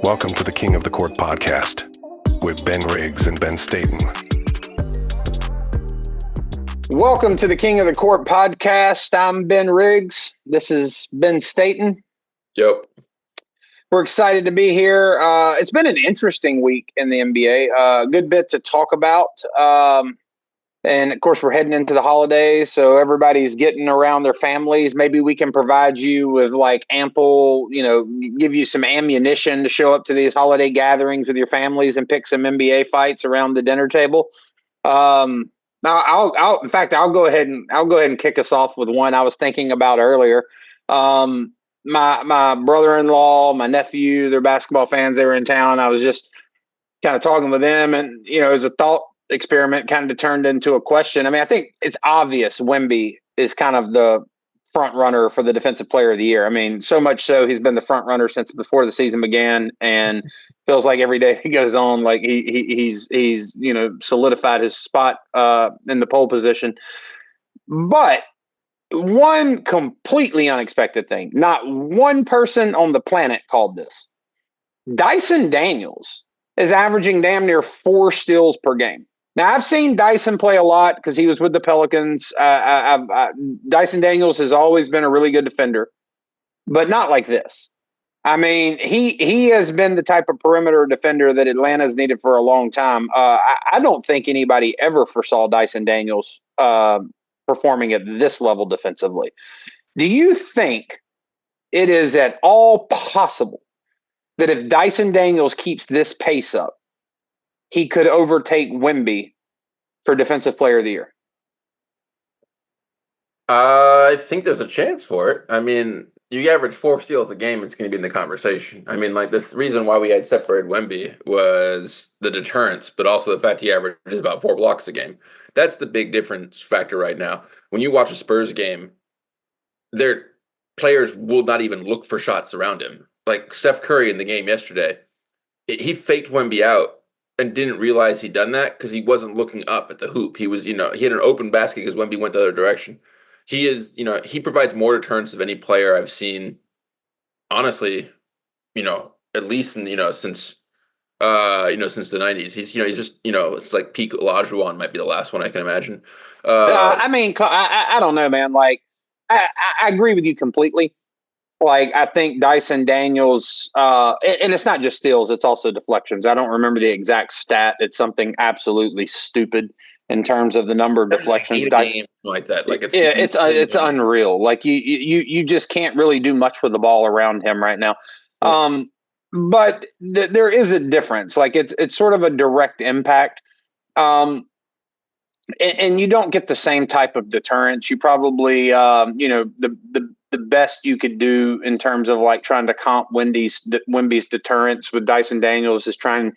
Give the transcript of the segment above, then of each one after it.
Welcome to the King of the Court podcast with Ben Riggs and Ben Staten. Welcome to the King of the Court podcast. I'm Ben Riggs. This is Ben Staten. Yep. We're excited to be here. It's been an interesting week in the NBA. A good bit to talk about. And, of course, we're heading into the holidays, so everybody's getting around their families. Maybe we can provide you with, ample, give you some ammunition to show up to these holiday gatherings with your families and pick some NBA fights around the dinner table. In fact, I'll go ahead and kick us off with one I was thinking about earlier. My brother-in-law, my nephew, they're basketball fans. They were in town. I was just kind of talking with them, and as a thought experiment kind of turned into a question. I mean, I think it's obvious Wemby is kind of the front runner for the Defensive Player of the Year. I mean, so much so he's been the front runner since before the season began, and feels like every day he goes on, like he's solidified his spot in the pole position. But one completely unexpected thing, not one person on the planet called this. Dyson Daniels is averaging damn near 4 steals per game. Now, I've seen Dyson play a lot because he was with the Pelicans. Dyson Daniels has always been a really good defender, but not like this. I mean, he has been the type of perimeter defender that Atlanta's needed for a long time. I don't think anybody ever foresaw Dyson Daniels performing at this level defensively. Do you think it is at all possible that if Dyson Daniels keeps this pace up, he could overtake Wemby for Defensive Player of the Year? I think there's a chance for it. I mean, you average 4 steals a game, it's going to be in the conversation. I mean, the reason why we had separated Wemby was the deterrence, but also the fact he averages about 4 blocks a game. That's the big difference factor right now. When you watch a Spurs game, their players will not even look for shots around him. Like Steph Curry in the game yesterday, he faked Wemby out and didn't realize he'd done that because he wasn't looking up at the hoop. He was, he had an open basket because Wemby went the other direction. He is, he provides more deterrence of any player I've seen, honestly, at least in, since the 90s. He's just, it's like peak Olajuwon might be the last one I can imagine. I don't know, man. I agree with you completely. I think Dyson Daniels, and it's not just steals, it's also deflections. I don't remember the exact stat. It's something absolutely stupid in terms of the number of deflections. Like that. It's unreal. You just can't really do much with the ball around him right now. But there is a difference. It's sort of a direct impact. And you don't get the same type of deterrence. You probably, the best you could do in terms of trying to comp Wemby's deterrence with Dyson Daniels is trying,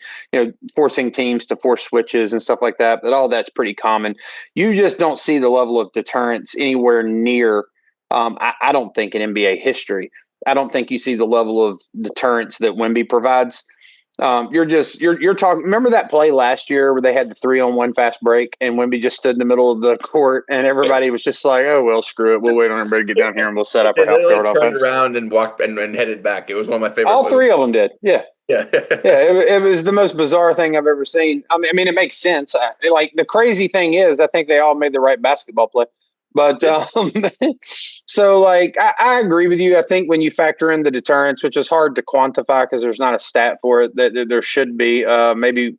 forcing teams to force switches and stuff like that. But all that's pretty common. You just don't see the level of deterrence anywhere near, I don't think, in NBA history. I don't think you see the level of deterrence that Wemby provides. You're talking. Remember that play last year where they had the 3-on-1 fast break and Wemby just stood in the middle of the court and everybody was just like, "Oh well, screw it. We'll wait on everybody to get down here and we'll set up our half-court offense." Turned around and walked and headed back. It was one of my favorite. All 3 of them did. Yeah. Yeah. It was the most bizarre thing I've ever seen. I mean, it makes sense. The crazy thing is, I think they all made the right basketball play. But so I agree with you. I think when you factor in the deterrence, which is hard to quantify because there's not a stat for it, that there should be. Maybe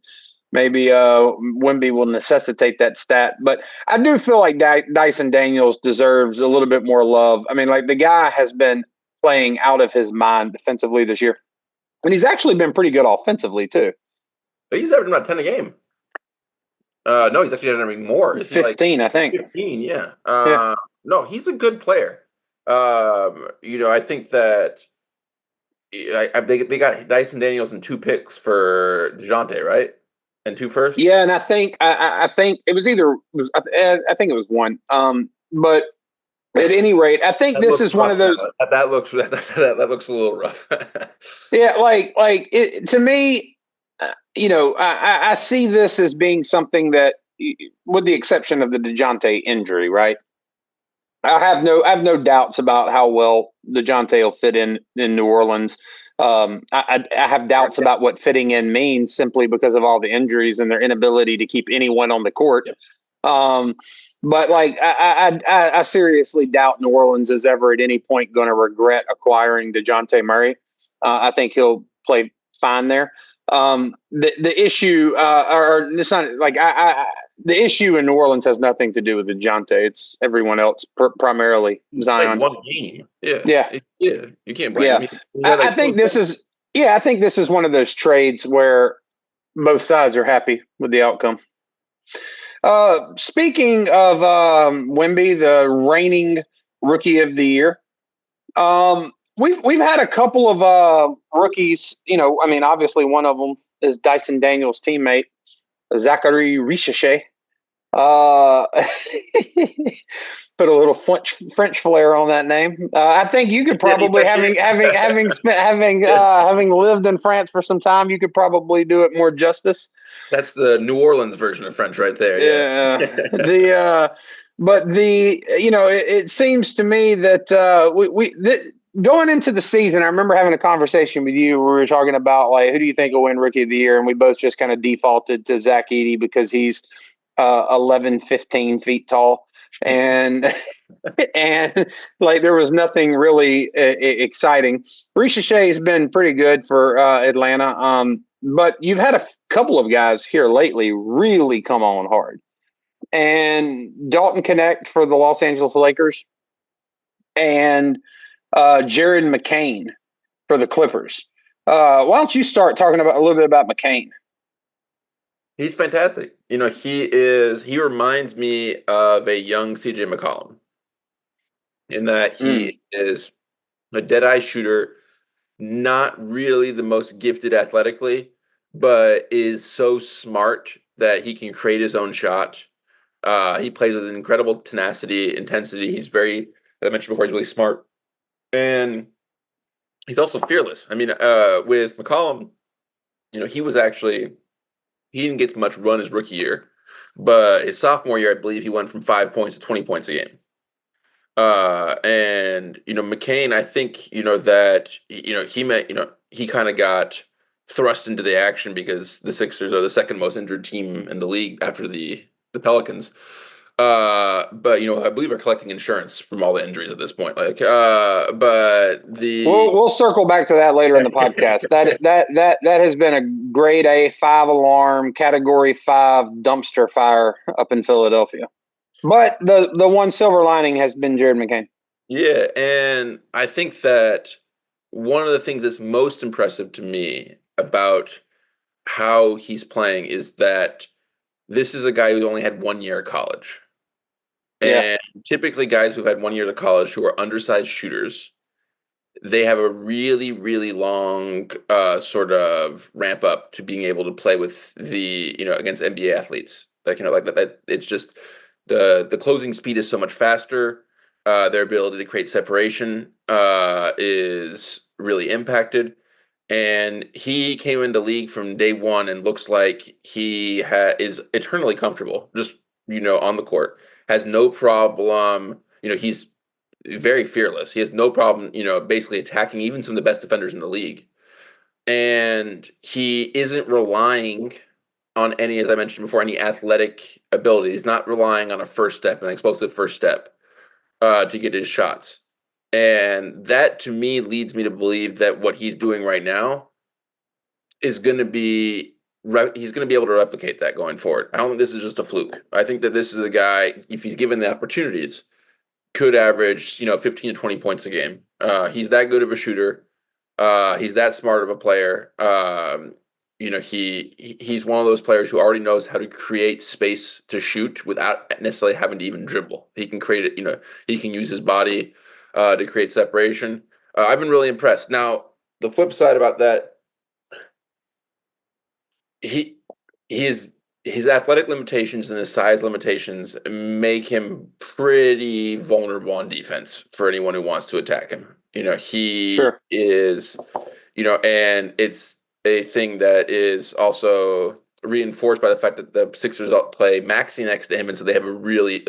Wemby will necessitate that stat. But I do feel like Dyson Daniels deserves a little bit more love. I mean, the guy has been playing out of his mind defensively this year, and he's actually been pretty good offensively too. But he's averaging about 10 a game. No, he's actually averaging more. 15, I think. 15, yeah. No, he's a good player. I think that they got Dyson Daniels and 2 picks for DeJounte, right? And 2 first. Yeah, and I think it was I think it was 1. But at any rate, I think this is one of those. That looks a little rough. Yeah, to me. I see this as being something that, with the exception of the DeJounte injury, right? I have no doubts about how well DeJounte will fit in New Orleans. I have doubts about what fitting in means simply because of all the injuries and their inability to keep anyone on the court. But like, I seriously doubt New Orleans is ever at any point going to regret acquiring DeJounte Murray. I think he'll play fine there. The issue, or it's not like the issue in New Orleans has nothing to do with DeJounte. It's everyone else, primarily Zion. Like one game, Yeah. You can't blame him. I think this is I think this is one of those trades where both sides are happy with the outcome. Speaking of Wemby, the reigning Rookie of the Year, we've had a couple of rookies. I mean, obviously one of them is Dyson Daniels' teammate, Zachary Richache. Put a little French flair on that name. I think you could probably having lived in France for some time, you could probably do it more justice. That's the New Orleans version of French right there. Yeah. It seems to me that going into the season, I remember having a conversation with you where we were talking about like who do you think will win Rookie of the Year, and we both just kind of defaulted to Zach Edey because he's 11, 15 feet tall, and like there was nothing really exciting. Richache has been pretty good for Atlanta, but you've had a couple of guys here lately really come on hard, and Dalton Connect for the Los Angeles Lakers, and Jared McCain for the Clippers. Why don't you start talking about a little bit about McCain? He's fantastic. He reminds me of a young CJ McCollum in that he is a dead-eye shooter, not really the most gifted athletically, but is so smart that he can create his own shot. He plays with incredible tenacity, intensity. He's very, as I mentioned before, he's really smart. And he's also fearless. I mean, with McCollum, he didn't get much run his rookie year, but his sophomore year, I believe he went from 5 points to 20 points a game. And McCain, I think that he kind of got thrust into the action because the Sixers are the second most injured team in the league after the Pelicans. But I believe are collecting insurance from all the injuries at this point. We'll circle back to that later in the podcast. that has been a grade A 5 alarm, category 5 dumpster fire up in Philadelphia. But the one silver lining has been Jared McCain. Yeah, and I think that one of the things that's most impressive to me about how he's playing is that this is a guy who only had 1 year of college. And typically guys who've had 1 year of college who are undersized shooters, they have a really, really long sort of ramp up to being able to play with against NBA athletes. That it's just the closing speed is so much faster. Their ability to create separation is really impacted. And he came into the league from day one and looks like he is eternally comfortable, just, on the court. Has no problem, he's very fearless. He has no problem, basically attacking even some of the best defenders in the league. And he isn't relying on any, as I mentioned before, any athletic ability. He's not relying on an explosive first step to get his shots. And that, to me, leads me to believe that what he's doing right now is going to be he's going to be able to replicate that going forward. I don't think this is just a fluke. I think that this is a guy, if he's given the opportunities, could average 15 to 20 points a game. He's that good of a shooter. He's that smart of a player. He's one of those players who already knows how to create space to shoot without necessarily having to even dribble. He can create it. He can use his body to create separation. I've been really impressed. Now, the flip side about that, his athletic limitations and his size limitations make him pretty vulnerable on defense for anyone who wants to attack him. He is, and it's a thing that is also reinforced by the fact that the Sixers play Maxey next to him, and so they have a really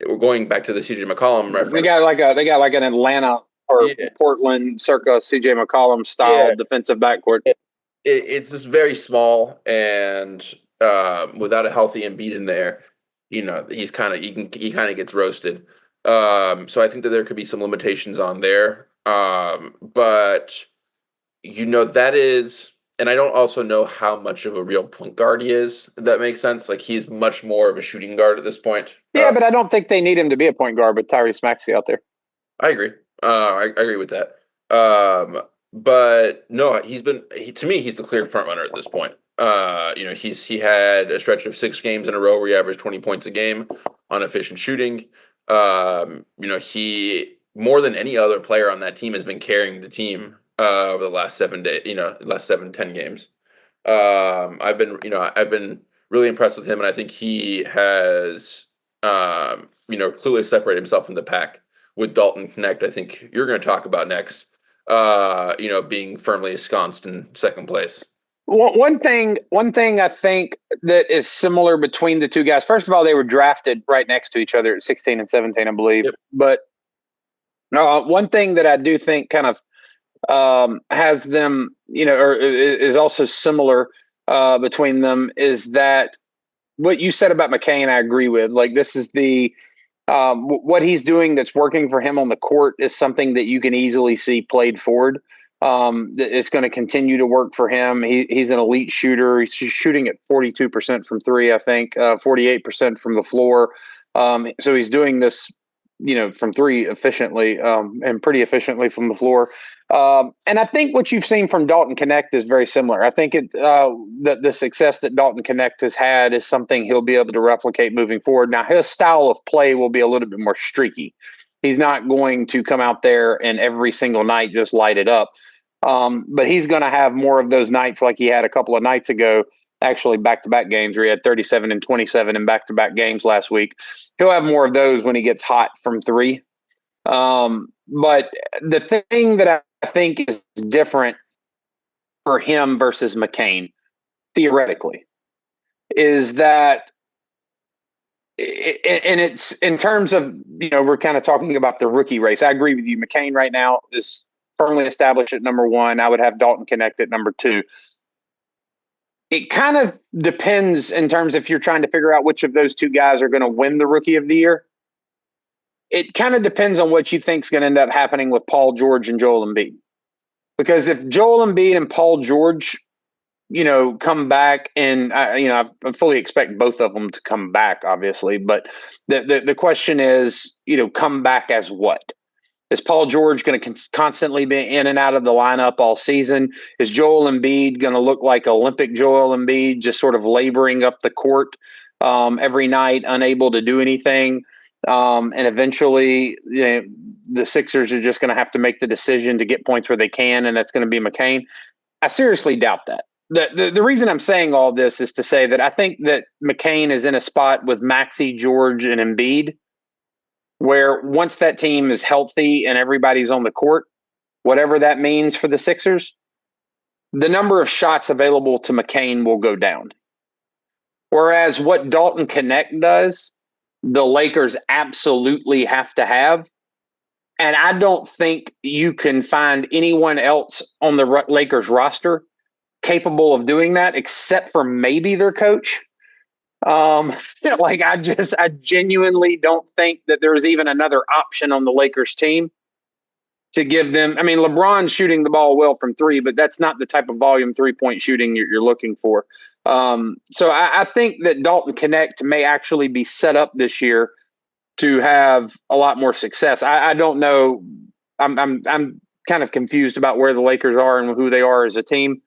we're going back to the CJ McCollum reference. They got like an Atlanta or Yeah. Portland circa CJ McCollum style Yeah. defensive backcourt. It's just very small, and without a healthy Embiid in there, he kind of gets roasted. So I think that there could be some limitations on there. But that is, and I don't also know how much of a real point guard he is. If that makes sense. Like, he's much more of a shooting guard at this point. Yeah, but I don't think they need him to be a point guard with Tyrese Maxey out there. I agree. I agree with that. But no, to me, he's the clear front runner at this point. He had a stretch of 6 games in a row where he averaged 20 points a game on efficient shooting. He, more than any other player on that team, has been carrying the team over the last 7 days. Last 7-10 games. I've been really impressed with him, and I think he has clearly separated himself from the pack with Dalton Connect. I think you're going to talk about next. Being firmly ensconced in second place. One thing I think that is similar between the two guys. First of all, they were drafted right next to each other at 16 and 17, I believe. Yep. But one thing that I do think kind of has them, or is also similar between them is that what you said about McCain, I agree with. Like, this is what he's doing that's working for him on the court is something that you can easily see played forward. It's going to continue to work for him. He's an elite shooter. He's shooting at 42% from three, I think, 48% from the floor. So he's doing this, from three efficiently, and pretty efficiently from the floor. And I think what you've seen from Dalton Connect is very similar. I think the success that Dalton Connect has had is something he'll be able to replicate moving forward. Now, his style of play will be a little bit more streaky. He's not going to come out there and every single night just light it up. But he's going to have more of those nights like he had a couple of nights ago, actually back-to-back games where he had 37 and 27 in back-to-back games last week. He'll have more of those when he gets hot from three. But the thing that I think is different for him versus McCain, theoretically, is that, and it's in terms of, we're kind of talking about the rookie race. I agree with you. McCain right now is firmly established at number one. I would have Dalton Connect at number two. It kind of depends in terms if you're trying to figure out which of those two guys are going to win the Rookie of the Year. It kind of depends on what you think is going to end up happening with Paul George and Joel Embiid. Because if Joel Embiid and Paul George, come back, and I fully expect both of them to come back, obviously. But the question is, come back as what? Is Paul George going to constantly be in and out of the lineup all season? Is Joel Embiid going to look like Olympic Joel Embiid, just sort of laboring up the court every night, unable to do anything? And eventually, the Sixers are just going to have to make the decision to get points where they can, and that's going to be McCain. I seriously doubt that. The reason I'm saying all this is to say that I think that McCain is in a spot with Maxey, George, and Embiid, where once that team is healthy and everybody's on the court, whatever that means for the Sixers, the number of shots available to McCain will go down. Whereas what Dalton Connect does, the Lakers absolutely have to have. And I don't think you can find anyone else on the Lakers roster capable of doing that except for maybe their coach. I genuinely don't think that there's even another option on the Lakers team to give them. I mean, LeBron's shooting the ball well from three, but that's not the type of volume 3-point shooting you're looking for. So I think that Dalton Connect may actually be set up this year to have a lot more success. I don't know. I'm kind of confused about where the Lakers are and who they are as a team.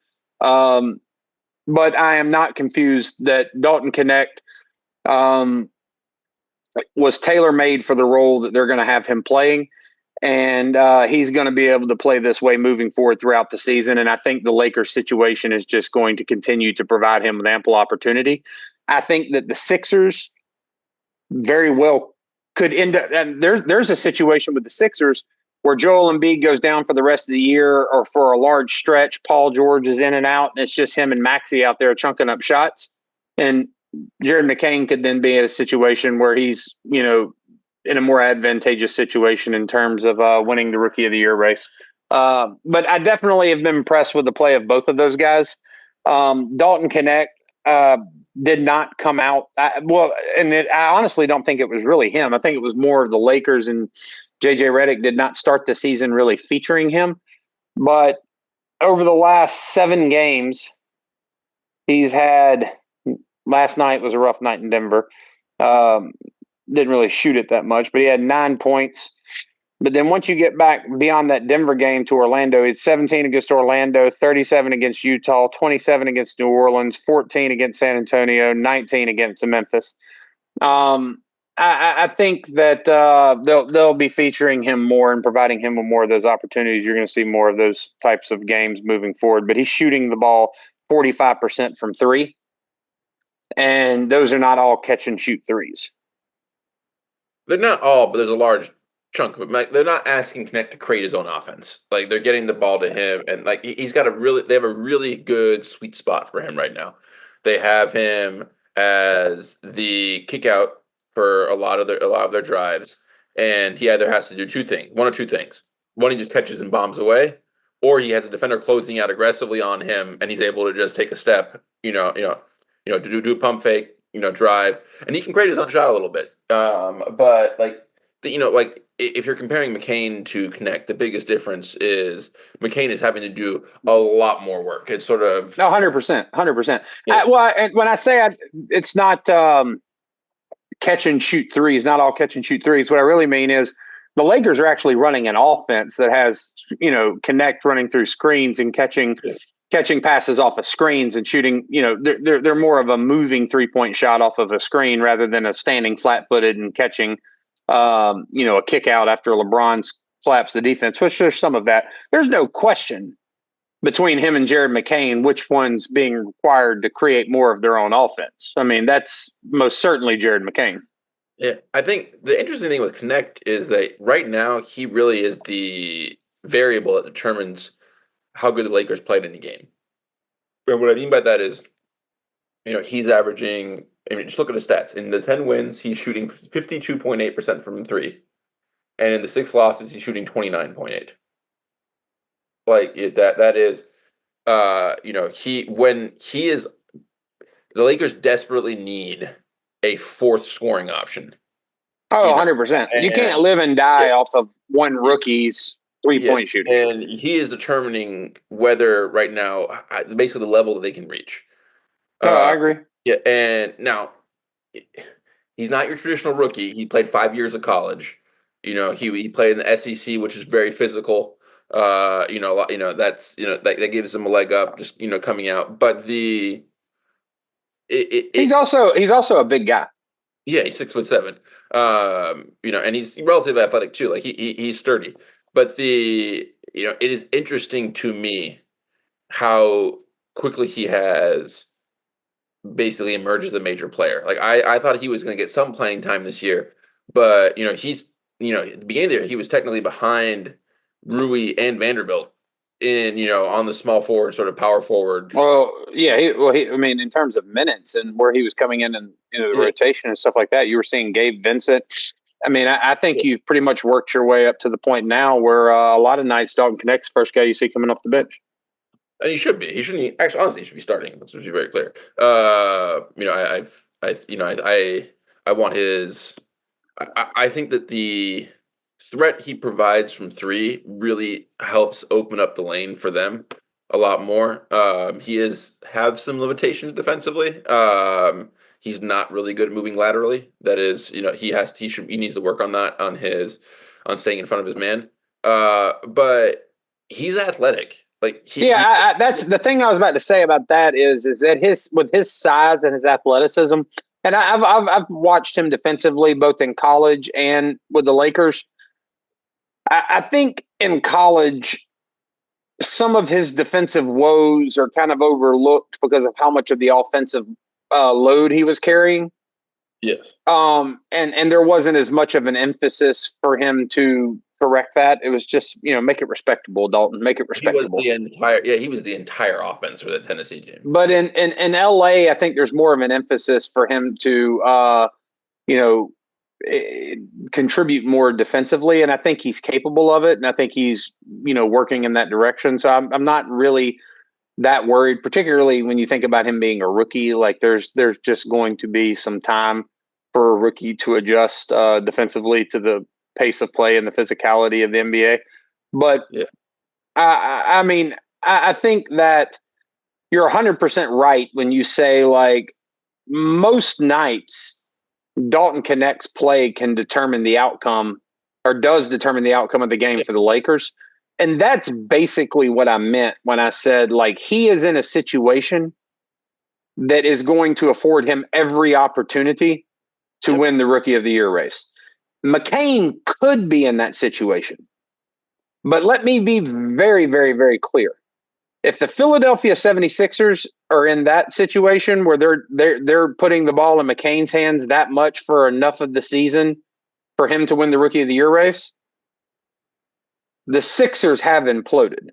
But I am not confused that Dalton Connect was tailor-made for the role that they're going to have him playing. And he's going to be able to play this way moving forward throughout the season. And I think the Lakers situation is just going to continue to provide him with ample opportunity. I think that the Sixers very well could end up, and there's a situation with the Sixers where Joel Embiid goes down for the rest of the year or for a large stretch. Paul George is in and out, and it's just him and Maxey out there chunking up shots. And Jared McCain could then be in a situation where he's, in a more advantageous situation in terms of winning the Rookie of the Year race. But I definitely have been impressed with the play of both of those guys. Dalton Knecht did not come out. I honestly don't think it was really him. I think it was more of the Lakers, and JJ Redick did not start the season really featuring him. But over the last 7 games, he's had – last night was a rough night in Denver. Didn't really shoot it that much, but he had 9 points. But then once you get back beyond that Denver game to Orlando, it's 17 against Orlando, 37 against Utah, 27 against New Orleans, 14 against San Antonio, 19 against Memphis. I think that they'll be featuring him more and providing him with more of those opportunities. You're going to see more of those types of games moving forward. But he's shooting the ball 45% from 3, and those are not all catch and shoot threes. They're not all, but there's a large chunk of it. Like, they're not asking Knecht to create his own offense. Like, they're getting the ball to him, and like they have a really good sweet spot for him right now. They have him as the kick out for a lot of their drives, and he either has to do one of two things. One, he just catches and bombs away, or he has a defender closing out aggressively on him, and he's able to just take a step, to do a pump fake, drive, and he can create his own shot a little bit. But if you're comparing McCain to Knecht, the biggest difference is McCain is having to do a lot more work. It's sort of 100%. Yeah. When I say it's not catch and shoot threes, not all catch and shoot threes. What I really mean is the Lakers are actually running an offense that has Knecht running through screens and catching passes off of screens and shooting. They're more of a moving 3-point shot off of a screen rather than a standing flat-footed and catching. A kick out after LeBron flaps the defense, which there's some of that. There's no question between him and Jared McCain which one's being required to create more of their own offense. I mean, that's most certainly Jared McCain. Yeah, I think the interesting thing with Knecht is that right now he really is the variable that determines how good the Lakers played in a game. But what I mean by that is, he's averaging. I mean, just look at his stats. In the 10 wins, he's shooting 52.8% from 3, and in the 6 losses, he's shooting 29.8. That is, the Lakers desperately need a 4th scoring option. Oh, 100%. You can't live and die off of one rookie's 3-point shooting. And he is determining whether right now, basically the level that they can reach. I agree. Yeah, and now he's not your traditional rookie. He played 5 years of college. He played in the SEC, which is very physical. That gives him a leg up, just coming out. But he's also a big guy. Yeah, he's 6'7". And he's relatively athletic too. Like he's sturdy. But it is interesting to me how quickly he has basically emerged as a major player. Like I thought he was going to get some playing time this year, but he's at the beginning of the year he was technically behind Rui and Vanderbilt on the small forward, sort of power forward. Well, yeah, in terms of minutes and where he was coming in and the rotation and stuff like that, you were seeing Gabe Vincent. I mean, I think you've pretty much worked your way up to the point now where a lot of nights Dalton Knecht's first guy you see coming off the bench. And he should be. He shouldn't. Actually, honestly, he should be starting. Let's be very clear. I want his. I think that the threat he provides from 3 really helps open up the lane for them a lot more. He have some limitations defensively. He's not really good at moving laterally. That is, he needs to work on that on staying in front of his man. But he's athletic. That's the thing I was about to say about that is that with his size and his athleticism, and I've watched him defensively both in college and with the Lakers. I think in college, some of his defensive woes are kind of overlooked because of how much of the offensive load he was carrying. Yes. And there wasn't as much of an emphasis for him to correct that. It was just, make it respectable, Dalton. Make it respectable. He was the entire offense for the Tennessee team. But in LA, I think there's more of an emphasis for him to, contribute more defensively, and I think he's capable of it, and I think he's working in that direction. So I'm not really that worried, particularly when you think about him being a rookie. Like there's just going to be some time for a rookie to adjust defensively to the pace of play and the physicality of the NBA. But Yeah. I mean, I think that you're 100% right when you say, like, most nights Dalton Connect's play can determine the outcome, or does determine the outcome of the game for the Lakers. And that's basically what I meant when I said, like, he is in a situation that is going to afford him every opportunity to win the Rookie of the Year race. McCain could be in that situation. But let me be very, very, very clear. If the Philadelphia 76ers are in that situation where they're putting the ball in McCain's hands that much for enough of the season for him to win the Rookie of the Year race, the Sixers have imploded.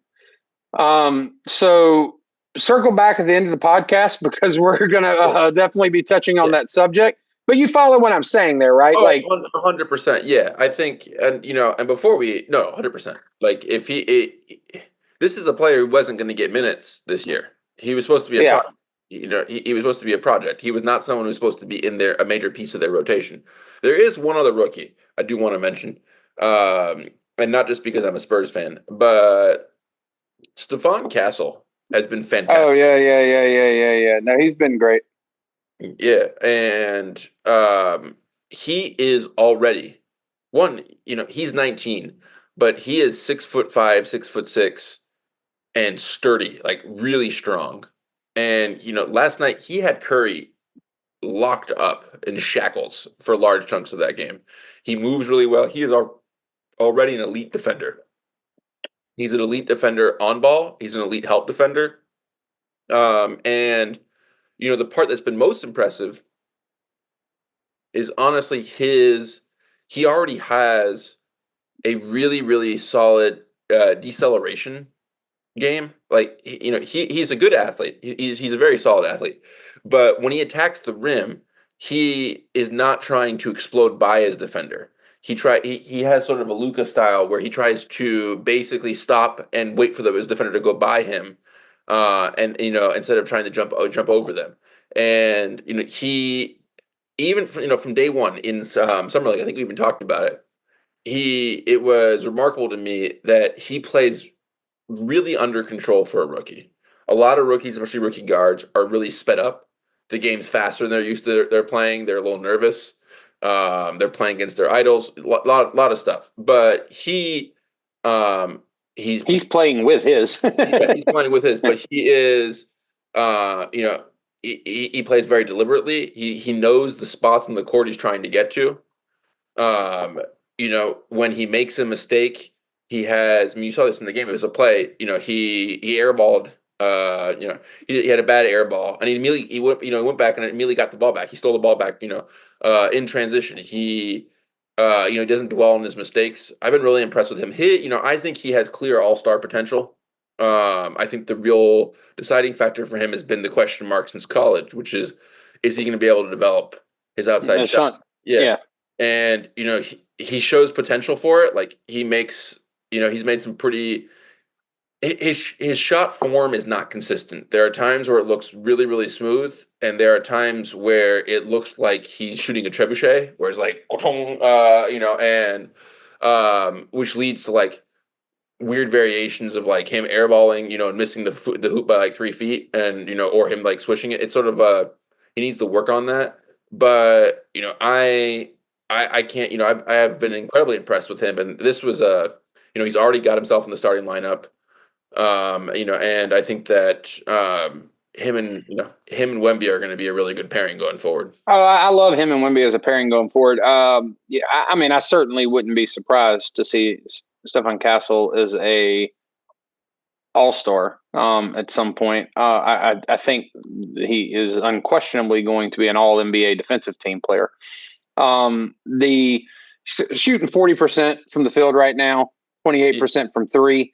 So circle back at the end of the podcast, because we're going to definitely be touching on that subject. But you follow what I'm saying there, right? Oh, like 100%. Yeah, I think, and before 100%. Like this is a player who wasn't going to get minutes this year. He was supposed to be a project. He was supposed to be a project. He was not someone who was supposed to be in there, a major piece of their rotation. There is one other rookie I do want to mention, and not just because I'm a Spurs fan, but Stephon Castle has been fantastic. Oh yeah. No, he's been great. Yeah, and he is already he's 19, but he is 6'5", 6'6", and sturdy, like really strong. And last night he had Curry locked up in shackles for large chunks of that game. He moves really well. He is already an elite defender. He's an elite defender on ball. He's an elite help defender. And the part that's been most impressive is honestly he already has a really, really solid deceleration game. Like, he's a good athlete. He's a very solid athlete. But when he attacks the rim, he is not trying to explode by his defender. He has sort of a Luka style where he tries to basically stop and wait for his defender to go by him, and instead of trying to jump over them. And he, even from day one in summer league, I think we even talked about it. It was remarkable to me that he plays really under control for a rookie. A lot of rookies, especially rookie guards, are really sped up. The game's faster than they're used to. They're playing. They're a little nervous. They're playing against their idols. Lot of stuff. But he's playing with his. Yeah, he's playing with his. But he is, he plays very deliberately. He knows the spots in the court he's trying to get to. When he makes a mistake, he has. I mean, you saw this in the game. It was a play. He airballed. He had a bad air ball, and he went back and immediately got the ball back. He stole the ball back. In transition, he doesn't dwell on his mistakes. I've been really impressed with him. I think he has clear all-star potential. I think the real deciding factor for him has been the question mark since college, which is he going to be able to develop his outside shot? Yeah. And he shows potential for it. Like he makes. He's made some pretty. His shot form is not consistent. There are times where it looks really, really smooth, and there are times where it looks like he's shooting a trebuchet, where it's like, which leads to like weird variations of like him airballing, and missing the hoop by like 3 feet, and or him like swishing it. It's sort of he needs to work on that. But I can't. I have been incredibly impressed with him, and this was he's already got himself in the starting lineup. And I think that him and Wemby are going to be a really good pairing going forward. Oh, I love him and Wemby as a pairing going forward. I certainly wouldn't be surprised to see Stephon Castle as a all-star at some point. I think he is unquestionably going to be an all-NBA defensive team player. The shooting 40% from the field right now, 28% from three.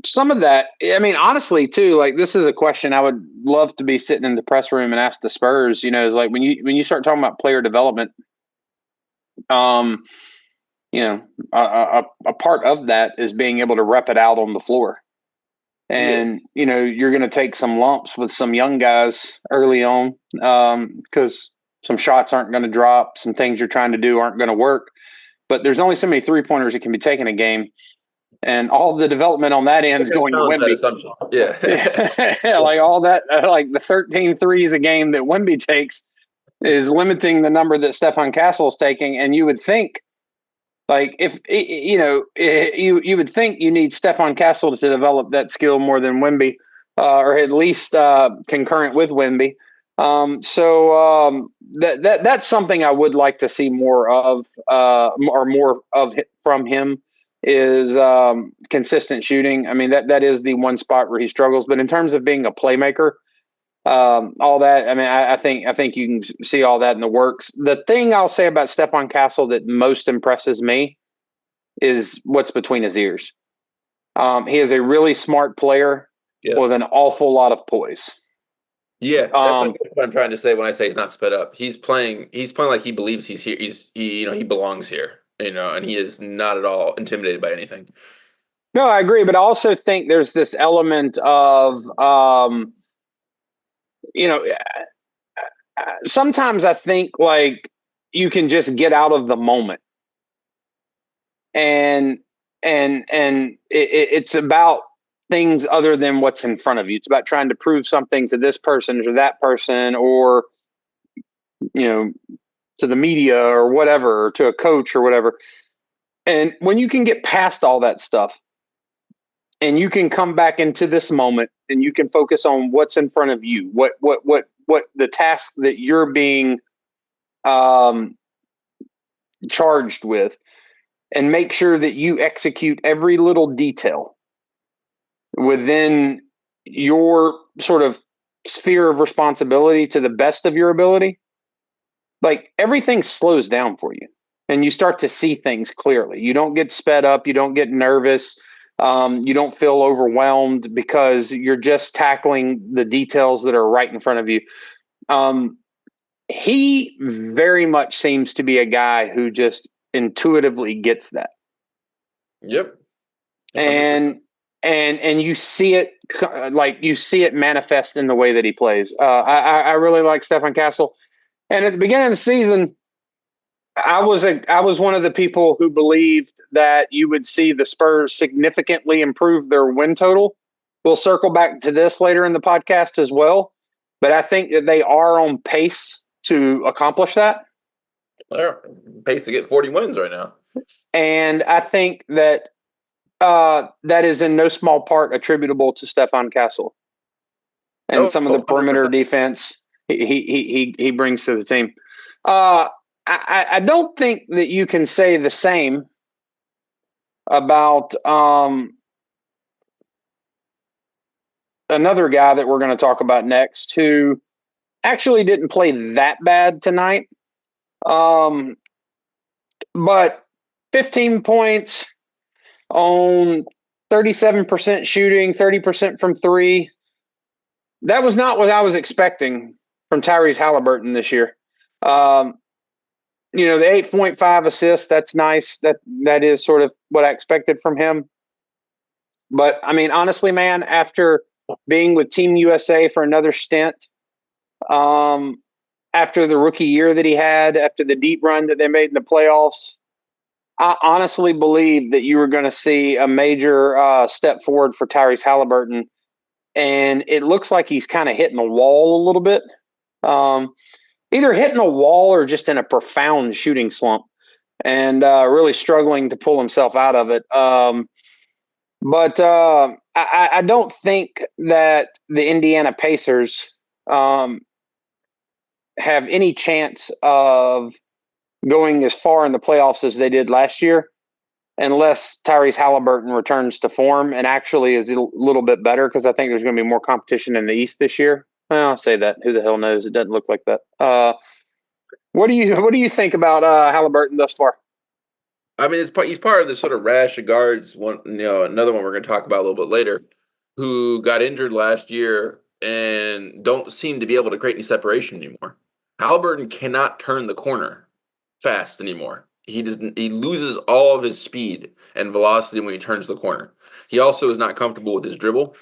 Some of that, honestly, too, like this is a question I would love to be sitting in the press room and ask the Spurs, is like when you start talking about player development, Um, a part of that is being able to rep it out on the floor. And, you're going to take some lumps with some young guys early on because some shots aren't going to drop. Some things you're trying to do aren't going to work. But there's only so many three-pointers that can be taken a game. And all the development on that end is going to Wemby. Assumption. Yeah. Like all that, like the 13 threes a game that Wemby takes is limiting the number that Stefan Castle's taking. And you would think, like, if you would think you need Stefan Castle to develop that skill more than Wemby, or at least concurrent with Wemby. That's something I would like to see more of, from him is consistent shooting. I mean, that is the one spot where he struggles. But in terms of being a playmaker, all that, I mean, I think you can see all that in the works. The thing I'll say about Stefan Castle that most impresses me is what's between his ears. He is a really smart player with an awful lot of poise. Yeah, that's what I'm trying to say when I say he's not sped up. He's playing like he believes he's here. He belongs here. And he is not at all intimidated by anything. No, I agree, but I also think there's this element of sometimes I think like you can just get out of the moment, and it's about things other than what's in front of you. It's about trying to prove something to this person or that person, or to the media or whatever, or to a coach or whatever. And when you can get past all that stuff and you can come back into this moment and you can focus on what's in front of you, what the task that you're being charged with, and make sure that you execute every little detail within your sort of sphere of responsibility to the best of your ability, like everything slows down for you and you start to see things clearly. You don't get sped up. You don't get nervous. You don't feel overwhelmed because you're just tackling the details that are right in front of you. He very much seems to be a guy who just intuitively gets that. Yep. 100%. And you see it, like you see it manifest in the way that he plays. I really like Stefan Castle. And at the beginning of the season, I was one of the people who believed that you would see the Spurs significantly improve their win total. We'll circle back to this later in the podcast as well, but I think that they are on pace to accomplish that. They're on pace to get 40 wins right now. And I think that that is in no small part attributable to Stefan Castle and some of the perimeter 100%. Defense he brings to the team. I don't think that you can say the same about another guy that we're going to talk about next, who actually didn't play that bad tonight. But 15 points on 37% shooting, 30% from three. That was not what I was expecting from Tyrese Haliburton this year. The 8.5 assists, that's nice. That is sort of what I expected from him. But, I mean, honestly, man, after being with Team USA for another stint, after the rookie year that he had, after the deep run that they made in the playoffs, I honestly believe that you were going to see a major step forward for Tyrese Haliburton. And it looks like he's kind of hitting a wall a little bit. Either hitting a wall or just in a profound shooting slump and really struggling to pull himself out of it. But I don't think that the Indiana Pacers have any chance of going as far in the playoffs as they did last year, unless Tyrese Haliburton returns to form and actually is a little bit better, because I think there's going to be more competition in the East this year. Well, I'll say that. Who the hell knows? It doesn't look like that. What do you think about Haliburton thus far? I mean, he's part of this sort of rash of guards. Another one we're going to talk about a little bit later, who got injured last year and don't seem to be able to create any separation anymore. Haliburton cannot turn the corner fast anymore. he loses all of his speed and velocity when he turns the corner. He also is not comfortable with his dribble.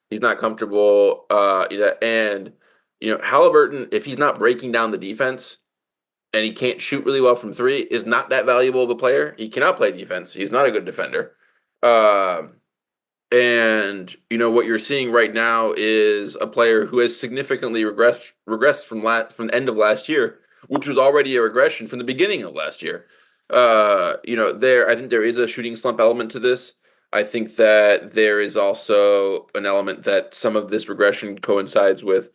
He's not comfortable, and Haliburton, if he's not breaking down the defense and he can't shoot really well from three, is not that valuable of a player. He cannot play defense. He's not a good defender. And what you're seeing right now is a player who has significantly regressed from the end of last year, which was already a regression from the beginning of last year. I think there is a shooting slump element to this. I think that there is also an element that some of this regression coincides with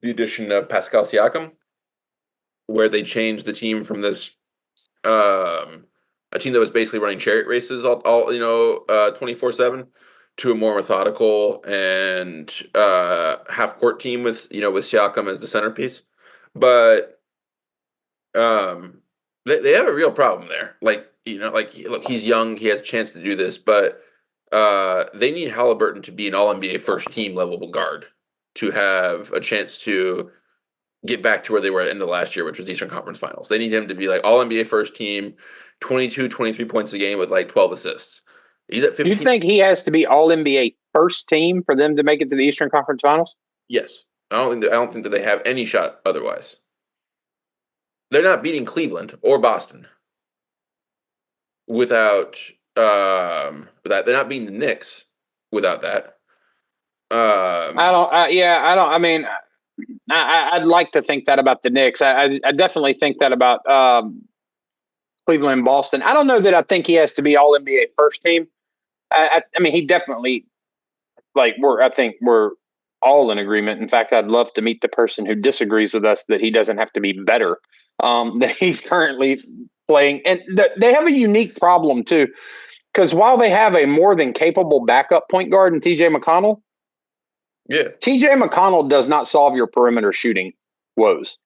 the addition of Pascal Siakam, where they changed the team from this a team that was basically running chariot races all 24/7 to a more methodical and half court team with Siakam as the centerpiece. But they have a real problem there. Look, he's young, he has a chance to do this, but they need Haliburton to be an All NBA first team level guard to have a chance to get back to where they were at the end of last year, which was Eastern Conference Finals. They need him to be like All NBA first team, 22, 23 points a game with like 12 assists. He's at 15. You think he has to be All NBA first team for them to make it to the Eastern Conference Finals? Yes. I don't think that they have any shot otherwise. They're not beating Cleveland or Boston without that. They're not beating the Knicks without that. I'd like to think that about the Knicks. I definitely think that about Cleveland and Boston. I don't know that I think he has to be All NBA first team. I mean, he definitely I think we're all in agreement. In fact, I'd love to meet the person who disagrees with us that he doesn't have to be better than he's currently playing. And they have a unique problem too, because while they have a more than capable backup point guard in TJ McConnell, TJ McConnell does not solve your perimeter shooting woes.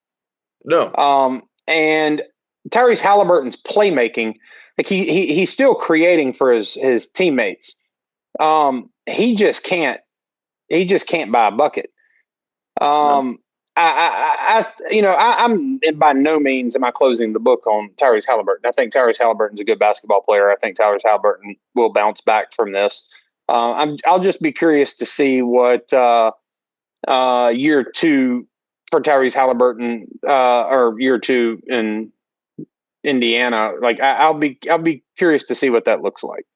No. And Tyrese Haliburton's playmaking, like he's still creating for his teammates. He just can't buy a bucket. No. I'm by no means am I closing the book on Tyrese Haliburton. I think Tyrese Haliburton's a good basketball player. I think Tyrese Haliburton will bounce back from this. I'll just be curious to see what year two for Tyrese Haliburton or year two in Indiana. Like I'll be curious to see what that looks like.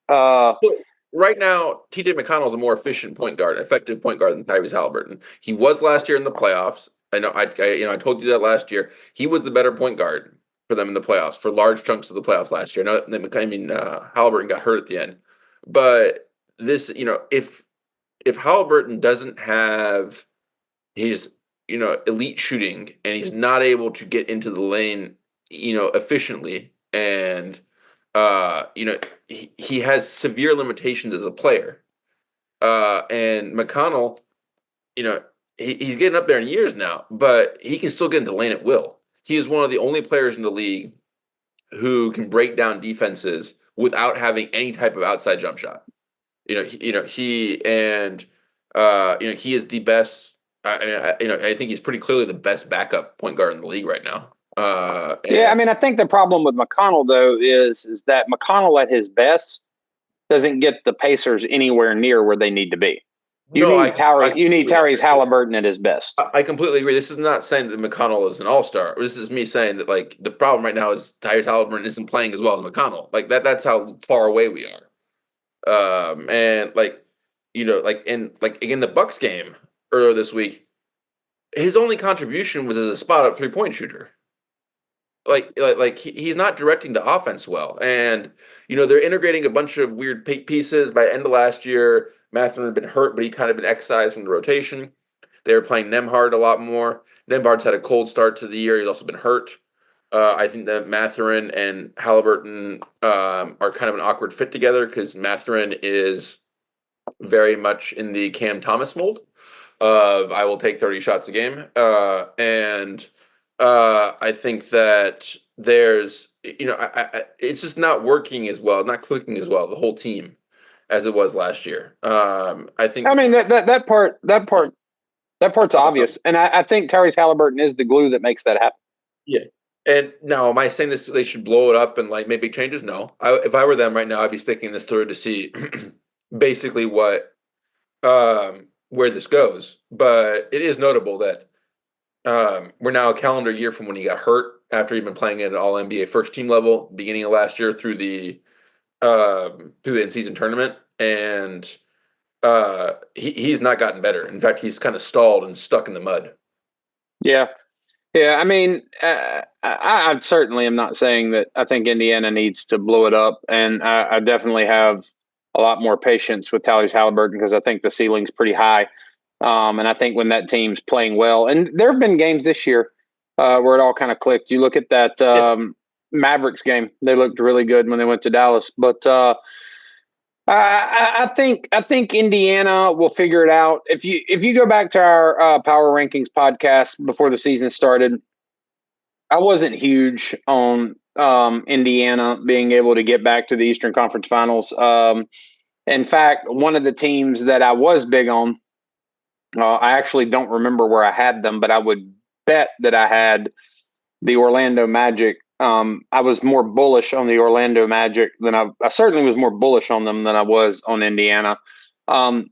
Right now, TJ McConnell is a more efficient point guard, effective point guard than Tyrese Haliburton. He was last year in the playoffs. I know. I told you that last year. He was the better point guard for them in the playoffs for large chunks of the playoffs last year. Haliburton got hurt at the end, but this, if Haliburton doesn't have his elite shooting and he's not able to get into the lane efficiently, and he has severe limitations as a player, and McConnell, he's getting up there in years now, but he can still get into the lane at will. He is one of the only players in the league who can break down defenses without having any type of outside jump shot. He is the best. I think he's pretty clearly the best backup point guard in the league right now. I think the problem with McConnell though is that McConnell at his best doesn't get the Pacers anywhere near where they need to be. You need Tyrese Haliburton at his best. I completely agree. This is not saying that McConnell is an all-star. This is me saying that the problem right now is Tyrese Haliburton isn't playing as well as McConnell. That's how far away we are. Again, the Bucks game earlier this week, his only contribution was as a spot-up three-point shooter. He's not directing the offense well, and they're integrating a bunch of weird pieces. By the end of last year, Mathurin had been hurt, but he kind of been excised from the rotation. They were playing Nembhard a lot more. Nembhard's had a cold start to the year. He's also been hurt. I think that Mathurin and Haliburton are kind of an awkward fit together because Mathurin is very much in the Cam Thomas mold of I will take 30 shots a game, and I think that there's it's just not working as well, not clicking as well, the whole team as it was last year. That part's obvious, and I think Tyrese Haliburton is the glue that makes that happen. Yeah, And now, am I saying this? They should blow it up and like make big changes? No. If I were them right now, I'd be sticking this through to see basically where this goes. But it is notable that we're now a calendar year from when he got hurt after he'd been playing at an All NBA first team level beginning of last year through the in-season tournament, and he's not gotten better. In fact, he's kind of stalled and stuck in the mud. Yeah. Yeah, I mean, I certainly am not saying that I think Indiana needs to blow it up, and I definitely have a lot more patience with Tyrese Haliburton because I think the ceiling's pretty high, and I think when that team's playing well, and there have been games this year where it all kind of clicked. You look at that Mavericks game; they looked really good when they went to Dallas, but I think Indiana will figure it out. If you go back to our power rankings podcast before the season started, I wasn't huge on Indiana being able to get back to the Eastern Conference Finals. In fact, one of the teams that I was big on, I actually don't remember where I had them, but I would bet that I had the Orlando Magic. I was more bullish on the Orlando Magic than I certainly was more bullish on them than I was on Indiana. And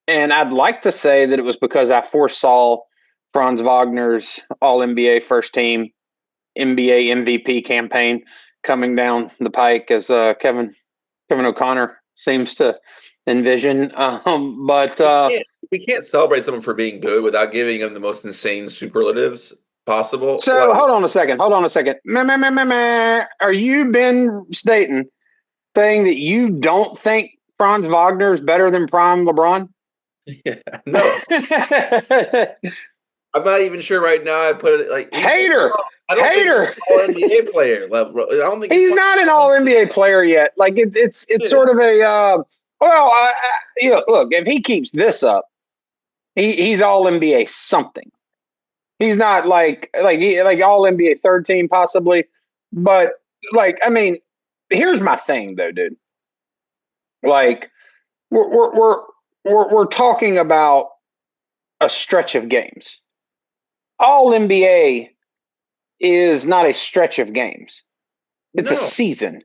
I'd like to say that it was because I foresaw Franz Wagner's All NBA first team NBA MVP campaign coming down the pike as Kevin O'Connor seems to envision. But we can't celebrate someone for being good without giving them the most insane superlatives possible. So hold on a second. Are you Ben Staten saying that you don't think Franz Wagner is better than prime LeBron? Yeah, no. I'm not even sure right now. I put it like hater. I don't think he's an All NBA player level. I don't think he's not an All NBA player yet. Like it's sort of a look, if he keeps this up, he's All NBA something. He's not like All NBA third team possibly, but like I mean, here's my thing though, dude. Like we're talking about a stretch of games. All NBA is not a stretch of games. It's a season.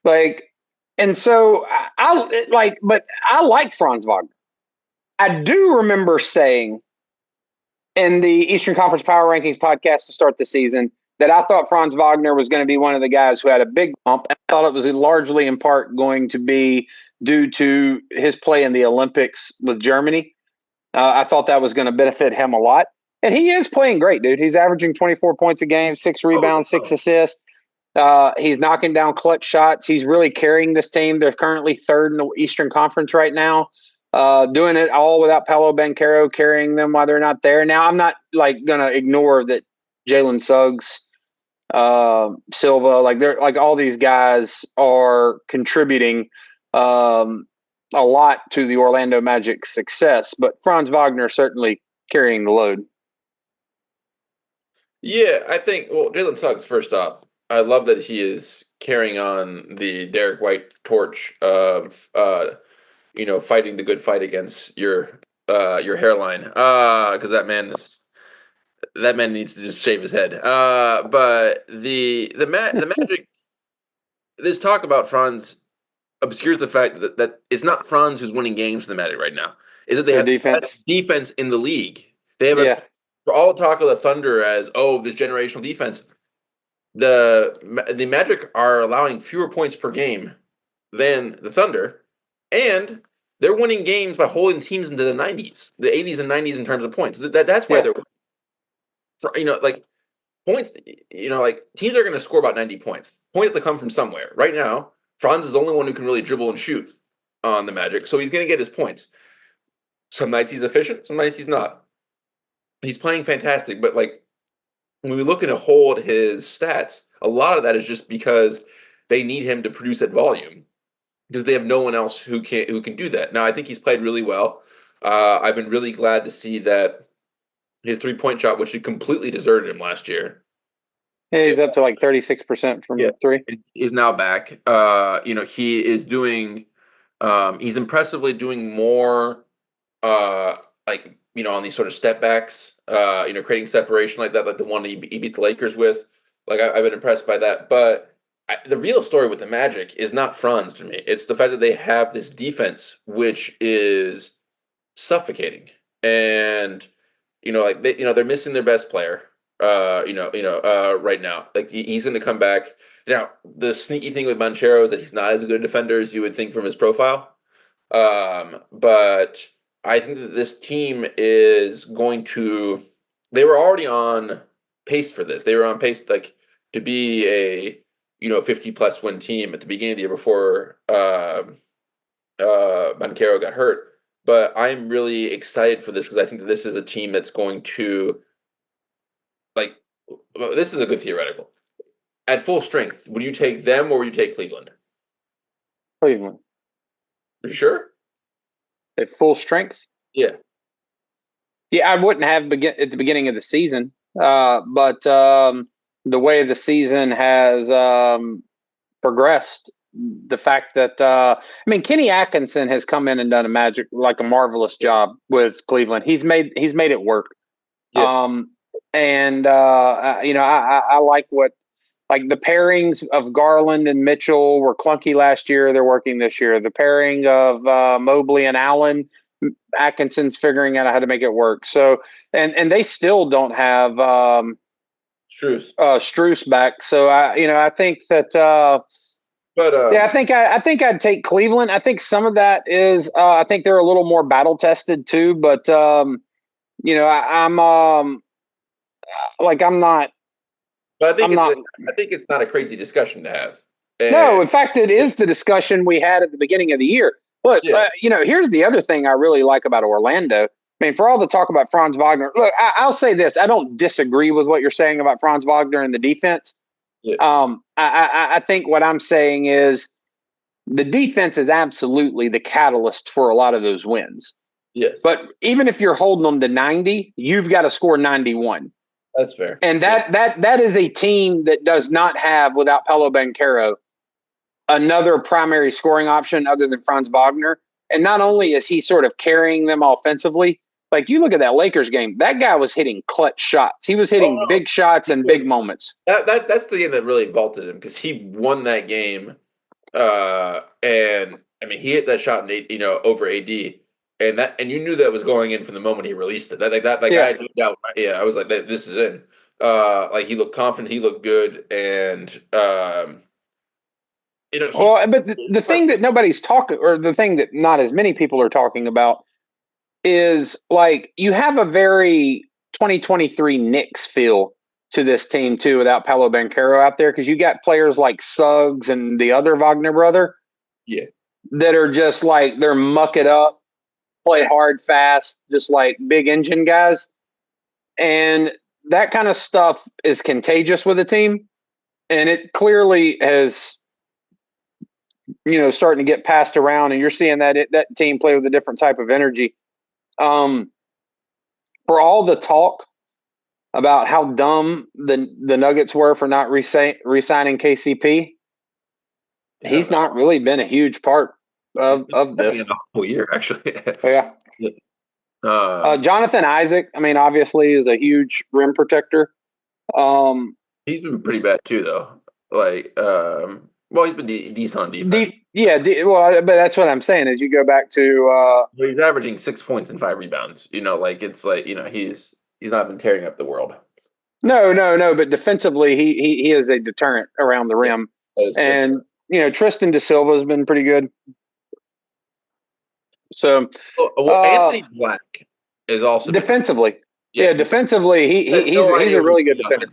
Like, and so but I like Franz Wagner. I do remember saying in the Eastern Conference Power Rankings podcast to start the season that I thought Franz Wagner was going to be one of the guys who had a big bump. I thought it was largely in part going to be due to his play in the Olympics with Germany. I thought that was going to benefit him a lot. And he is playing great, dude. He's averaging 24 points a game, 6 rebounds, 6 assists. He's knocking down clutch shots. He's really carrying this team. They're currently third in the Eastern Conference right now, doing it all without Paolo Banchero carrying them while they're not there. Now, I'm not going to ignore that Jalen Suggs, Silva, they're all these guys are contributing a lot to the Orlando Magic's success, but Franz Wagner certainly carrying the load. Yeah, I think, Jalen Suggs, first off, I love that he is carrying on the Derek White torch of, fighting the good fight against your hairline, because that man needs to just shave his head. But the Magic, this talk about Franz obscures the fact that it's not Franz who's winning games for the Magic right now. Is that they have defense in the league? They have for all talk of the Thunder as this generational defense. The Magic are allowing fewer points per game than the Thunder, and they're winning games by holding teams into the 90s, the 80s and 90s in terms of points. That's why they're, points. Teams are going to score about 90 points. Points that come from somewhere. Right now, Franz is the only one who can really dribble and shoot on the Magic, so he's going to get his points. Some nights he's efficient, some nights he's not. He's playing fantastic, but when we look at hold his stats, a lot of that is just because they need him to produce at volume because they have no one else who can do that. Now, I think he's played really well. I've been really glad to see that his 3-point shot, which he completely deserted him last year. Yeah, he's up to 36% from 3. Is now back. He is doing. He's impressively doing more. On these sort of step backs, creating separation like that, like the one he beat the Lakers with. Like I've been impressed by that. But the real story with the Magic is not Franz to me. It's the fact that they have this defense which is suffocating, and like they're missing their best player. Right now, like he's going to come back. Now, the sneaky thing with Banchero is that he's not as good a defender as you would think from his profile. But I think that this team is going to. They were already on pace for this. They were on pace like to be a 50+ win team at the beginning of the year before Banchero got hurt. But I'm really excited for this because I think that this is a team that's going to like. Well, this is a good theoretical. At full strength, would you take them or would you take Cleveland? Cleveland. Are you sure? At full strength? Yeah. Yeah, I wouldn't have at the beginning of the season, but the way the season has progressed, the fact that Kenny Atkinson has come in and done a marvelous job with Cleveland. He's made it work. Yeah. I like the pairings of Garland and Mitchell were clunky last year. They're working this year. The pairing of Mobley and Allen, Atkinson's figuring out how to make it work. So, and they still don't have Strus back. So I think that. I think I'd take Cleveland. I think some of that is I think they're a little more battle tested too. But I'm not. But I think it's not a crazy discussion to have. No, in fact, it is the discussion we had at the beginning of the year. Look, here's the other thing I really like about Orlando. For all the talk about Franz Wagner, look, I'll say this. I don't disagree with what you're saying about Franz Wagner and the defense. Yeah. I think what I'm saying is the defense is absolutely the catalyst for a lot of those wins. Yes. But even if you're holding them to 90, you've got to score 91. That's fair. And that is a team that does not have, without Paolo Banchero, another primary scoring option other than Franz Wagner. And not only is he sort of carrying them offensively, like you look at that Lakers game, that guy was hitting clutch shots. He was hitting big shots and big moments. That's the game that really vaulted him because he won that game. And he hit that shot in over AD. And you knew that was going in from the moment he released it. I had no doubt. Yeah, I was like, this is in. He looked confident, he looked good, and but the thing that nobody's talking, or the thing that not as many people are talking about, is you have a very 2023 Knicks feel to this team too, without Paolo Banchero out there, because you got players like Suggs and the other Wagner brother, that are just they're muck it up. Play hard, fast, just like big engine guys. And that kind of stuff is contagious with a team. And it clearly has, starting to get passed around. And you're seeing that team play with a different type of energy. For all the talk about how dumb the Nuggets were for not re-signing KCP, he's not really been a huge part of this. The whole year, actually. Yeah. Jonathan Isaac, obviously is a huge rim protector. He's been pretty bad too, though. He's been decent on defense. But that's what I'm saying. As you go back to, he's averaging 6 points and 5 rebounds. He's not been tearing up the world. No. But defensively, he is a deterrent around the rim, and Tristan Da Silva has been pretty good. So, Anthony Black is also defensively. Yeah, defensively, he's a really good defender.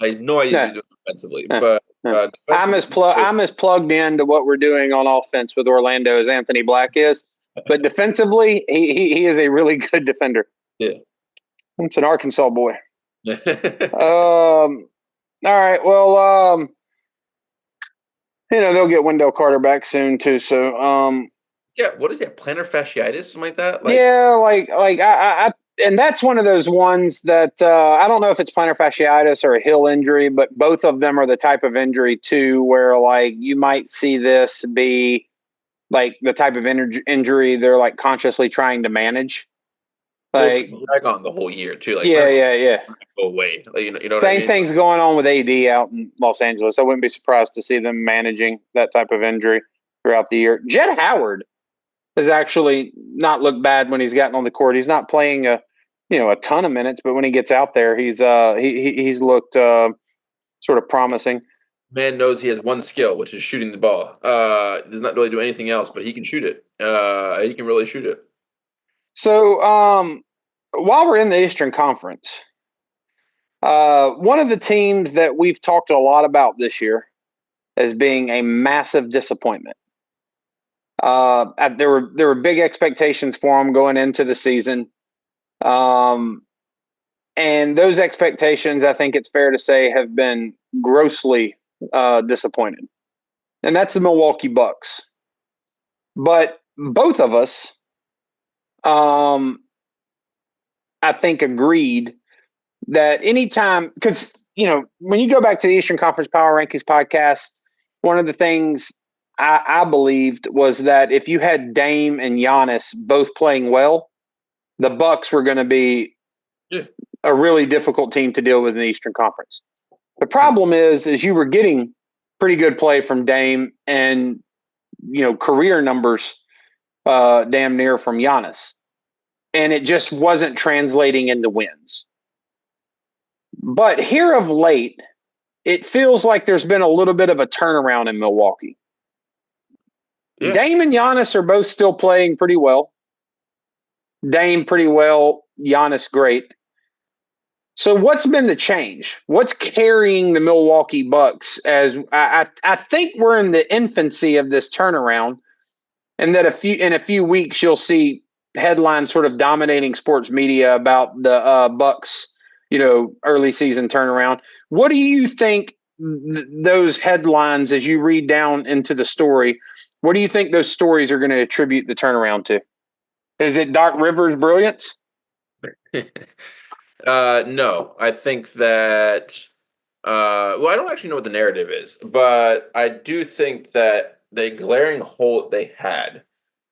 I have no idea what he's doing defensively, but I'm as plugged into what we're doing on offense with Orlando as Anthony Black is, but defensively, he is a really good defender. Yeah, it's an Arkansas boy. All right, well, they'll get Wendell Carter back soon too. So, what is that? Plantar fasciitis, something like that? I and that's one of those ones that I don't know if it's plantar fasciitis or a heel injury, but both of them are the type of injury too, where you might see this be the type of injury they're consciously trying to manage. Well, it's Like, going to drag on the whole year too. Like, yeah, we're not yeah, yeah. going to go away. Like, you know what I Same mean? thing's going on with AD out in Los Angeles. I wouldn't be surprised to see them managing that type of injury throughout the year. Jed Howard has actually not looked bad when he's gotten on the court. He's not playing a ton of minutes, but when he gets out there, he's looked sort of promising. Man knows he has one skill, which is shooting the ball. Does not really do anything else, but he can shoot it. He can really shoot it. So while we're in the Eastern Conference, one of the teams that we've talked a lot about this year as being a massive disappointment. There were big expectations for them going into the season. And those expectations, I think it's fair to say, have been grossly disappointed. And that's the Milwaukee Bucks. But both of us, I think, agreed that anytime, because, when you go back to the Eastern Conference Power Rankings podcast, one of the things I believed was that if you had Dame and Giannis both playing well, the Bucks were going to be a really difficult team to deal with in the Eastern Conference. The problem is you were getting pretty good play from Dame and, career numbers damn near from Giannis. And it just wasn't translating into wins. But here of late, it feels like there's been a little bit of a turnaround in Milwaukee. Yeah. Dame and Giannis are both still playing pretty well. Dame pretty well, Giannis great. So what's been the change? What's carrying the Milwaukee Bucks? As I think we're in the infancy of this turnaround, and that in a few weeks you'll see headlines sort of dominating sports media about the Bucks, early season turnaround. What do you think those headlines, as you read down into the story, what do you think those stories are going to attribute the turnaround to? Is it Doc Rivers' brilliance? No, I think that. Well, I don't actually know what the narrative is, but I do think that the glaring hole they had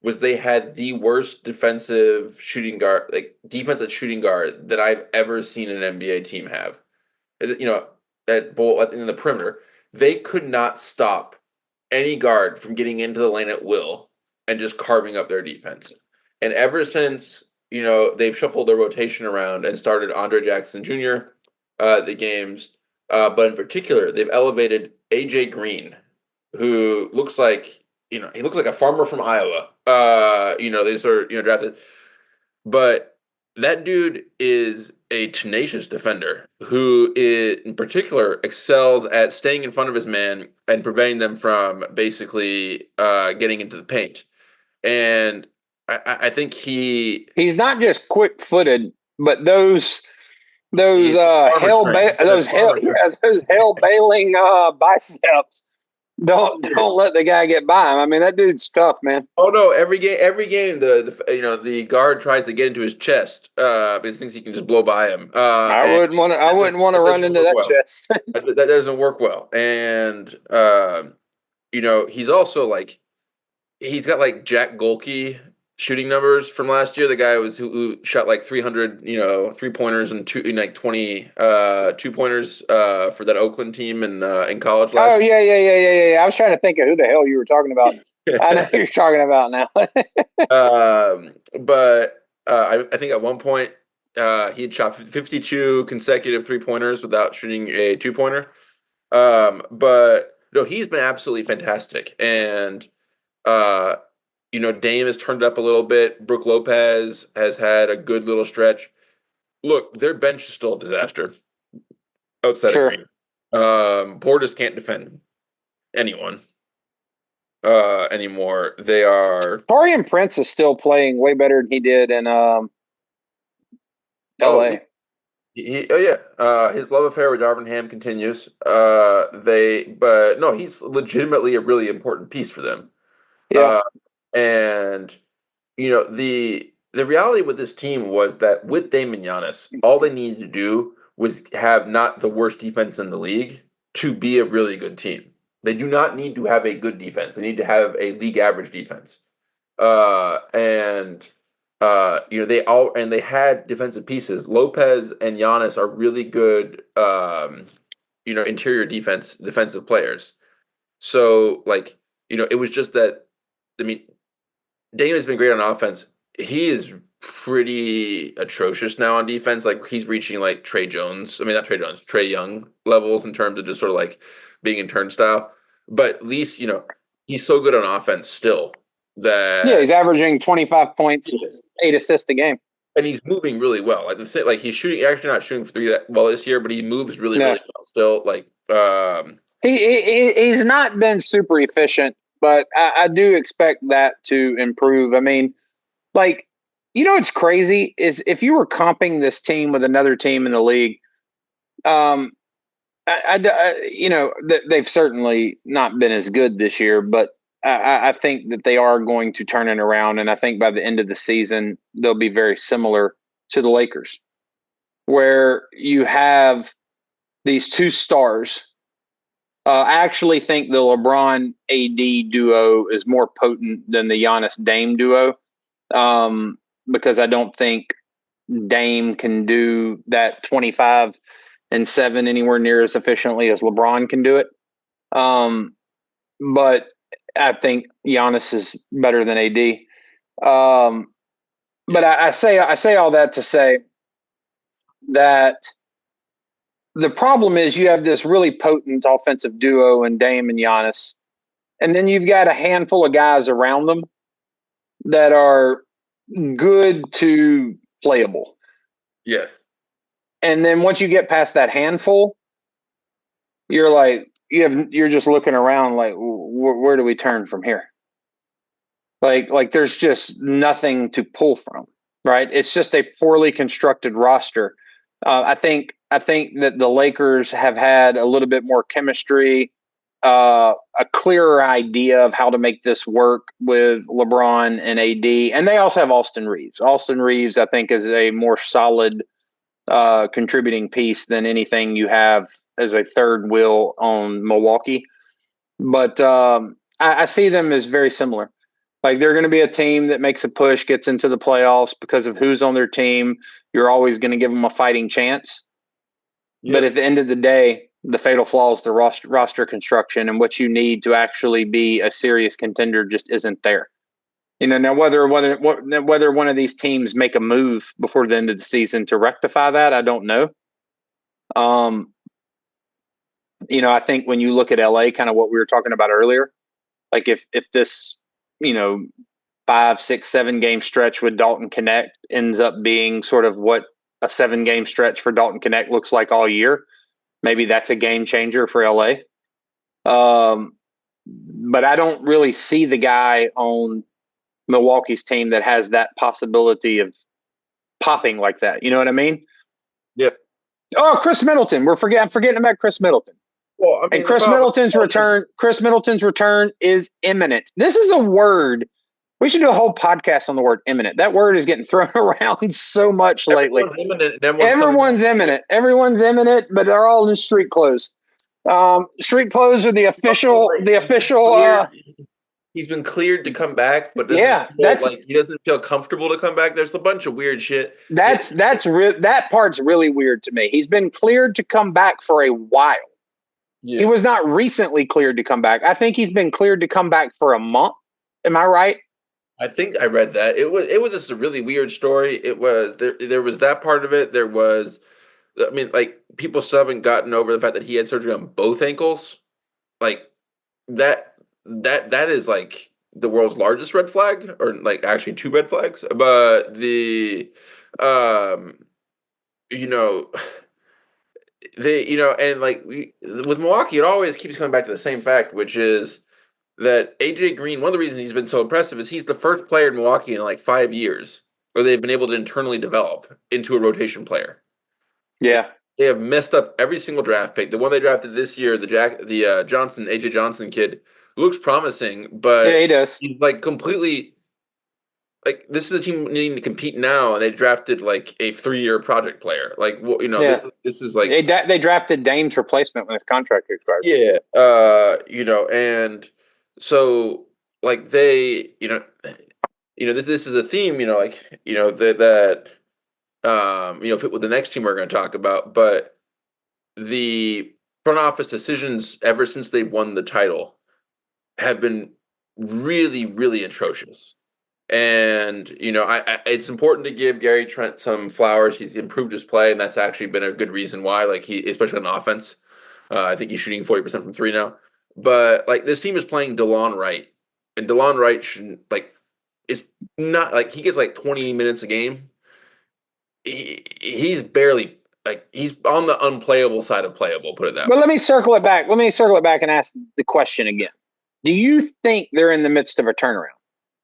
was they had the worst defensive shooting guard that I've ever seen an NBA team have. In the perimeter, they could not stop any guard from getting into the lane at will and just carving up their defense. And ever since, they've shuffled their rotation around and started Andre Jackson Jr. The games, but in particular, they've elevated AJ Green, who looks like he looks like a farmer from Iowa. They sort of drafted, but that dude is a tenacious defender who, in particular, excels at staying in front of his man and preventing them from basically getting into the paint. And I think he's not just quick-footed, but those hell bailing biceps. Don't let the guy get by him. I mean, that dude's tough, man. Oh no! Every game, the guard tries to get into his chest because he thinks he can just blow by him. I wouldn't want to run into that chest. That doesn't work well. And he's also he's got like Jack Golke shooting numbers from last year. The guy who shot like 300, 3-pointers and 20 2-pointers for that Oakland team in college last year. Yeah. I was trying to think of who the hell you were talking about. I know who you're talking about now. But I think at one point he had shot 52 consecutive 3-pointers without shooting a 2-pointer. But no, he's been absolutely fantastic. And Dame has turned up a little bit. Brook Lopez has had a good little stretch. Look, their bench is still a disaster outside of Green. Portis can't defend anyone anymore. They are. Taurean Prince is still playing way better than he did in LA. His love affair with Darvin Ham continues. He's legitimately a really important piece for them. Yeah. And the reality with this team was that with Dame and Giannis, all they needed to do was have not the worst defense in the league to be a really good team. They do not need to have a good defense. They need to have a league average defense. they had defensive pieces. Lopez and Giannis are really good, interior defensive players. So it was just that. I mean, Dame has been great on offense. He is pretty atrocious now on defense. Like he's reaching like Trey Jones. I mean, not Trey Jones, Trey Young levels in terms of just sort of like being in turnstile. But at least he's so good on offense still that he's averaging 25 points, 8 assists a game, and he's moving really well. Like he's shooting, actually not shooting for three that well this year, but he moves really well still. Like he's not been super efficient, but I do expect that to improve. I mean, like, what's crazy is if you were comping this team with another team in the league, they've certainly not been as good this year, but I think that they are going to turn it around, and I think by the end of the season they'll be very similar to the Lakers, where you have these two stars. I actually think the LeBron AD duo is more potent than the Giannis Dame duo, because I don't think Dame can do that 25 and 7 anywhere near as efficiently as LeBron can do it. But I think Giannis is better than AD. But I say all that to say that the problem is you have this really potent offensive duo in Dame and Giannis, and then you've got a handful of guys around them that are good to playable. Yes. And then once you get past that handful, you're like, you're just looking around like, where do we turn from here? Like there's just nothing to pull from, right? It's just a poorly constructed roster. I think that the Lakers have had a little bit more chemistry, a clearer idea of how to make this work with LeBron and AD, and they also have Austin Reeves. Austin Reeves, I think, is a more solid contributing piece than anything you have as a third wheel on Milwaukee. But I see them as very similar. Like they're going to be a team that makes a push, gets into the playoffs because of who's on their team. You're always going to give them a fighting chance. Yep. But at the end of the day, the fatal flaw is the roster construction, and what you need to actually be a serious contender just isn't there. Now whether one of these teams make a move before the end of the season to rectify that, I don't know. I think when you look at LA, kind of what we were talking about earlier, like if this 5, 6, 7 game stretch with Dalton Connect ends up being sort of what a 7 game stretch for Dalton Connect looks like all year, maybe that's a game changer for LA. But I don't really see the guy on Milwaukee's team that has that possibility of popping like that. You know what I mean? Yep. Oh, Chris Middleton. I'm forgetting about Chris Middleton. Well, I mean, and Chris Middleton's return is imminent. This is a word. We should do a whole podcast on the word imminent. That word is getting thrown around so much lately. Everyone's imminent, but they're all in street clothes. Street clothes are the official. He's been cleared to come back, but he doesn't feel comfortable to come back. There's a bunch of weird shit. That part's really weird to me. He's been cleared to come back for a while. Yeah. He was not recently cleared to come back. I think he's been cleared to come back for a month. Am I right? I think I read that. It was just a really weird story. It was there was that part of it. There was, I mean, like people still haven't gotten over the fact that he had surgery on both ankles. Like that is like the world's largest red flag, or like actually 2 red flags. But and like with Milwaukee, it always keeps coming back to the same fact, which is that AJ Green, one of the reasons he's been so impressive is he's the first player in Milwaukee in like 5 years where they've been able to internally develop into a rotation player. Yeah. They have messed up every single draft pick. The one they drafted this year, the AJ Johnson kid, looks promising, but yeah, he does. He's like completely like, this is a team needing to compete now, and they drafted like a 3-year project player. Like, this is like they drafted Dame's replacement when his contract expired. Yeah, and so like they, this is a theme, fit with the next team we're going to talk about, but the front office decisions ever since they won the title have been really, really atrocious. And, it's important to give Gary Trent some flowers. He's improved his play, and that's actually been a good reason why, especially on offense. I think he's shooting 40% from three now. But, this team is playing DeLon Wright, and DeLon Wright shouldn't, is not, he gets, 20 minutes a game. He's barely, he's on the unplayable side of playable, put it that way. But let me circle it back. Let me circle it back and ask the question again. Do you think they're in the midst of a turnaround?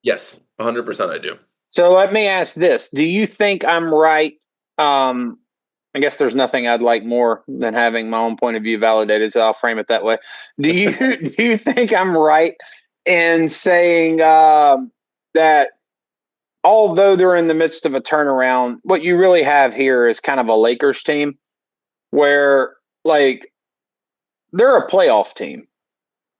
Yes, 100% I do. So let me ask this. Do you think I'm right? I guess there's nothing I'd like more than having my own point of view validated, so I'll frame it that way. Do you think I'm right in saying that although they're in the midst of a turnaround, what you really have here is kind of a Lakers team where, they're a playoff team,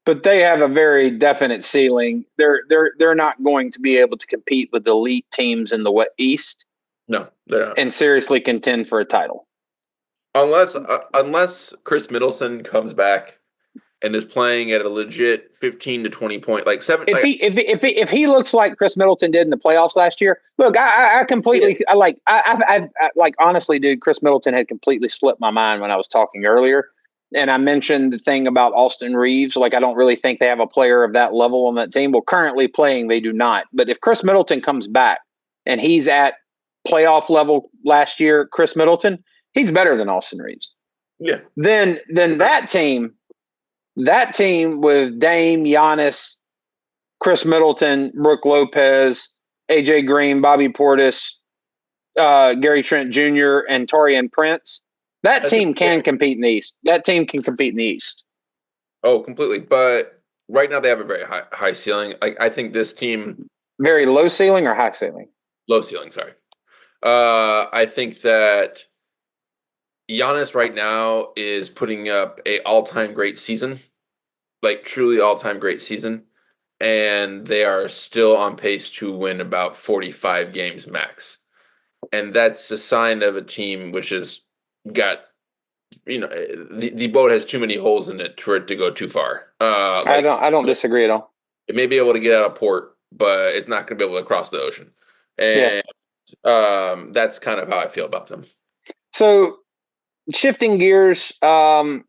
but they have a very definite ceiling. They're not going to be able to compete with elite teams in the East. No, they're not. And seriously contend for a title. Unless Chris Middleton comes back and is playing at a legit 15 to 20 point, seven. If he looks like Chris Middleton did in the playoffs last year, look, I completely, honestly, dude, Chris Middleton had completely slipped my mind when I was talking earlier. And I mentioned the thing about Austin Reeves. I don't really think they have a player of that level on that team. Well, currently playing, they do not. But if Chris Middleton comes back and he's at playoff level last year, Chris Middleton, he's better than Austin Reeves. Yeah. Then that team with Dame, Giannis, Chris Middleton, Brook Lopez, AJ Green, Bobby Portis, Gary Trent Jr., and Taurean Prince, that team can compete in the East. That team can compete in the East. Oh, completely. But right now they have a very high ceiling. I think this team... Very low ceiling or high ceiling? Low ceiling, sorry. I think that Giannis right now is putting up a all-time great season, truly all-time great season, and they are still on pace to win about 45 games max. And that's a sign of a team which has got, the boat has too many holes in it for it to go too far. I don't disagree at all. It may be able to get out of port, but it's not going to be able to cross the ocean. And that's kind of how I feel about them. So shifting gears, heading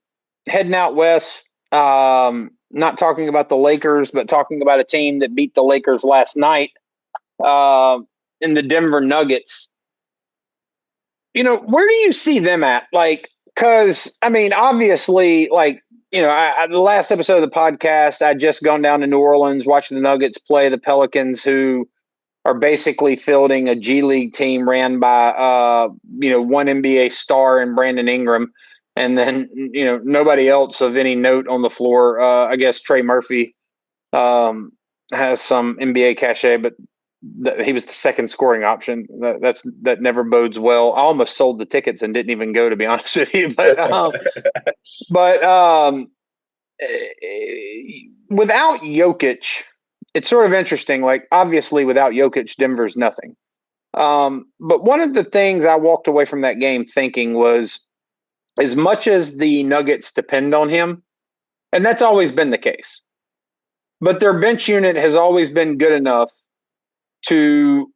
out west, not talking about the Lakers, but talking about a team that beat the Lakers last night in the Denver Nuggets. Where do you see them at? Because, obviously, the last episode of the podcast, I'd just gone down to New Orleans, watching the Nuggets play the Pelicans, who are basically fielding a G League team ran by, one NBA star and Brandon Ingram. And then, nobody else of any note on the floor. I guess Trey Murphy has some NBA cachet, but he was the second scoring option. That never bodes well. I almost sold the tickets and didn't even go, to be honest with you. But without Jokic, it's sort of interesting. Obviously, without Jokic, Denver's nothing. But one of the things I walked away from that game thinking was, as much as the Nuggets depend on him, and that's always been the case, but their bench unit has always been good enough to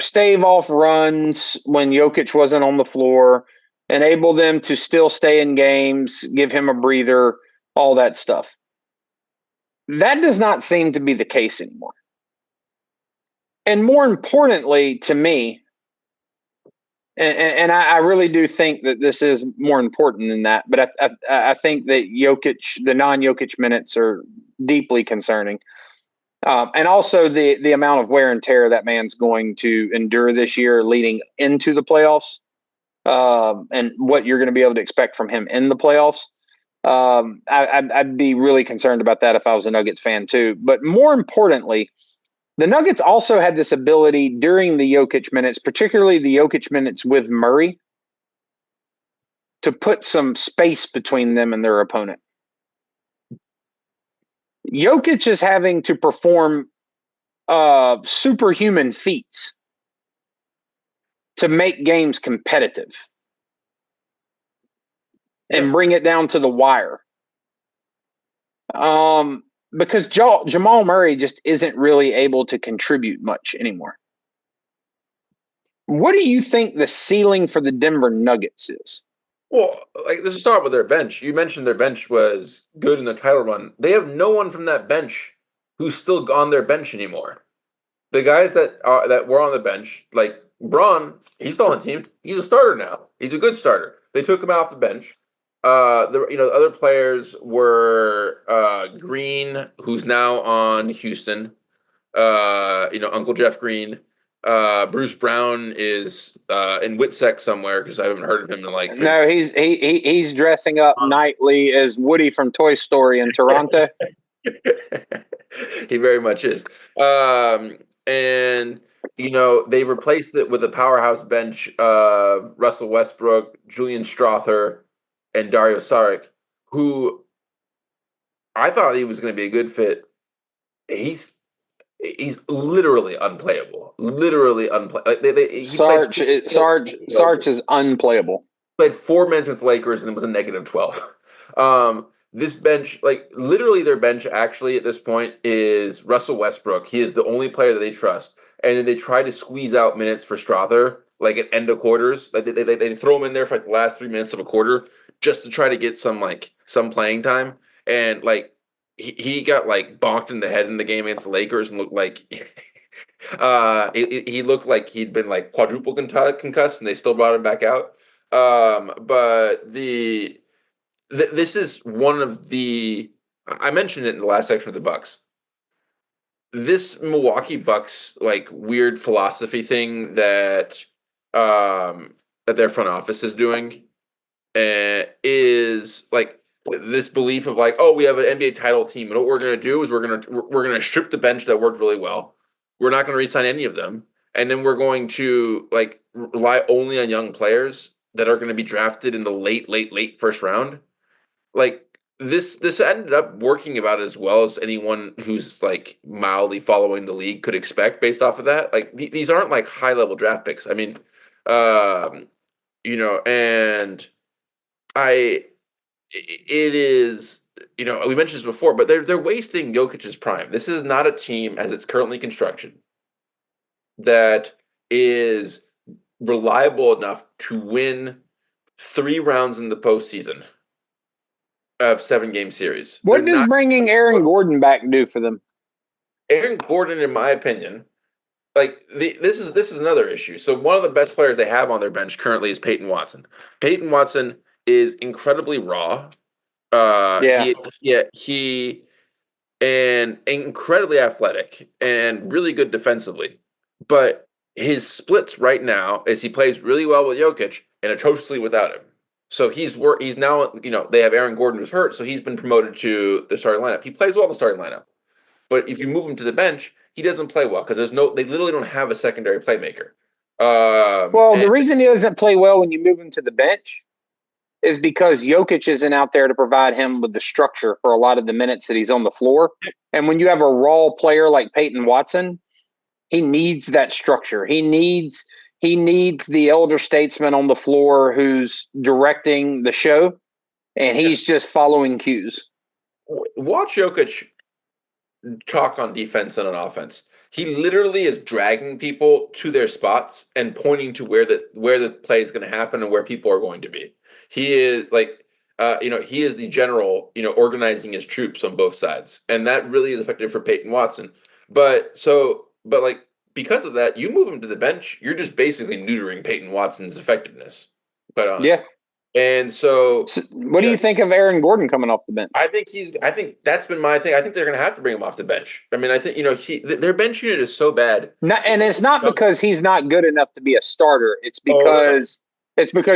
stave off runs when Jokic wasn't on the floor, enable them to still stay in games, give him a breather, all that stuff. That does not seem to be the case anymore. And more importantly to me, and I really do think that this is more important than that, but I think that Jokic, the non-Jokic minutes are deeply concerning. And also the amount of wear and tear that man's going to endure this year leading into the playoffs, and what you're going to be able to expect from him in the playoffs. I'd be really concerned about that if I was a Nuggets fan too. But more importantly, the Nuggets also had this ability during the Jokic minutes, particularly the Jokic minutes with Murray, to put some space between them and their opponent. Jokic is having to perform superhuman feats to make games competitive and bring it down to the wire. Because Jamal Murray just isn't really able to contribute much anymore. What do you think the ceiling for the Denver Nuggets is? Well, like let's start with their bench. You mentioned their bench was good in the title run. They have no one from that bench who's still on their bench anymore. The guys that were on the bench, like Braun, he's still on the team. He's a starter now. He's a good starter. They took him off the bench. The other players were Green, who's now on Houston. Uncle Jeff Green. Bruce Brown is in Witsec somewhere because I haven't heard of him in like 3 No, he's dressing up nightly as Woody from Toy Story in Toronto. He very much is. And they replaced it with a powerhouse bench of Russell Westbrook, Julian Strother, and Dario Saric, who I thought he was going to be a good fit. He's literally unplayable. Literally unplayable. Sarge is unplayable. Played 4 minutes with the Lakers and it was a -12. This bench, like literally their bench actually at this point is Russell Westbrook. He is the only player that they trust. And then they try to squeeze out minutes for Strother, like at end of quarters. Like they throw him in there for like the last 3 minutes of a quarter just to try to get some playing time. And like he got like bonked in the head in the game against the Lakers and looked like he looked like he'd been like quadruple concussed and they still brought him back out. But this is one of the I mentioned it in the last section of the Bucks. This Milwaukee Bucks like weird philosophy thing that their front office is doing is like this belief of like, oh, we have an NBA title team, and what we're going to do is we're going to strip the bench that worked really well. We're not going to re-sign any of them, and then we're going to like rely only on young players that are going to be drafted in the late first round. Like this ended up working about as well as anyone who's like mildly following the league could expect based off of that. Like these aren't like high level draft picks. I mean, and it is, we mentioned this before, but they're wasting Jokic's prime. This is not a team as it's currently constructed that is reliable enough to win 3 rounds in the postseason of 7-game series. What does bringing Aaron Gordon back do for them? Aaron Gordon, in my opinion, like this is another issue. So one of the best players they have on their bench currently is Peyton Watson. Peyton Watson is incredibly raw. He and incredibly athletic and really good defensively. But his splits right now is he plays really well with Jokic and atrociously without him. So he's now, they have Aaron Gordon who's hurt, so he's been promoted to the starting lineup. He plays well in the starting lineup. But if you move him to the bench, he doesn't play well because they literally don't have a secondary playmaker. The reason he doesn't play well when you move him to the bench is because Jokic isn't out there to provide him with the structure for a lot of the minutes that he's on the floor. And when you have a raw player like Peyton Watson, he needs that structure. He needs the elder statesman on the floor who's directing the show, and he's just following cues. Watch Jokic talk on defense and on offense. He literally is dragging people to their spots and pointing to where the play is going to happen and where people are going to be. He is like, he is the general, organizing his troops on both sides, and that really is effective for Peyton Watson. But because of that, you move him to the bench, you're just basically neutering Peyton Watson's effectiveness. Quite honestly. Yeah. And so what do you think of Aaron Gordon coming off the bench? I think that's been my thing. I think they're going to have to bring him off the bench. I mean, I think, their bench unit is so bad. And it's not because he's not good enough to be a starter. It's because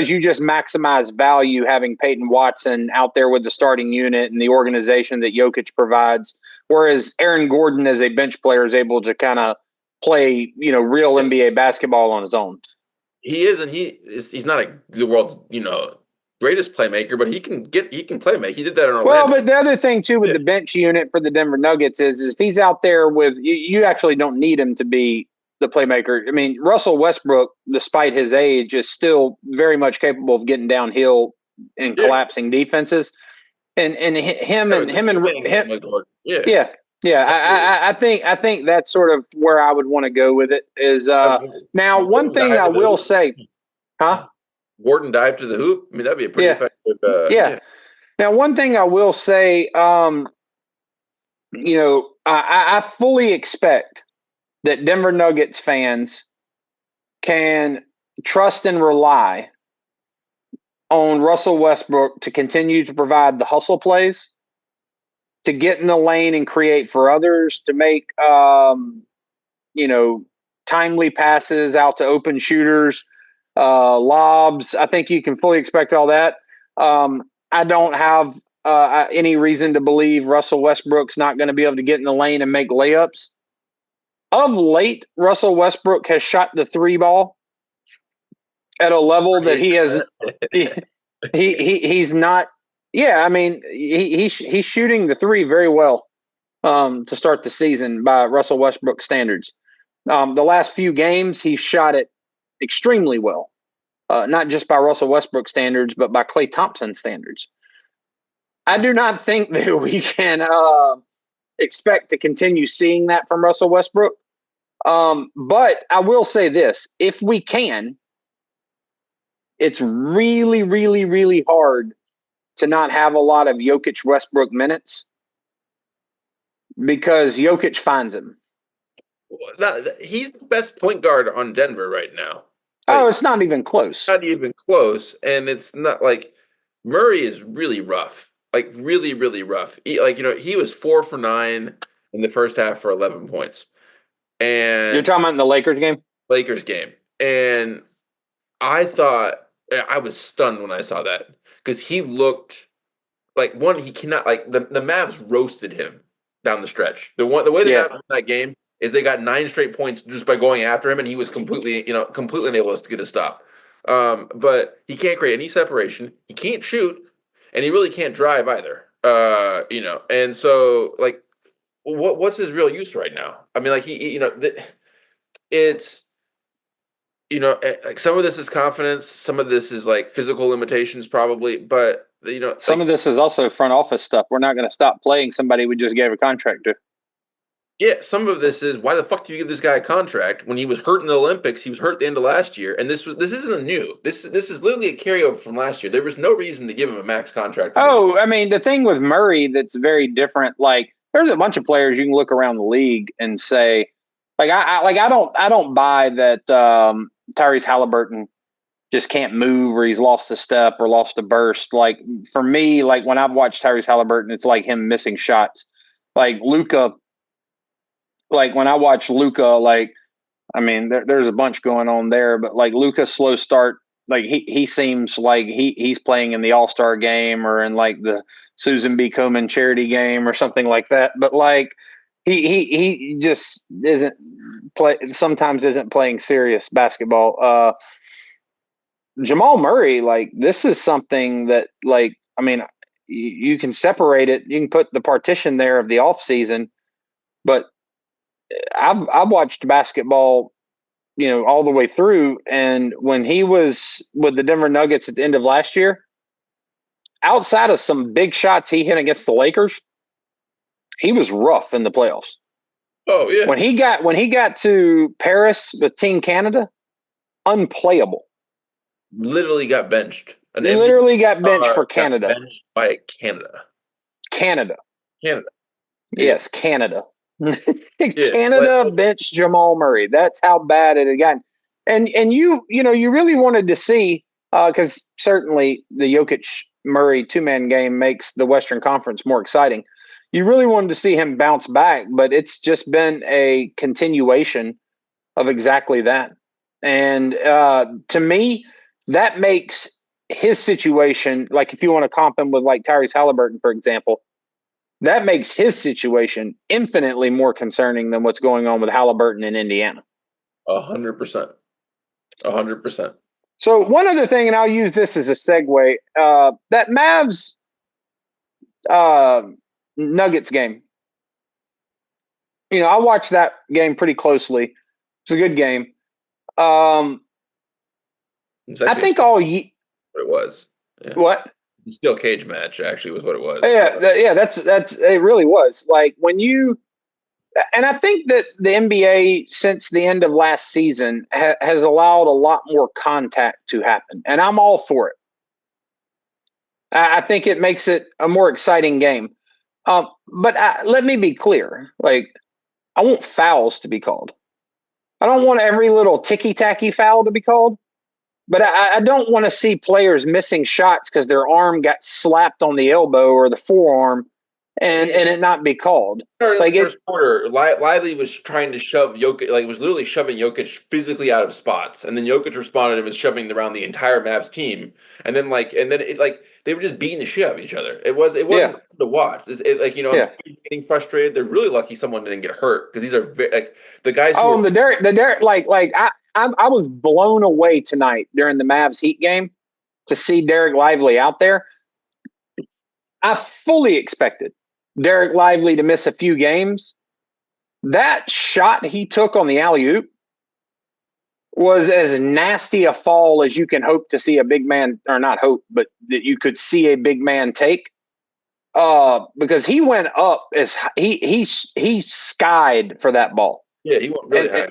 you just maximize value having Peyton Watson out there with the starting unit and the organization that Jokic provides. Whereas Aaron Gordon as a bench player is able to kind of play, real NBA basketball on his own. He is, and he's not the world's, greatest playmaker, but he can play make. He did that in Orlando. Well, but the other thing too with the bench unit for the Denver Nuggets is if he's out there with you actually don't need him to be the playmaker. I mean, Russell Westbrook, despite his age, is still very much capable of getting downhill and collapsing defenses. And him and yeah. I think that's sort of where I would want to go with it. Is now one thing I will say, huh? Gordon dive to the hoop. I mean, that'd be a pretty effective. Now, one thing I will say, I fully expect that Denver Nuggets fans can trust and rely on Russell Westbrook to continue to provide the hustle plays, to get in the lane and create for others, to make, timely passes out to open shooters, lobs. I think you can fully expect all that. I don't have any reason to believe Russell Westbrook's not going to be able to get in the lane and make layups. Of late, Russell Westbrook has shot the three ball at a level that he has. He's not. Yeah, I mean, he's shooting the three very well to start the season by Russell Westbrook standards. The last few games, he's shot it extremely well, not just by Russell Westbrook standards, but by Klay Thompson standards. I do not think that we can expect to continue seeing that from Russell Westbrook. But I will say this, if we can, it's really, really, really hard to not have a lot of Jokic Westbrook minutes because Jokic finds him. He's the best point guard on Denver right now. It's not even close. Not even close. And it's not like Murray is really rough. Like really, really rough. He was 4 for 9 in the first half for 11 points. And you're talking about in the Lakers game? Lakers game. And I was stunned when I saw that because he looked like he cannot the Mavs roasted him down the stretch. The way the Mavs won that game is they got 9 straight points just by going after him, and he was completely unable to get a stop. But he can't create any separation. He can't shoot, and he really can't drive either. And so what's his real use right now? I mean, it's some of this is confidence, some of this is physical limitations, probably, but some of this is also front office stuff. We're not going to stop playing somebody we just gave a contract to. Yeah, some of this is why the fuck do you give this guy a contract when he was hurt in the Olympics? He was hurt at the end of last year, and this isn't new. This is literally a carryover from last year. There was no reason to give him a max contract. Oh, I mean, the thing with Murray that's very different. There's a bunch of players you can look around the league and say, I don't buy that Tyrese Haliburton just can't move, or he's lost a step or lost a burst. For me, when I've watched Tyrese Haliburton, it's like him missing shots. Luka. When I watch Luka, there's a bunch going on there, but Luka's slow start, he seems like he's playing in the All-Star game or in the Susan B. Komen charity game or something like that. But he just sometimes isn't playing serious basketball. Jamal Murray, this is something that you can separate it. You can put the partition there of the off season, but I've watched basketball, all the way through. And when he was with the Denver Nuggets at the end of last year, outside of some big shots he hit against the Lakers, he was rough in the playoffs. Oh yeah. When he got to Paris with Team Canada, unplayable. Literally got benched. Got benched for Canada. Got benched by Canada. Canada. Yes, Canada. Canada benched Jamal Murray. That's how bad it had gotten. And you really wanted to see, because certainly the Jokic Murray 2-man game makes the Western Conference more exciting. You really wanted to see him bounce back, but it's just been a continuation of exactly that. And to me, that makes his situation, if you want to comp him with Tyrese Haliburton, for example, that makes his situation infinitely more concerning than what's going on with Haliburton in Indiana. 100%. 100%. So one other thing, and I'll use this as a segue, that Mavs Nuggets game. I watched that game pretty closely. It's a good game. I think what it was. Yeah. What? The steel cage match actually was what it was. Yeah, that's it. Really was like when you, and I think that the NBA since the end of last season has allowed a lot more contact to happen, and I'm all for it. I think it makes it a more exciting game. But let me be clear: like, I want fouls to be called. I don't want every little ticky-tacky foul to be called. But I don't want to see players missing shots because their arm got slapped on the elbow or the forearm and it not be called. In the first quarter, Lively was trying to shove Jokic, like was literally shoving Jokic physically out of spots, and then Jokic responded and was shoving around the entire Mavs team, and then they were just beating the shit out of each other. It wasn't fun to watch. Getting frustrated. They're really lucky someone didn't get hurt because these are the guys. Oh, the Derek, I was blown away tonight during the Mavs Heat game to see Derek Lively out there. I fully expected Derek Lively to miss a few games. That shot he took on the alley-oop was as nasty a fall as you can hope to see a big man, or not hope, but that you could see a big man take. Because he went up as he skied for that ball. Yeah, he went really high.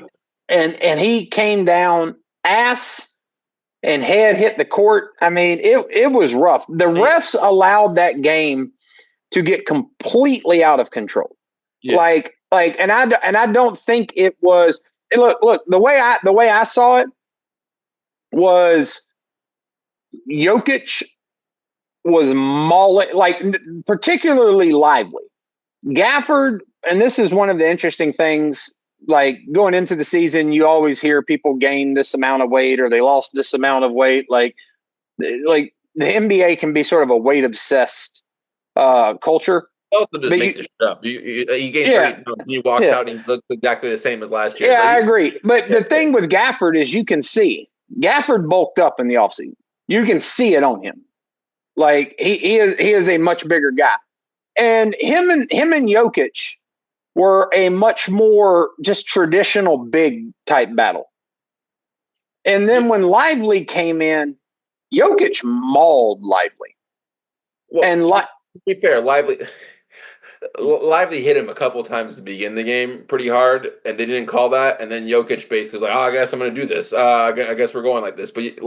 And he came down ass and head hit the court. I mean, it was rough. The refs allowed that game to get completely out of control. Yeah. And I don't think it was. Look. The way I saw it was Jokic was mauling, particularly Lively. Gafford, and this is one of the interesting things. Like going into the season, you always hear people gain this amount of weight or they lost this amount of weight. Like the NBA can be sort of a weight obsessed culture. Also just makes it up. He gains weight, he walks out and he looks exactly the same as last year. Yeah, I agree. But the thing with Gafford is you can see Gafford bulked up in the offseason. You can see it on him. Like he is a much bigger guy. And him and Jokic were a much more just traditional big type battle. And then when Lively came in, Jokic mauled Lively. Well, and to be fair, Lively hit him a couple of times to begin the game pretty hard, and they didn't call that. And then Jokic basically was like, I guess I'm going to do this. I guess we're going like this. But,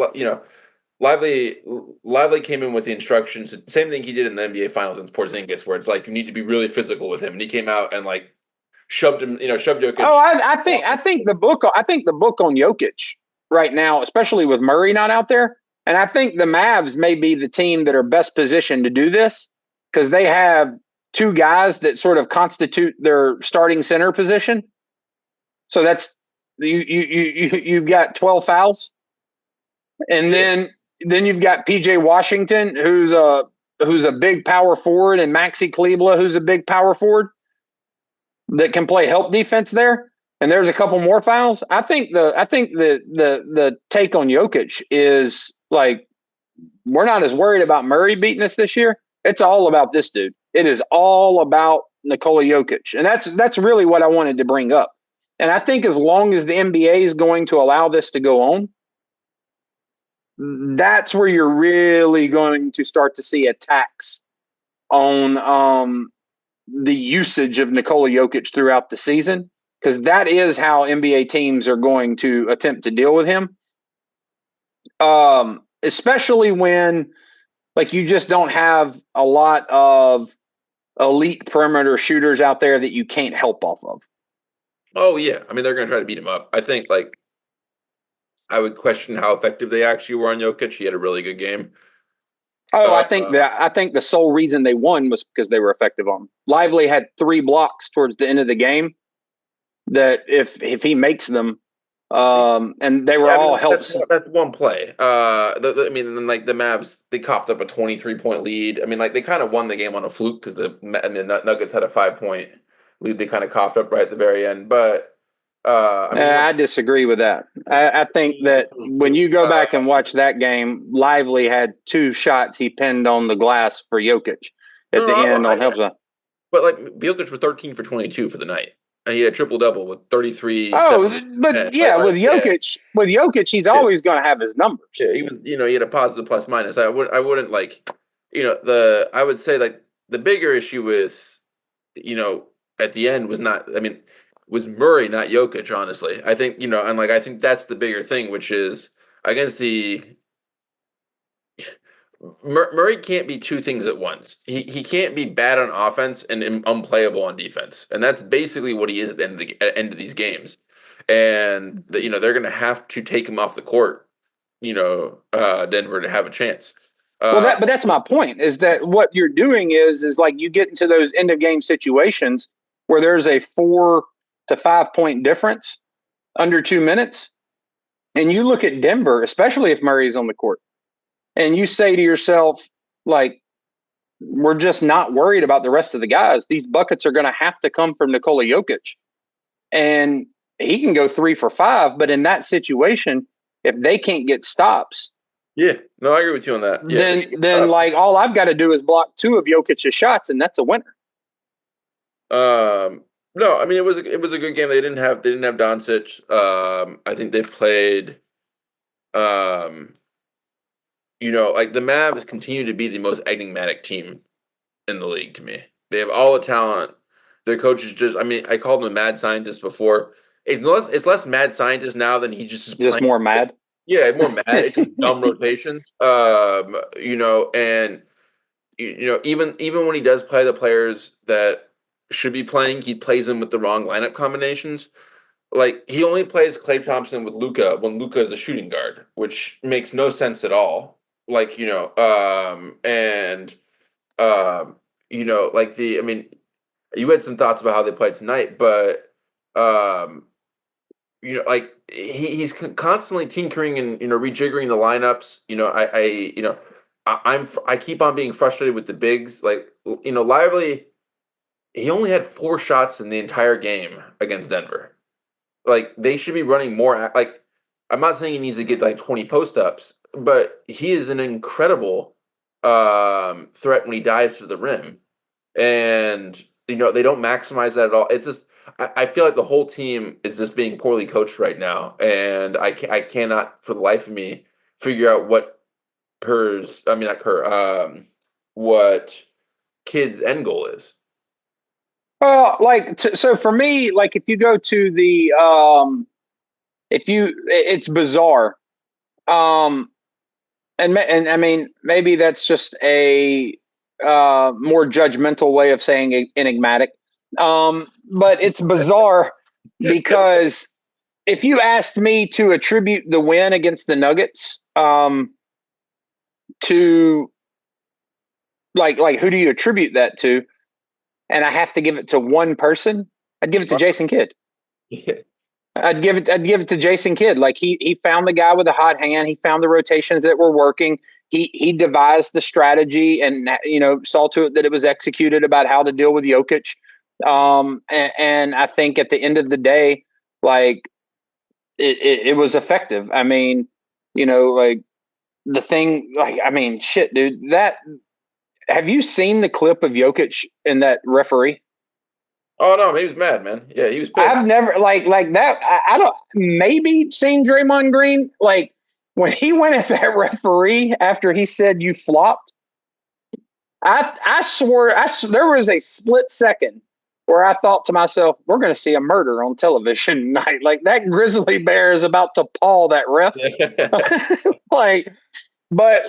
Lively came in with the instructions. Same thing he did in the NBA Finals in Porzingis, where it's like you need to be really physical with him. And he came out and shoved him, shoved Jokic. Oh, I think the book on Jokic right now, especially with Murray not out there, and I think the Mavs may be the team that are best positioned to do this because they have two guys that sort of constitute their starting center position. So that's you've got 12 fouls, and then you've got PJ Washington, who's a big power forward, and Maxi Kleber, who's a big power forward that can play help defense there. And there's a couple more fouls. I think the take on Jokic is like we're not as worried about Murray beating us this year. It's all about this dude. It is all about Nikola Jokic, and that's really what I wanted to bring up. And I think as long as the NBA is going to allow this to go on, that's where you're really going to start to see attacks on the usage of Nikola Jokic throughout the season, because that is how NBA teams are going to attempt to deal with him. Especially when you just don't have a lot of elite perimeter shooters out there that you can't help off of. Oh yeah. I mean, they're going to try to beat him up. I think I would question how effective they actually were on Jokic. He had a really good game. Oh, I think the sole reason they won was because they were effective on him. Lively had 3 blocks towards the end of the game that if he makes them, and they were all helps. That's one play. The Mavs, they coughed up a 23-point lead. I mean, they kind of won the game on a fluke because the Nuggets had a 5-point lead. They kind of coughed up right at the very end, but I disagree with that. I think that when you go back and watch that game, Lively had 2 shots he pinned on the glass for Jokic at the end on help zone. But like Jokic was 13 for 22 for the night. And he had triple double with 33. Oh, but yeah, with Jokic, he's always going to have his numbers. Yeah, he was. He had a positive plus minus. I wouldn't like, I would say like the bigger issue with, at the end was not. I mean, was Murray, not Jokic. Honestly, I think and like I think that's the bigger thing, which is against the. Murray can't be 2 things at once. He can't be bad on offense and unplayable on defense, and that's basically what he is at the end of these games. And they're going to have to take him off the court, Denver, to have a chance. But that's my point. Is that what you're doing is like you get into those end of game situations where there's a 4 to 5 point difference under 2 minutes, and you look at Denver, especially if Murray's on the court. And you say to yourself, like, we're just not worried about the rest of the guys. These buckets are going to have to come from Nikola Jokic. And he can go 3 for 5, but in that situation, if they can't get stops. Yeah, no, I agree with you on that. Yeah, then like all I've got to do is block 2 of Jokic's shots, and that's a winner. No, I mean it was a good game. They didn't have Doncic. I think they've played like the Mavs continue to be the most enigmatic team in the league to me. They have all the talent. Their coach is just, I mean, I called him a mad scientist before. It's less mad scientist now than he just is just more mad. Yeah, more mad. It's just dumb rotations. And even when he does play the players that should be playing, he plays them with the wrong lineup combinations. Like he only plays Klay Thompson with Luka when Luka is a shooting guard, which makes no sense at all. Like, I mean, you had some thoughts about how they played tonight, but, like he's constantly tinkering and, rejiggering the lineups. I keep on being frustrated with the bigs. Like, Lively, he only had 4 shots in the entire game against Denver. Like, they should be running more. Like, I'm not saying he needs to get like 20 post-ups, but he is an incredible threat when he dives to the rim. And, they don't maximize that at all. It's just, I feel like the whole team is just being poorly coached right now. And I cannot, for the life of me, figure out what what Kid's end goal is. Well, so for me, like if you go to the, it's bizarre. And I mean, maybe that's just a more judgmental way of saying enigmatic. But it's bizarre because if you asked me to attribute the win against the Nuggets to like who do you attribute that to? And I have to give it to one person, I'd give it to Jason Kidd. Yeah. I'd give it to Jason Kidd. Like he found the guy with a hot hand. He found the rotations that were working. He devised the strategy and saw to it that it was executed about how to deal with Jokic. And I think at the end of the day, like it was effective. I mean, like the thing, like I mean, shit, dude. Have you seen the clip of Jokic and that referee? Oh no, he was mad, man. Yeah, he was pissed. I've never like that. I don't maybe seen Draymond Green like when he went at that referee after he said you flopped. I swore there was a split second where I thought to myself, we're going to see a murder on television tonight. Like that grizzly bear is about to paw that ref. But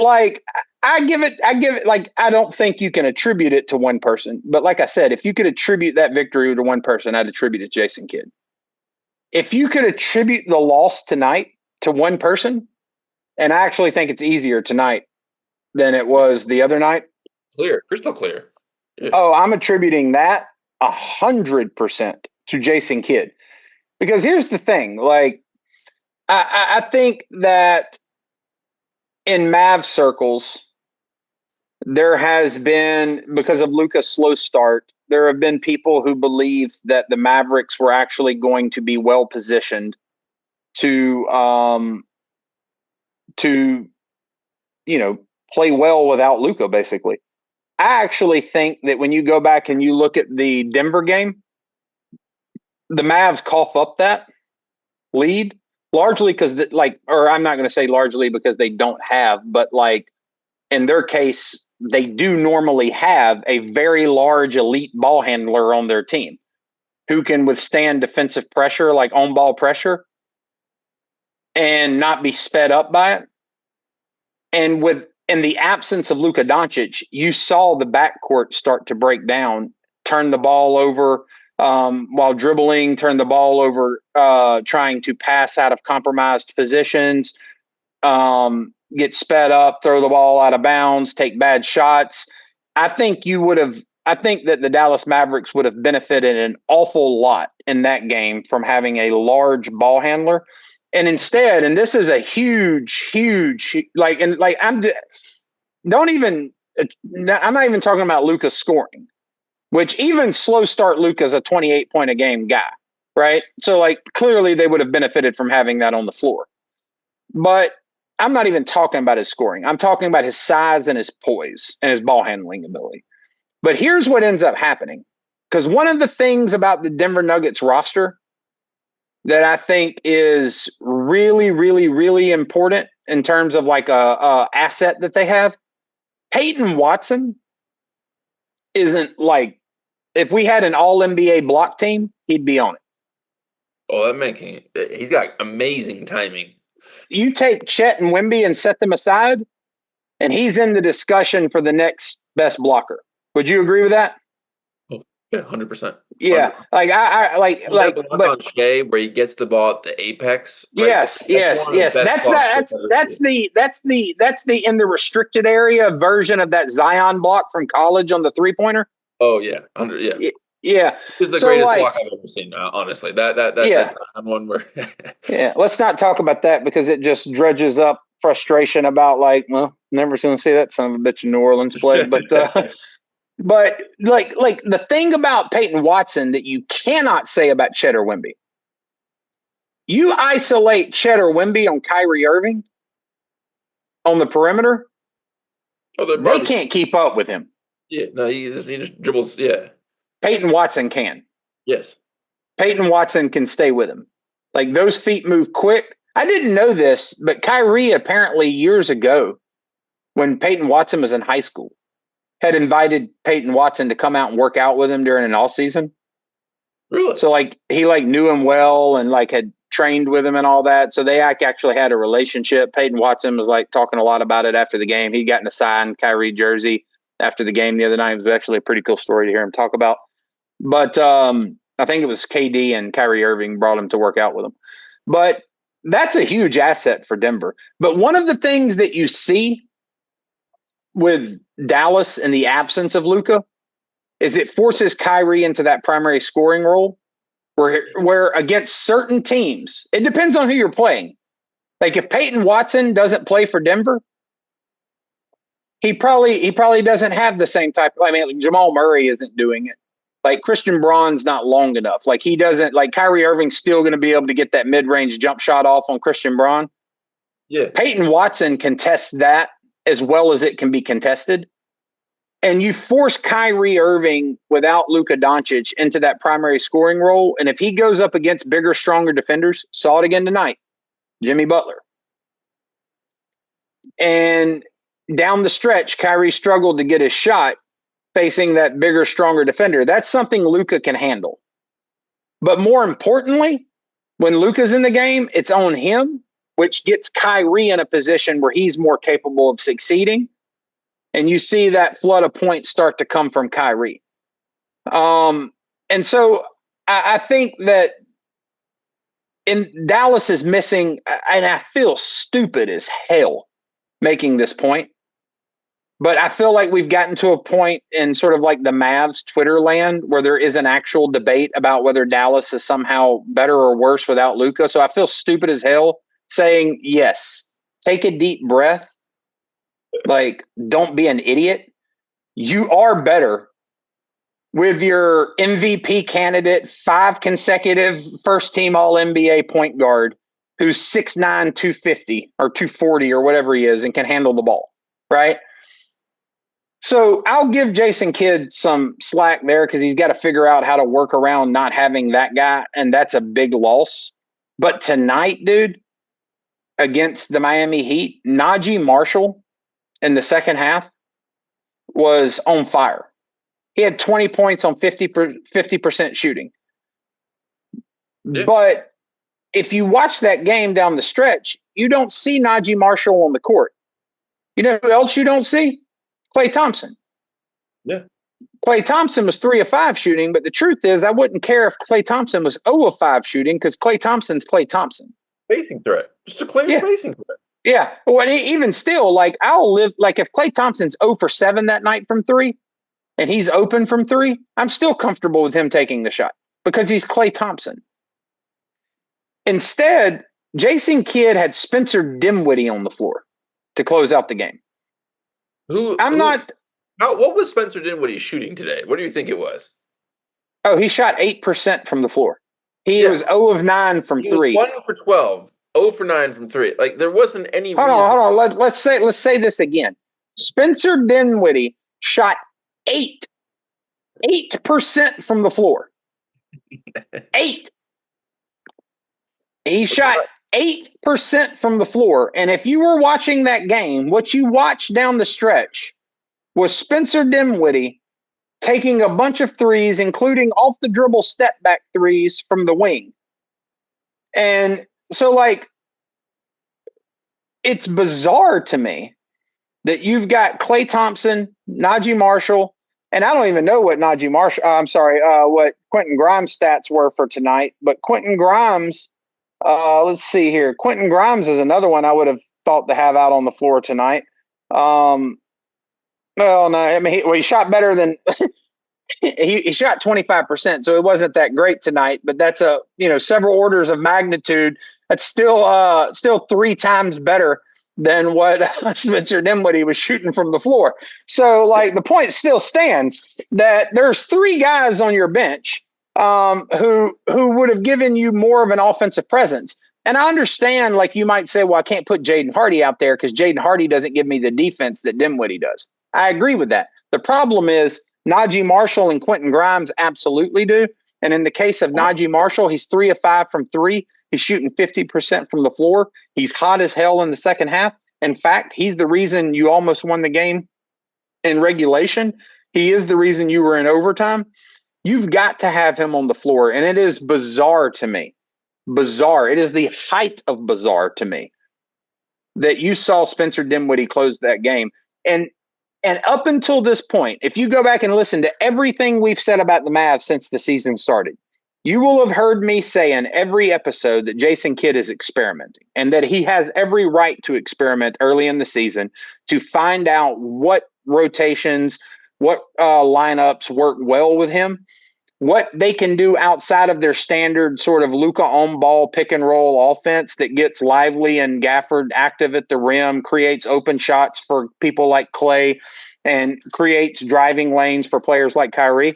I give it like I don't think you can attribute it to one person. But like I said, if you could attribute that victory to one person, I'd attribute it to Jason Kidd. If you could attribute the loss tonight to one person, and I actually think it's easier tonight than it was the other night. Clear, crystal clear. Yeah. Oh, I'm attributing that 100% to Jason Kidd. Because here's the thing, like I think that in Mavs circles, there has been, because of Luka's slow start, there have been people who believe that the Mavericks were actually going to be well positioned to play well without Luka, basically. I actually think that when you go back and you look at the Denver game, the Mavs cough up that lead largely because, or I'm not going to say largely because they don't have, but like in their case, they do normally have a very large elite ball handler on their team who can withstand defensive pressure, like on ball pressure, and not be sped up by it. And in the absence of Luka Doncic, you saw the backcourt start to break down, turn the ball over while dribbling, turn the ball over trying to pass out of compromised positions, get sped up, throw the ball out of bounds, take bad shots. I think that the Dallas Mavericks would have benefited an awful lot in that game from having a large ball handler. And instead, and this is a huge, I'm not even talking about Luka scoring, which even slow start Luka's a 28 point a game guy, right? So like clearly they would have benefited from having that on the floor. But I'm not even talking about his scoring. I'm talking about his size and his poise and his ball handling ability. But here's what ends up happening. Because one of the things about the Denver Nuggets roster that I think is really, really, really important in terms of like a asset that they have, Peyton Watson isn't like, if we had an all NBA block team, he'd be on it. Oh, that man he's got amazing timing. You take Chet and Wemby and set them aside, and he's in the discussion for the next best blocker. Would you agree with that? Oh, yeah, 100%. Yeah, like I like block on Shea where he gets the ball at the apex. Right? Yes. That's the in the restricted area version of that Zion block from college on the 3-pointer. Oh yeah, yeah. It's the greatest block I've ever seen. Honestly, that one where. Yeah, let's not talk about that because it just dredges up frustration about never going to see that son of a bitch in New Orleans play, but. But like the thing about Peyton Watson that you cannot say about Chet or Wemby, you isolate Chet or Wemby on Kyrie Irving on the perimeter, they can't keep up with him. Yeah, no, he just dribbles. Yeah, Peyton Watson can. Yes, Peyton Watson can stay with him. Like those feet move quick. I didn't know this, but Kyrie apparently years ago, when Peyton Watson was in high school, had invited Peyton Watson to come out and work out with him during an off season. Really? So he knew him well and had trained with him and all that. So they actually had a relationship. Peyton Watson was talking a lot about it after the game. He'd gotten a signed Kyrie jersey after the game the other night. It was actually a pretty cool story to hear him talk about. But I think it was KD and Kyrie Irving brought him to work out with him. But that's a huge asset for Denver. But one of the things that you see with Dallas in the absence of Luka is it forces Kyrie into that primary scoring role where against certain teams, it depends on who you're playing. Like if Peyton Watson doesn't play for Denver, he probably doesn't have the same type. Jamal Murray isn't doing it. Like Christian Braun's not long enough. He doesn't Kyrie Irving's still going to be able to get that mid-range jump shot off on Christian Braun. Yeah. Peyton Watson contests that as well as it can be contested. And you force Kyrie Irving without Luka Doncic into that primary scoring role. And if he goes up against bigger, stronger defenders, saw it again tonight, Jimmy Butler. And down the stretch, Kyrie struggled to get his shot facing that bigger, stronger defender. That's something Luka can handle. But more importantly, when Luka's in the game, it's on him, which gets Kyrie in a position where he's more capable of succeeding. And you see that flood of points start to come from Kyrie. And so I think that Dallas is missing, and I feel stupid as hell making this point, but I feel like we've gotten to a point in sort of the Mavs Twitter land where there is an actual debate about whether Dallas is somehow better or worse without Luka. So I feel stupid as hell saying, yes, take a deep breath. Don't be an idiot. You are better with your MVP candidate, 5 consecutive first-team All-NBA point guard who's 6'9", 250 or 240 or whatever he is and can handle the ball, right? So I'll give Jason Kidd some slack there because he's got to figure out how to work around not having that guy, and that's a big loss. But tonight, dude, against the Miami Heat, Najee Marshall in the second half was on fire. He had 20 points on 50% shooting. Yeah. But if you watch that game down the stretch, you don't see Najee Marshall on the court. You know who else you don't see? Klay Thompson. Yeah. Klay Thompson was 3 of 5 shooting, but the truth is I wouldn't care if Klay Thompson was 0 of 5 shooting because Klay Thompson's Klay Thompson. Spacing threat. Just a clear spacing threat. Yeah. Well, even still, like I'll live like if Klay Thompson's 0 for 7 that night from 3 and he's open from 3, I'm still comfortable with him taking the shot because he's Klay Thompson. Instead, Jason Kidd had Spencer Dinwiddie on the floor to close out the game. What was Spencer Dinwiddie shooting today? What do you think it was? Oh, he shot 8% from the floor. He was 0 of 9 from 3. 1 for 12, 0 for 9 from 3. Like there wasn't any. Hold on. Let's say this again. Spencer Dinwiddie shot 8% from the floor. 8. He shot 8% from the floor. And if you were watching that game, what you watched down the stretch was Spencer Dinwiddie taking a bunch of threes, including off the dribble step back threes from the wing. And so, like, it's bizarre to me that you've got Klay Thompson, Najee Marshall, and I don't even know what what Quentin Grimes' stats were for tonight, but Quentin Grimes, let's see here. Quentin Grimes is another one I would have thought to have out on the floor tonight. Well, no, I mean, he shot better than he shot 25%, so it wasn't that great tonight. But that's several orders of magnitude. That's still 3 times better than what Spencer Dinwiddie was shooting from the floor. So, like, the point still stands that there's 3 guys on your bench who would have given you more of an offensive presence. And I understand, like, you might say, well, I can't put Jaden Hardy out there because Jaden Hardy doesn't give me the defense that Dinwiddie does. I agree with that. The problem is Najee Marshall and Quentin Grimes absolutely do. And in the case of Najee Marshall, he's 3 of 5 from 3. He's shooting 50% from the floor. He's hot as hell in the second half. In fact, he's the reason you almost won the game in regulation. He is the reason you were in overtime. You've got to have him on the floor. And it is bizarre to me. Bizarre. It is the height of bizarre to me that you saw Spencer Dinwiddie close that game. And up until this point, if you go back and listen to everything we've said about the Mavs since the season started, you will have heard me say in every episode that Jason Kidd is experimenting and that he has every right to experiment early in the season to find out what rotations, what lineups work well with him, what they can do outside of their standard sort of Luka on-ball pick-and-roll offense that gets Lively and Gafford active at the rim, creates open shots for people like Klay, and creates driving lanes for players like Kyrie.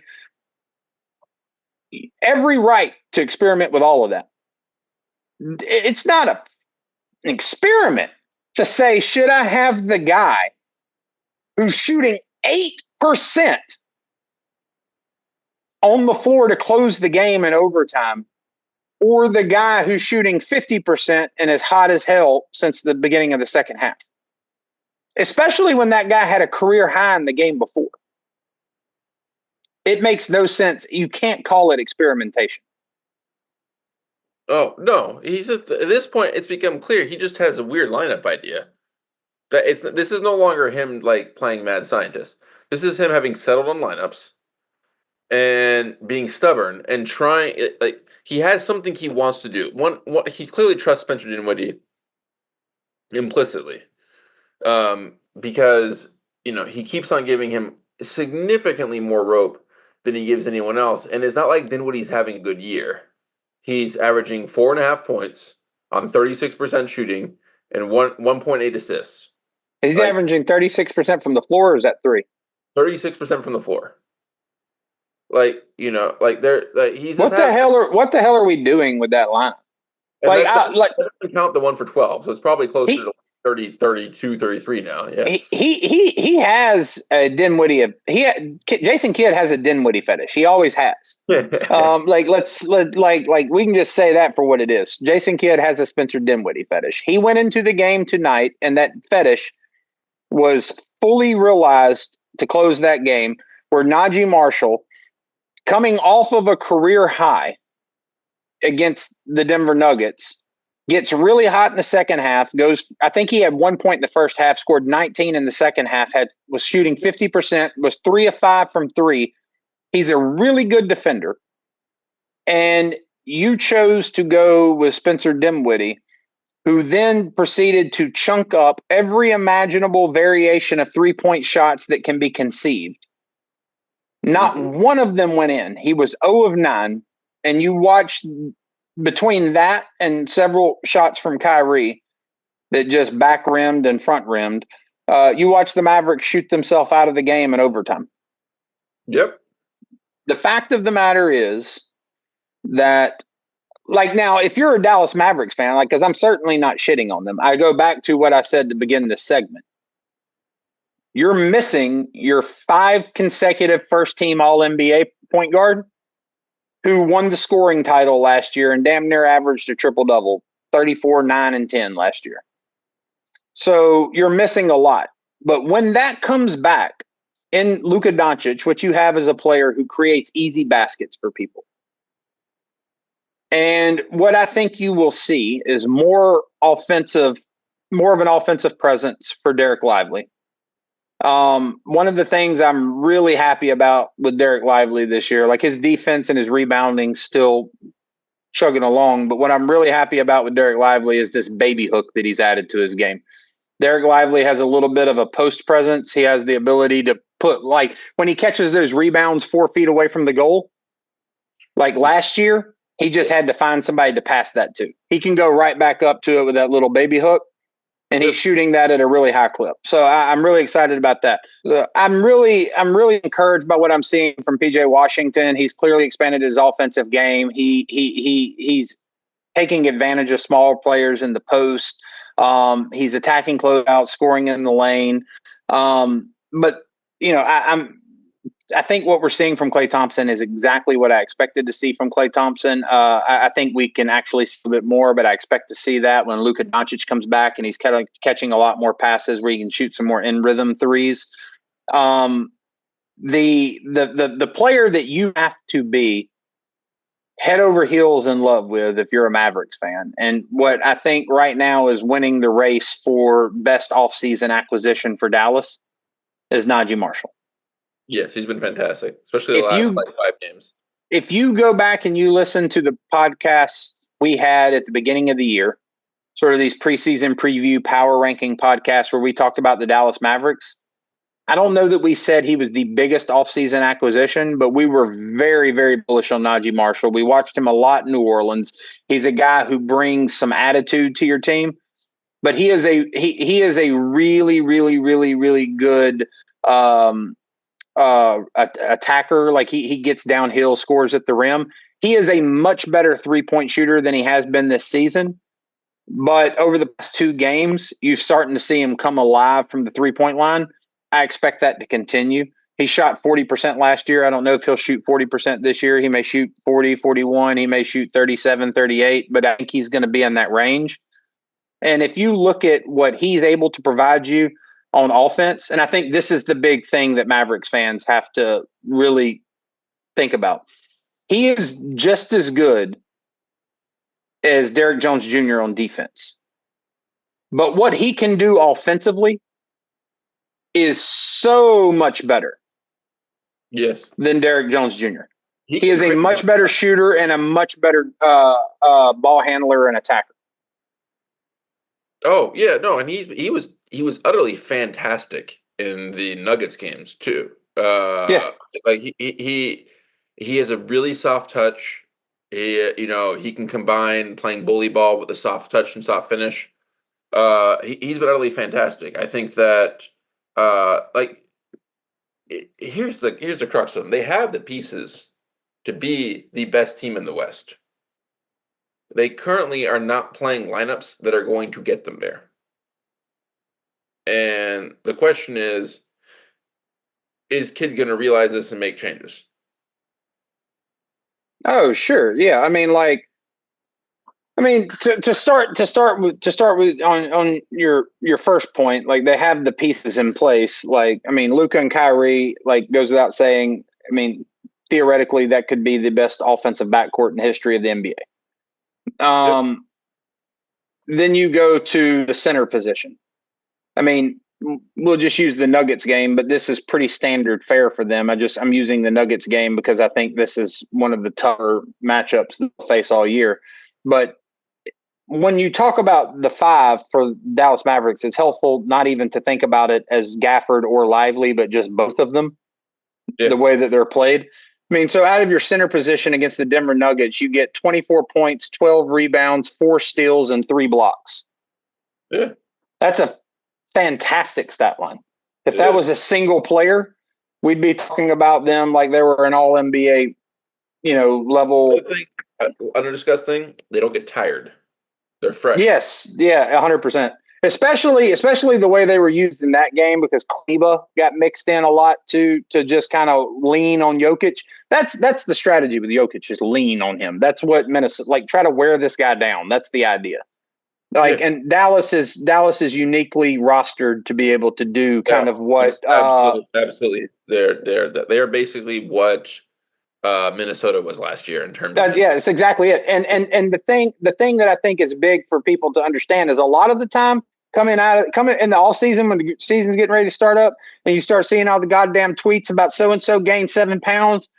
Every right to experiment with all of that. It's not an experiment to say, should I have the guy who's shooting 8% on the floor to close the game in overtime, or the guy who's shooting 50% and is hot as hell since the beginning of the second half? Especially when that guy had a career high in the game before. It makes no sense. You can't call it experimentation. Oh, no. He's just, at this point, it's become clear he just has a weird lineup idea. This is no longer him like playing mad scientist. This is him having settled on lineups and being stubborn and trying. Like, he has something he wants to do. One, he clearly trusts Spencer Dinwiddie implicitly, because he keeps on giving him significantly more rope than he gives anyone else. And it's not like Dinwiddie's having a good year. He's averaging 4.5 points on 36% shooting and 1.8 assists. He's averaging 36% from the floor, or is that 3? 36% from the floor. Like, they're like he's just What the having, hell are we doing with that lineup? and Like, that doesn't count the one for 12, so it's probably closer he to 30, 32, 33 now. Yeah. he has a Dinwiddie. Jason Kidd has a Dinwiddie fetish. He always has. Like we can just say that for what it is. Jason Kidd has a Spencer Dinwiddie fetish. He went into the game tonight, and that fetish was fully realized to close that game, where Najee Marshall, coming off of a career high against the Denver Nuggets, gets really hot in the second half. I think he had 1 point in the first half, scored 19 in the second half, was shooting 50%, was 3 of 5 from 3. He's a really good defender. And you chose to go with Spencer Dinwiddie, who then proceeded to chunk up every imaginable variation of 3-point shots that can be conceived. Not one of them went in. He was 0 of 9. And you watched between that and several shots from Kyrie that just back rimmed and front rimmed. You watched the Mavericks shoot themselves out of the game in overtime. Yep. The fact of the matter is that, like, now, if you're a Dallas Mavericks fan, like, because I'm certainly not shitting on them, I go back to what I said to begin this segment. You're missing your 5 consecutive first-team All-NBA point guard who won the scoring title last year and damn near averaged a triple-double, 34, 9, and 10 last year. So you're missing a lot. But when that comes back in Luka Doncic, what you have is a player who creates easy baskets for people. And what I think you will see is more of an offensive presence for Derek Lively. One of the things I'm really happy about with Derek Lively this year, like, his defense and his rebounding still chugging along, but what I'm really happy about with Derek Lively is this baby hook that he's added to his game. Derek Lively has a little bit of a post presence. He has the ability to put, like, when he catches those rebounds 4 feet away from the goal, like last year, he just had to find somebody to pass that to. He can go right back up to it with that little baby hook, and he's shooting that at a really high clip. So I'm really excited about that. I'm really encouraged by what I'm seeing from PJ Washington. He's clearly expanded his offensive game. He's taking advantage of small players in the post. He's attacking closeout, scoring in the lane. But I think what we're seeing from Klay Thompson is exactly what I expected to see from Klay Thompson. I think we can actually see a bit more, but I expect to see that when Luka Doncic comes back and he's catching a lot more passes where he can shoot some more in rhythm threes. The player that you have to be head over heels in love with if you're a Mavericks fan, and what I think right now is winning the race for best offseason acquisition for Dallas, is Najee Marshall. Yes, he's been fantastic, especially the last 5 games. If you go back and you listen to the podcasts we had at the beginning of the year, sort of these preseason preview power ranking podcasts where we talked about the Dallas Mavericks, I don't know that we said he was the biggest offseason acquisition, but we were very, very bullish on Najee Marshall. We watched him a lot in New Orleans. He's a guy who brings some attitude to your team, but he is a really, really, really, really good attacker. Like, he gets downhill, scores at the rim. He is a much better 3-point shooter than he has been this season. But over the past 2 games, you're starting to see him come alive from the 3-point line. I expect that to continue. He shot 40% last year. I don't know if he'll shoot 40% this year. He may shoot 40, 41. He may shoot 37, 38, but I think he's going to be in that range. And if you look at what he's able to provide you on offense, and I think this is the big thing that Mavericks fans have to really think about. He is just as good as Derrick Jones Jr. on defense. But what he can do offensively is so much better than Derrick Jones Jr. He is a much better shooter and a much better ball handler and attacker. Oh yeah, no, and he was utterly fantastic in the Nuggets games too. Like he has a really soft touch. He can combine playing bully ball with a soft touch and soft finish. He's been utterly fantastic. I think that here's the crux of them. They have the pieces to be the best team in the West. They currently are not playing lineups that are going to get them there. And the question is Kidd going to realize this and make changes? Oh, sure. Yeah. To start with on your first point, like they have the pieces in place. Like, Luka and Kyrie, like goes without saying. Theoretically, that could be the best offensive backcourt in the history of the NBA. Yep. Then you go to the center position. We'll just use the Nuggets game, but this is pretty standard fare for them. I'm using the Nuggets game because I think this is one of the tougher matchups they'll face all year. But when you talk about the five for Dallas Mavericks, it's helpful not even to think about it as Gafford or Lively, but just both of them, the way that they're played. So out of your center position against the Denver Nuggets, you get 24 points, 12 rebounds, 4 steals, and 3 blocks. Yeah. That's a fantastic stat line. If that was a single player, we'd be talking about them like they were an all-NBA, level. I think under-discussed thing, they don't get tired. They're fresh. Yes. Yeah, 100%. Especially the way they were used in that game, because Kleba got mixed in a lot to just kind of lean on Jokic. That's the strategy with Jokic, is lean on him. That's what Minnesota, try to wear this guy down. That's the idea. And Dallas is uniquely rostered to be able to do kind of what absolutely. They are basically what Minnesota was last year in terms of it's exactly it. And the thing that I think is big for people to understand is a lot of the time coming in the off season, when the season's getting ready to start up, and you start seeing all the goddamn tweets about so and so gained 7 pounds,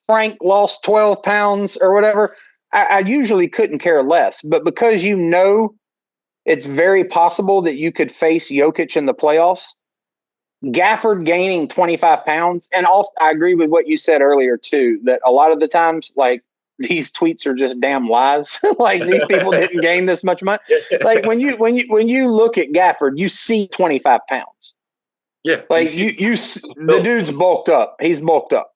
Frank lost 12 pounds or whatever. I usually couldn't care less, but because it's very possible that you could face Jokic in the playoffs, Gafford gaining 25 pounds, and also I agree with what you said earlier too, that a lot of the times, these tweets are just damn lies. These people didn't gain this much money. When you look at Gafford, you see 25 pounds. Yeah. The dude's bulked up. He's bulked up.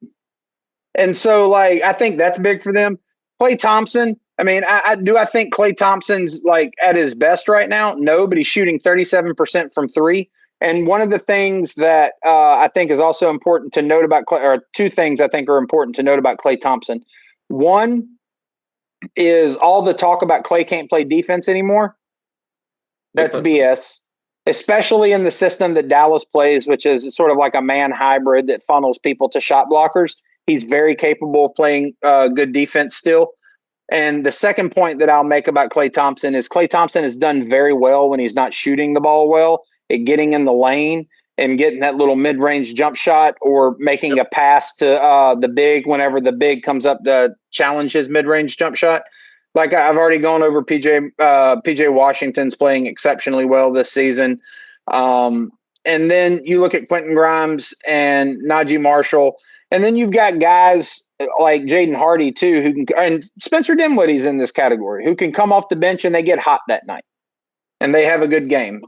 And so I think that's big for them. Klay Thompson, I think Klay Thompson's at his best right now? No, but he's shooting 37% from 3. And one of the things that I think is also important to note about Klay, or two things I think are important to note about Klay Thompson. One is all the talk about Klay can't play defense anymore. That's BS, especially in the system that Dallas plays, which is sort of like a man hybrid that funnels people to shot blockers. He's very capable of playing good defense still. And the second point that I'll make about Klay Thompson is Klay Thompson has done very well when he's not shooting the ball well at getting in the lane and getting that little mid-range jump shot, or making a pass to the big whenever the big comes up to challenge his mid-range jump shot. I've already gone over PJ Washington's playing exceptionally well this season. And then you look at Quentin Grimes and Najee Marshall. And then you've got guys like Jaden Hardy too, and Spencer Dinwiddie's in this category, who can come off the bench and they get hot that night and they have a good game.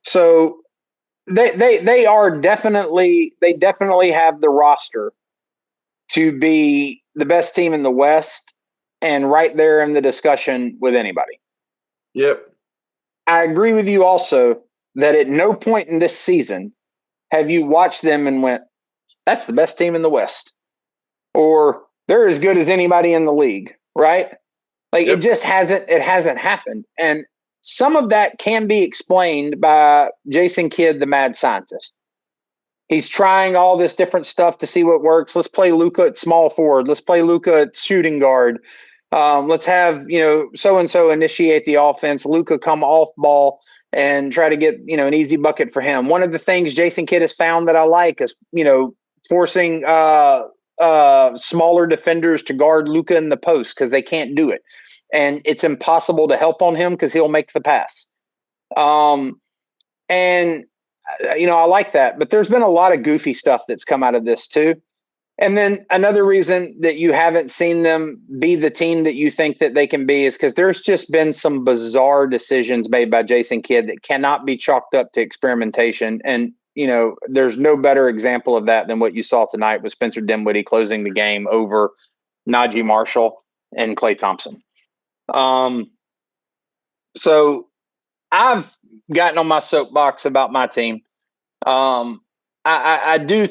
So they definitely have the roster to be the best team in the West and right there in the discussion with anybody. Yep. I agree with you also that at no point in this season have you watched them and went, that's the best team in the West, or they're as good as anybody in the league, right? It just hasn't happened. And some of that can be explained by Jason Kidd, the mad scientist. He's trying all this different stuff to see what works. Let's play Luka at small forward. Let's play Luka at shooting guard. Let's have, so-and-so initiate the offense. Luka come off ball and try to get, an easy bucket for him. One of the things Jason Kidd has found that I like is, forcing smaller defenders to guard Luka in the post because they can't do it. And it's impossible to help on him because he'll make the pass. I like that. But there's been a lot of goofy stuff that's come out of this too. And then another reason that you haven't seen them be the team that you think that they can be is because there's just been some bizarre decisions made by Jason Kidd that cannot be chalked up to experimentation. And there's no better example of that than what you saw tonight with Spencer Dinwiddie closing the game over Najee Marshall and Klay Thompson. So I've gotten on my soapbox about my team. I do,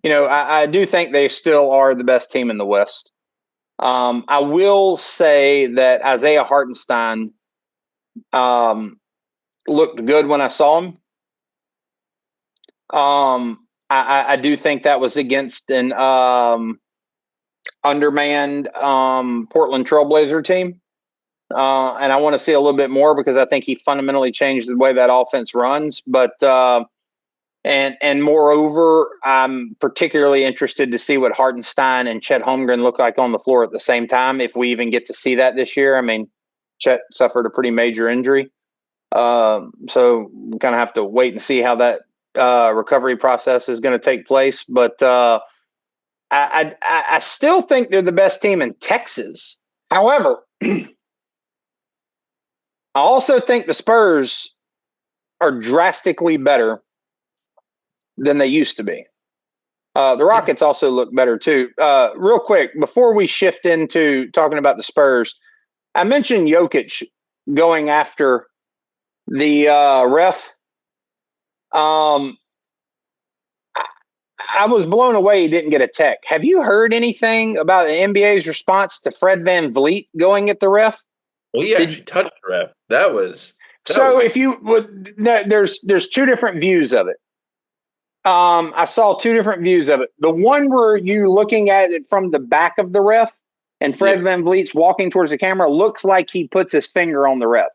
I do think they still are the best team in the West. I will say that Isaiah Hartenstein looked good when I saw him. I do think that was against an undermanned Portland Trailblazer team. And I want to see a little bit more because I think he fundamentally changed the way that offense runs. But and moreover, I'm particularly interested to see what Hartenstein and Chet Holmgren look like on the floor at the same time, if we even get to see that this year. I mean, Chet suffered a pretty major injury. So we kind of have to wait and see how that recovery process is going to take place. But I still think they're the best team in Texas. However, I also think the Spurs are drastically better than they used to be. The Rockets also look better too. Real quick, before we shift into talking about the Spurs, I mentioned Jokic going after the ref. I was blown away he didn't get a tech. Have you heard anything about the NBA's response to Fred VanVleet going at the ref? Well, he actually touched the ref. If you would, there's two different views of it. I saw two different views of it. The one where you looking at it from the back of the ref and Fred VanVleet's walking towards the camera looks like he puts his finger on the ref.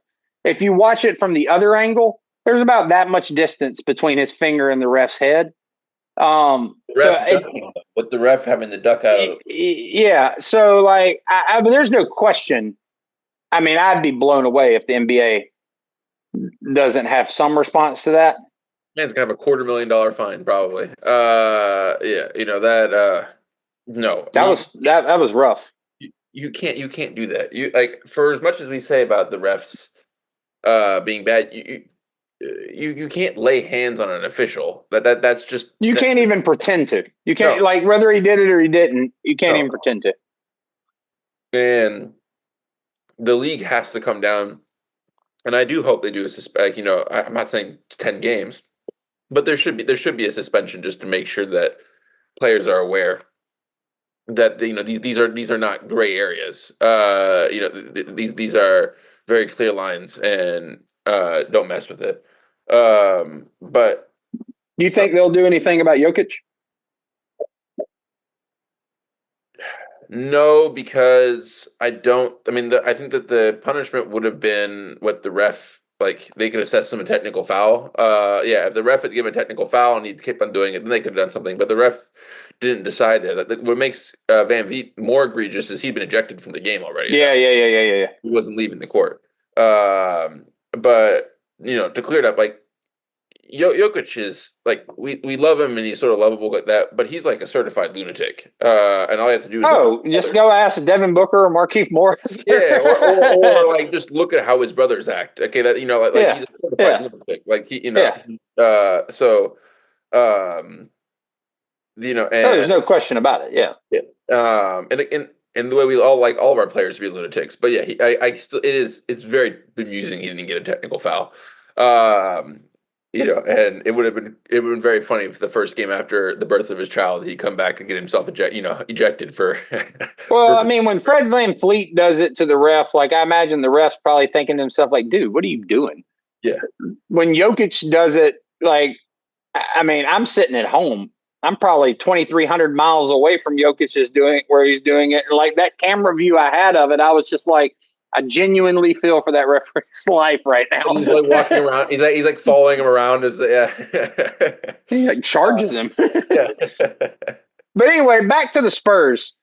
If you watch it from the other angle, there's about that much distance between his finger and the ref's head. With the ref having the duck out of it. Yeah. So but there's no question. I mean, I'd be blown away if the NBA doesn't have some response to that. Man's gonna have a $250,000 fine, probably. No. That was rough. You can't do that. You for as much as we say about the refs being bad, you can't lay hands on an official. That's just you can't even pretend to. You can't whether he did it or he didn't. You can't even pretend to. And the league has to come down, and I do hope they do I'm not saying 10 games, but there should be a suspension just to make sure that players are aware that these are not gray areas. These are very clear lines, and don't mess with it. But do you think they'll do anything about Jokic? No, because I think that the punishment would have been what the ref, they could assess him a technical foul. If the ref had given a technical foul and he'd kept on doing it, then they could have done something. But the ref didn't decide that. What makes VanVleet more egregious is he'd been ejected from the game already. Yeah. He wasn't leaving the court. But to clear it up, Jokic is we love him and he's sort of lovable like that, but he's like a certified lunatic. And all you have to do is just go ask Devin Booker or Markieff Morris. or just look at how his brothers act. Okay, that he's a certified lunatic. there's no question about it. And the way we all like all of our players to be lunatics, but it's very bemusing he didn't get a technical foul. And it would have been very funny if the first game after the birth of his child, he'd come back and get himself ejected for. Well, I mean, when Fred VanVleet does it to the ref, I imagine the ref's probably thinking to himself, dude, what are you doing? Yeah. When Jokic does it, I'm sitting at home. I'm probably 2,300 miles away from Jokic's where he's doing it. And that camera view I had of it, I was just I genuinely feel for that referee's life right now. He's walking around. He's following him around He charges him. Yeah. But anyway, back to the Spurs.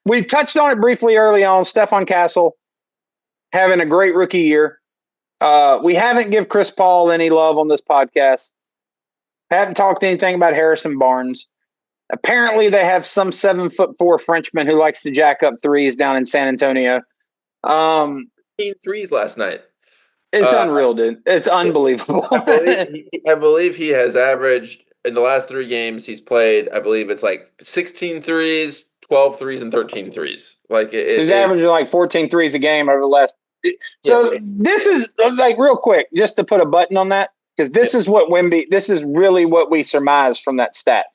We touched on it briefly early on. Stephon Castle having a great rookie year. We haven't give Chris Paul any love on this podcast. Haven't talked anything about Harrison Barnes. Apparently, they have some 7'4" Frenchman who likes to jack up threes down in San Antonio. 15 threes last night. It's unreal, dude. It's unbelievable. I believe he has averaged in the last 3 games he's played. I believe it's like 16 threes, 12 threes, and 13 threes. Like He's averaging like 14 threes a game over the last. yeah, So this is like real quick, just to put a button on that, because this is what Wemby. This is really what we surmise from that stat.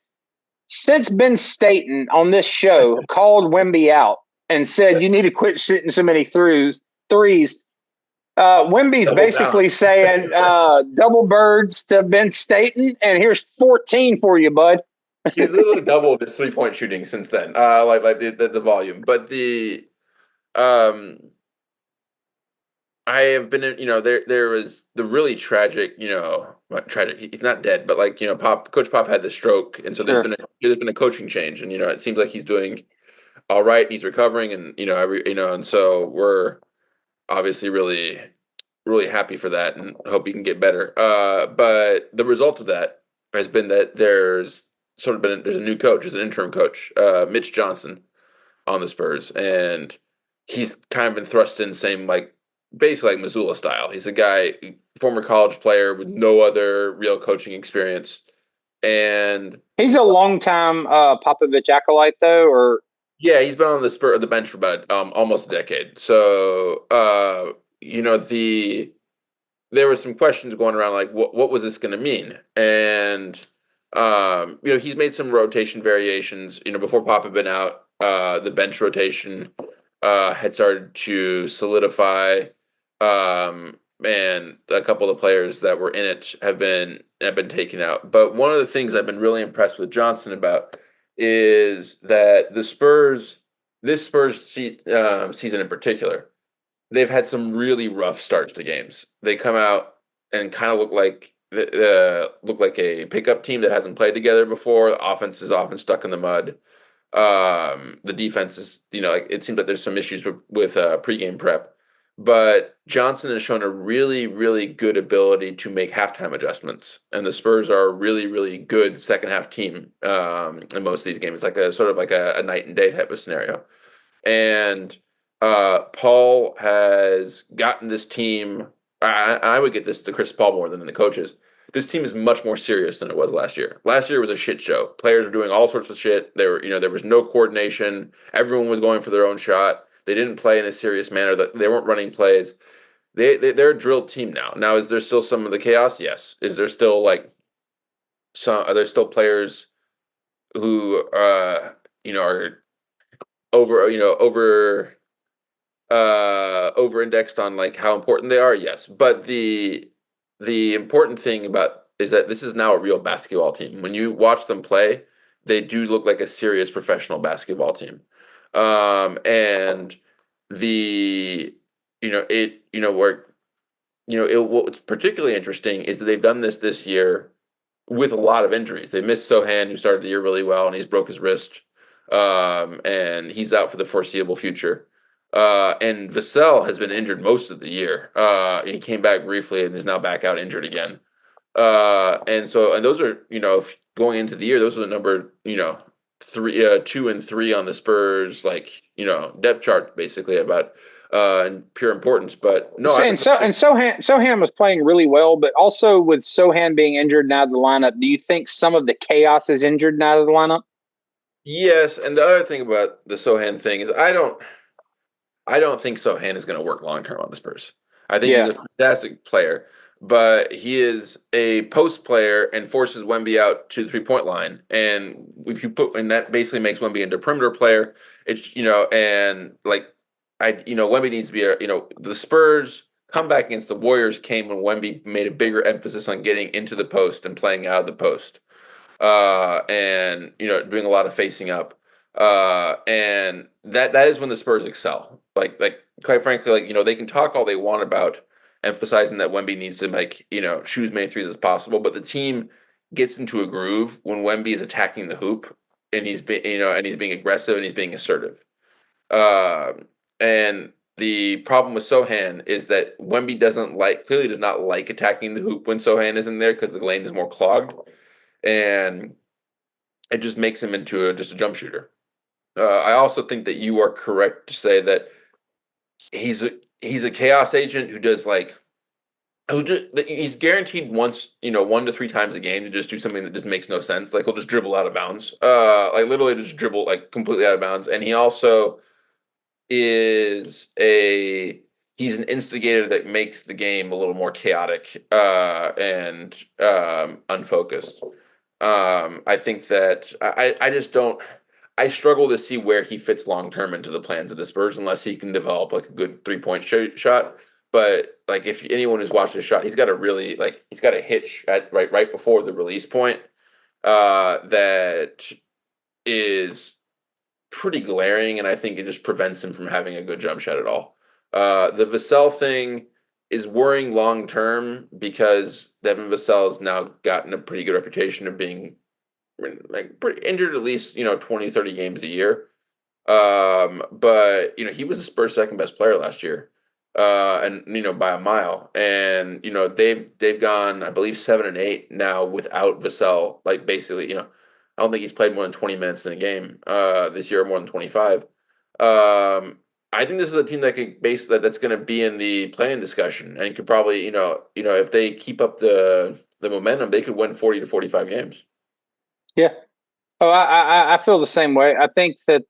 Since Ben Staten on this show called Wemby out and said you need to quit shooting so many threes, Wemby's double basically down. saying double birds to Ben Staten, and here's 14 for you, bud. He's literally doubled his 3-point shooting since then. Like the volume, but the um. I have been in, there was the really tragic, not tragic. He's not dead, but like, Coach Pop had the stroke, and so Sure. there's been a coaching change, and it seems like he's doing all right. He's recovering, and and so we're obviously really, really happy for that, and hope he can get better. But the result of that has been that there's a new coach, there's an interim coach, Mitch Johnson on the Spurs, and he's kind of been thrust in same like basically like Missoula style. He's a guy, former college player with no other real coaching experience, and He's a longtime Popovich acolyte, though, or yeah, he's been on the bench for about almost a decade. So there were some questions going around like what was this going to mean, and he's made some rotation variations. Before Pop had been out, the bench rotation had started to solidify, and a couple of the players that were in it have been taken out. But one of the things I've been really impressed with Johnson about is that this season in particular, they've had some really rough starts to games. They come out and kind of look like a pickup team that hasn't played together before. The offense is often stuck in the mud. The defense is, like it seems like there's some issues with pregame prep. But Johnson has shown a really, really good ability to make halftime adjustments, and the Spurs are a really, really good second half team in most of these games. It's like a sort of like a night and day type of scenario. And Paul has gotten this team. I would get this to Chris Paul more than the coaches. This team is much more serious than it was last year. Last year was a shit show. Players were doing all sorts of shit. There was no coordination. Everyone was going for their own shot. They didn't play in a serious manner. They weren't running plays. They're a drilled team now. Now, is there still some of the chaos? Yes. Is there still like some? Are there still players who are over indexed on like how important they are? Yes, but the important thing about is that this is now a real basketball team. When you watch them play, they do look like a serious professional basketball team. And the it where what's particularly interesting is that they've done this year with a lot of injuries. They missed Sohan, who started the year really well, and he's broke his wrist, and he's out for the foreseeable future. And Vassell has been injured most of the year. He came back briefly and is now back out injured again. And those are, going into the year, those are the number, 2 and 3 on the Spurs, like, depth chart basically about pure importance. But no, and Sohan was playing really well, but also with Sohan being injured and out of the lineup, do you think some of the chaos is injured and out of the lineup? yes. And the other thing about the Sohan thing is I don't think Sohan is going to work long term on the Spurs. I think he's Yeah. a fantastic player, but he is a post player and forces Wemby out to the 3-point line. And if you and that basically makes Wemby into a perimeter player. It's and like Wemby needs to be the Spurs comeback against the Warriors came when Wemby made a bigger emphasis on getting into the post and playing out of the post, and doing a lot of facing up, and that is when the Spurs excel. Like quite frankly, they can talk all they want about emphasizing that Wemby needs to make shoot as many threes as possible, but the team gets into a groove when Wemby is attacking the hoop and he's being aggressive and he's being assertive. Uh, and the problem with Sohan is that Wemby clearly does not like attacking the hoop when Sohan isn't there because the lane is more clogged, and it just makes him into just a jump shooter. I also think that you are correct to say that he's a chaos agent who does like He's guaranteed once, 1 to 3 times a game to just do something that just makes no sense. Like he'll just dribble out of bounds, like literally just dribble like completely out of bounds. And he also is a he's an instigator that makes the game a little more chaotic and unfocused. I think that I just don't. I struggle to see where he fits long term into the plans of the Spurs unless he can develop like a good 3 point shot. But like if anyone who's watched his shot, he's got a really he's got a hitch at right before the release point that is pretty glaring, and I think it just prevents him from having a good jump shot at all. The Vassell thing is worrying long term because Devin Vassell has now gotten a pretty good reputation of being like pretty injured at least 20 30 games a year. But he was the Spurs second best player last year, and by a mile. And they've gone, I believe, 7-8 now without Vassell. Like basically, I don't think he's played more than 20 minutes in a game this year, more than 25. I think this is a team that could that's going to be in the playing discussion, and could probably if they keep up the momentum, they could win 40 to 45 games. Yeah. Oh, I feel the same way. I think that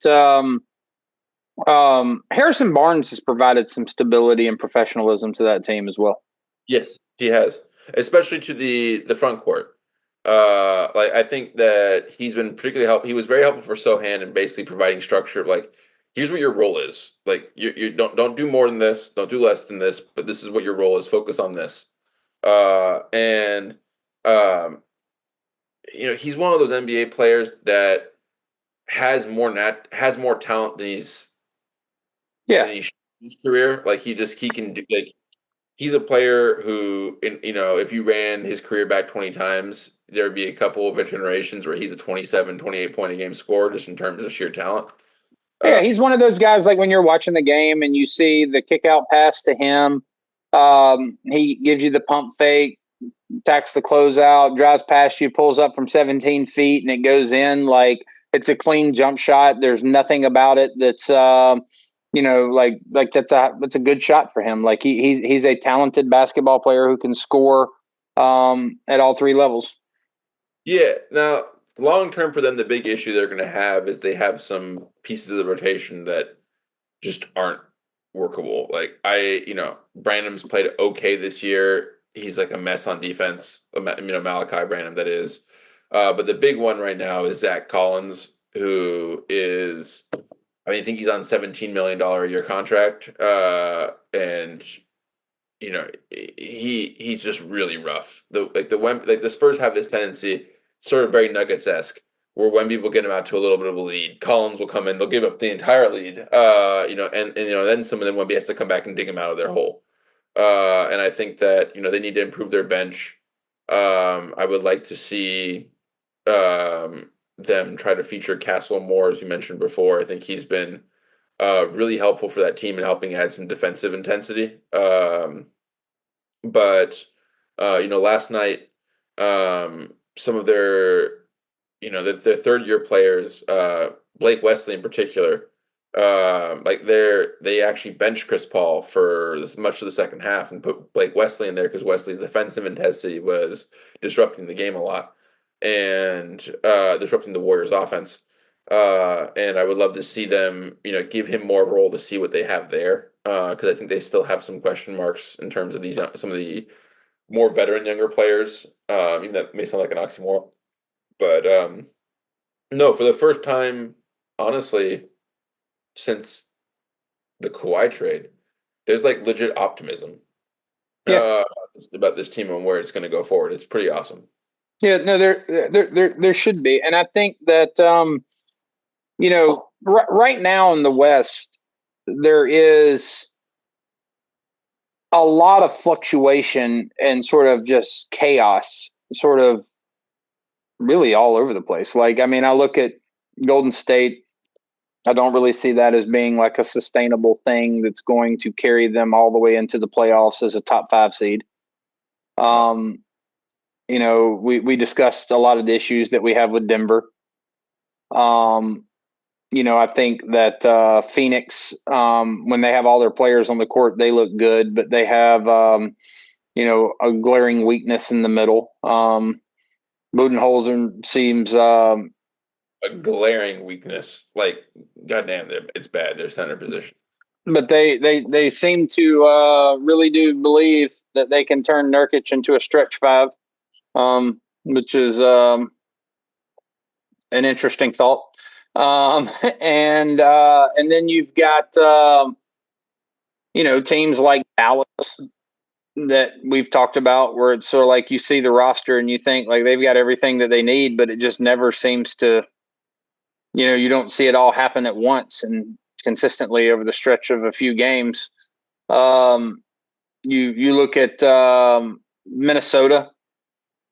Harrison Barnes has provided some stability and professionalism to that team as well. Yes, he has, especially to the front court. Like I think that he's been particularly helpful. He was very helpful for Sohan in basically providing structure. Like, here's what your role is. Like, you don't do more than this, don't do less than this, but this is what your role is. Focus on this. And he's one of those NBA players that has more talent than he's his career. Like he can do like he's a player who if you ran his career back 20 times, there'd be a couple of generations where he's a 27, 28 point a game scorer just in terms of sheer talent. Yeah, he's one of those guys like when you're watching the game and you see the kick out pass to him, he gives you the pump fake, tacks the closeout, drives past you, pulls up from 17 feet, and it goes in. Like, it's a clean jump shot. There's nothing about it that's that's a good shot for him. Like he's a talented basketball player who can score at all three levels. Yeah. Now, long term for them, the big issue they're going to have is they have some pieces of the rotation that just aren't workable. Like Branham's played okay this year. He's like a mess on defense. Malachi Branham, that is. But the big one right now is Zach Collins, who is, I think he's on $17 million a year contract. And he's just really rough. The Spurs have this tendency, sort of very Nuggets-esque, where Wemby will get him out to a little bit of a lead. Collins will come in, they'll give up the entire lead. And then some of them Wemby has to come back and dig him out of their hole. And I think that they need to improve their bench. I would like to see them try to feature Castle more, as you mentioned before. I think he's been really helpful for that team in helping add some defensive intensity. But last night, some of their their third year players, Blake Wesley in particular, they actually benched Chris Paul for much of the second half and put Blake Wesley in there because Wesley's defensive intensity was disrupting the game a lot and disrupting the Warriors' offense. And I would love to see them, give him more of a role to see what they have there, because I think they still have some question marks in terms of some of the more veteran younger players. Even that may sound like an oxymoron, but no, for the first time, honestly, since the Kawhi trade, there's like legit optimism about this team and where it's going to go forward. It's pretty awesome. Yeah, no, there should be, and I think that right now in the West, there is a lot of fluctuation and sort of just chaos, sort of really all over the place. Like, I mean, I look at Golden State. I don't really see that as being like a sustainable thing that's going to carry them all the way into the playoffs as a top 5 seed. We discussed a lot of the issues that we have with Denver. I think that Phoenix, when they have all their players on the court, they look good, but they have a glaring weakness in the middle. Budenholzer seems A glaring weakness. Like, goddamn, it's bad. Their center position. but they seem to really do believe that they can turn Nurkic into a stretch five, which is an interesting thought. And then you've got teams like Dallas that we've talked about, where it's sort of like you see the roster and you think like they've got everything that they need, but it just never seems to. You don't see it all happen at once and consistently over the stretch of a few games. You look at Minnesota;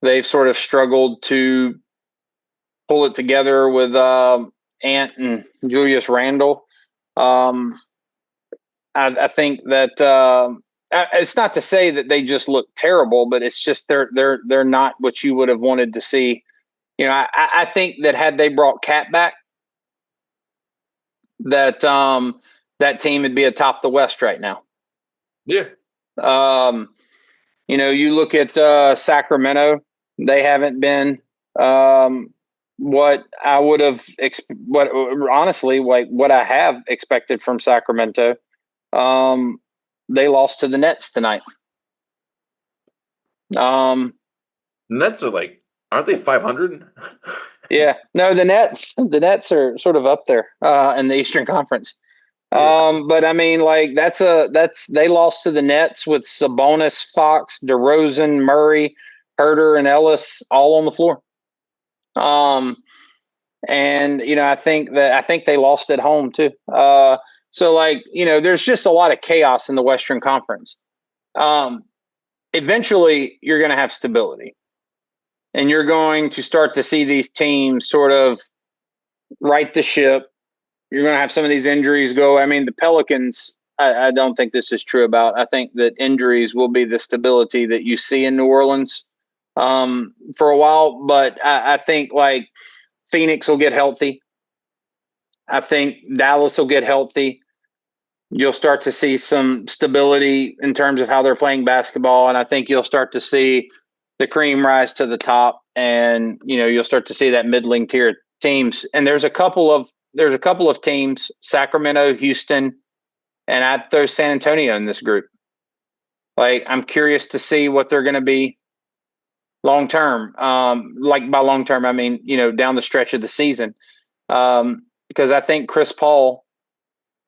they've sort of struggled to pull it together with Ant and Julius Randle. I think that it's not to say that they just look terrible, but it's just they're not what you would have wanted to see. I think that had they brought Cat back, that team would be atop the West right now. Yeah. You look at Sacramento; they haven't been what I would have what I have expected from Sacramento. They lost to the Nets tonight. Nets are aren't they 500? Yeah, no, the Nets are sort of up there in the Eastern Conference. But I mean, they lost to the Nets with Sabonis, Fox, DeRozan, Murray, Herter, and Ellis all on the floor. And I think they lost at home too. So there's just a lot of chaos in the Western Conference. Eventually, you're going to have stability, and you're going to start to see these teams sort of right the ship. You're going to have some of these injuries go. I mean, the Pelicans, I don't think this is true about. I think that injuries will be the stability that you see in New Orleans for a while. But I think Phoenix will get healthy. I think Dallas will get healthy. You'll start to see some stability in terms of how they're playing basketball. And I think you'll start to see the cream rise to the top, and, you'll start to see that middling tier teams. And there's a couple of teams, Sacramento, Houston, and I'd throw San Antonio in this group. I'm curious to see what they're going to be long term. By long term, I mean, down the stretch of the season. Because I think Chris Paul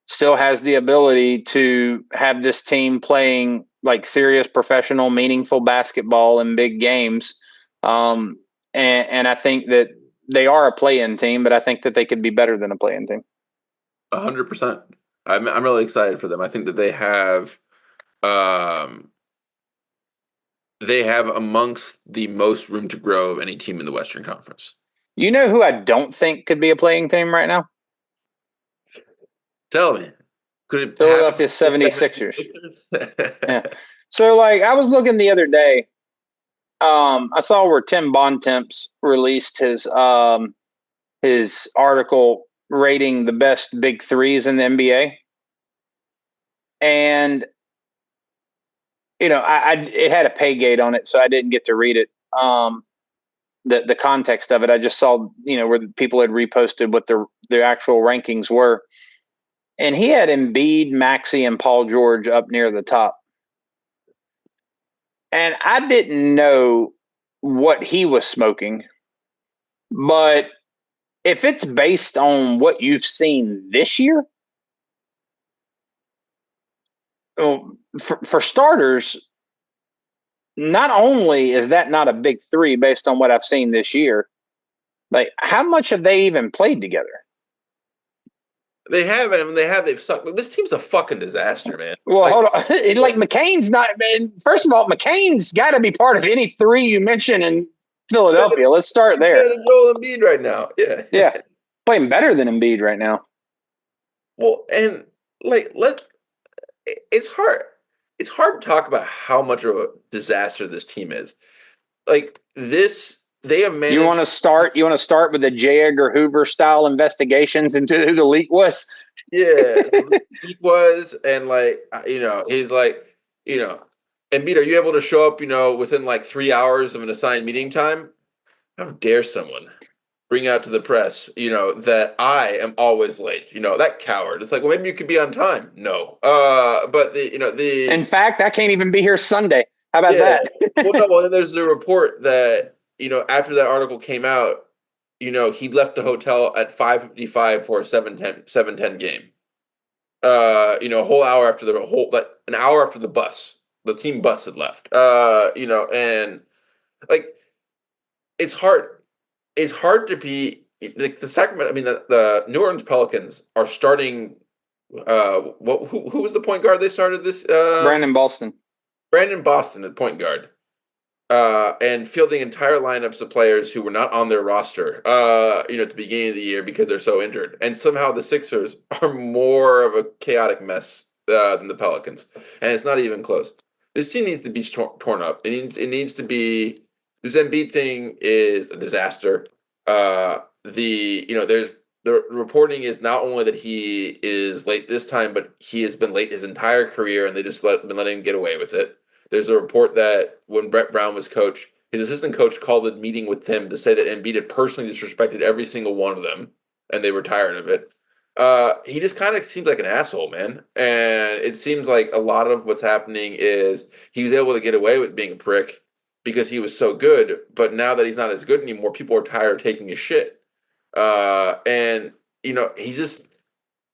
still has the ability to have this team playing serious, professional, meaningful basketball in big games. And I think that they are a play-in team, but I think that they could be better than a play-in team. 100%. I'm really excited for them. I think that they have amongst the most room to grow of any team in the Western Conference. You know who I don't think could be a playing team right now? Tell me. Could it Philadelphia 76ers? Yeah. So, I was looking the other day. I saw where Tim Bontemps released his article rating the best big threes in the NBA. And, it had a pay gate on it, so I didn't get to read it. The context of it, I just saw, where the people had reposted what the actual rankings were. And he had Embiid, Maxey, and Paul George up near the top. And I didn't know what he was smoking. But if it's based on what you've seen this year, for starters, not only is that not a big three based on what I've seen this year, how much have they even played together? They haven't. I mean, they've sucked. This team's a fucking disaster, man. Well, hold on. McCain's not, man. First of all, McCain's got to be part of any three you mention in Philadelphia. Let's start there. Better than Joel Embiid right now. Yeah. Yeah. Playing better than Embiid right now. Well, and it's hard. It's hard to talk about how much of a disaster this team is. They have managed. You want to start with the J. Edgar Hoover style investigations into who the leak was? Yeah, the leak was, and he's Embiid, are you able to show up, within like 3 hours of an assigned meeting time? How dare someone bring out to the press, that I am always late. That coward. It's like, well, maybe you could be on time. No. But In fact, I can't even be here Sunday. How about yeah. that? Well, no. Well, then there's the report that after that article came out, he left the hotel at 5:55 for a 7:10 game. A whole hour after like an hour after the team bus had left. And like it's hard. It's hard to be like the Sacramento. I mean, the New Orleans Pelicans are starting. Who was the point guard they started this? Brandon Boston. Brandon Boston at point guard. And fielding entire lineups of players who were not on their roster, at the beginning of the year because they're so injured. And somehow the Sixers are more of a chaotic mess than the Pelicans, and it's not even close. This team needs to be torn up. It needs to be. This Embiid thing is a disaster. There's the reporting is not only that he is late this time, but he has been late his entire career, and they just been letting him get away with it. There's a report that when Brett Brown was coach, his assistant coach called a meeting with him to say that Embiid had personally disrespected every single one of them, and they were tired of it. He just kind of seems like an asshole, man. And it seems like a lot of what's happening is he was able to get away with being a prick because he was so good. But now that he's not as good anymore, people are tired of taking his shit. And he's just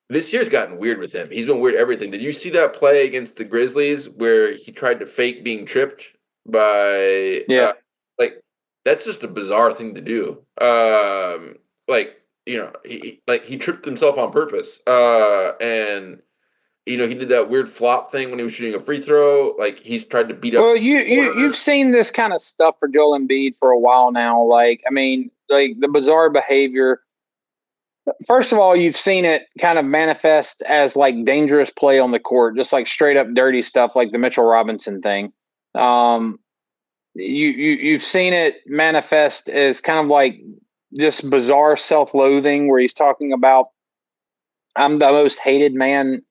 this year's gotten weird with him. He's been weird everything. Did you see that play against the Grizzlies where he tried to fake being tripped by? Yeah. That's just a bizarre thing to do. He tripped himself on purpose. And he did that weird flop thing when he was shooting a free throw. Like he's tried to beat up. Well, you've seen this kind of stuff for Joel Embiid for a while now. Like, I mean, like the bizarre behavior. First of all, you've seen it kind of manifest as like dangerous play on the court, just like straight up dirty stuff, like the Mitchell Robinson thing. You've seen it manifest as kind of like this bizarre self-loathing where he's talking about I'm the most hated man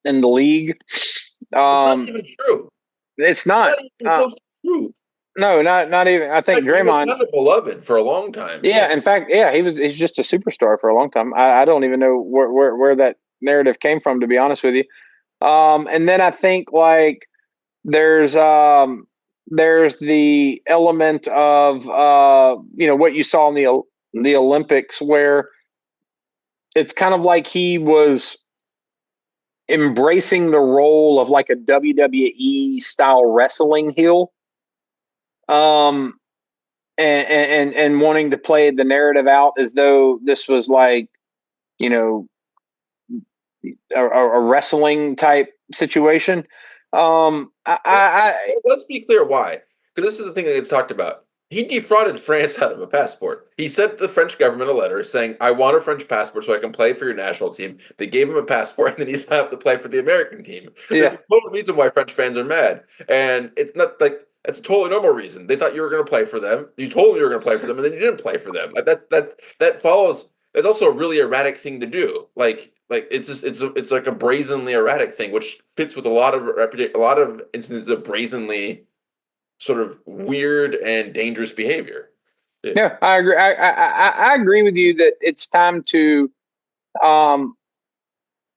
in the league. It's not even true. It's not. It's not even close to true. No, not even. I think Draymond he was kind of beloved for a long time. Yeah, in fact, he's just a superstar for a long time. I don't even know where that narrative came from, to be honest with you. And then I think like there's the element of what you saw in the Olympics where it's kind of like he was embracing the role of like a WWE style wrestling heel. And wanting to play the narrative out as though this was like, a wrestling type situation. Let's be clear why, because this is the thing that gets talked about. He defrauded France out of a passport. He sent the French government a letter saying, I want a French passport so I can play for your national team. They gave him a passport, and then he signed up to play for the American team. There's a total reason why French fans are mad. And it's not like that's a totally normal reason. They thought you were going to play for them. You told them you were going to play for them, and then you didn't play for them. Like that follows. That's also a really erratic thing to do. Like it's like a brazenly erratic thing, which fits with a lot of instances of brazenly sort of weird and dangerous behavior. Yeah, I agree. I agree with you that it's time to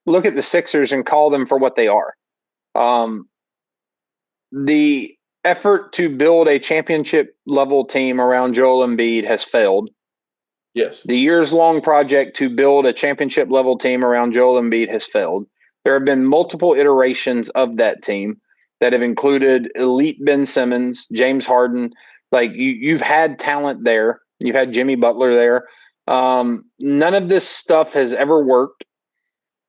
look at the Sixers and call them for what they are. The effort to build a championship level team around Joel Embiid has failed. Yes. The years-long project to build a championship level team around Joel Embiid has failed. There have been multiple iterations of that team that have included elite Ben Simmons, James Harden. Like you've had talent there. You've had Jimmy Butler there. None of this stuff has ever worked.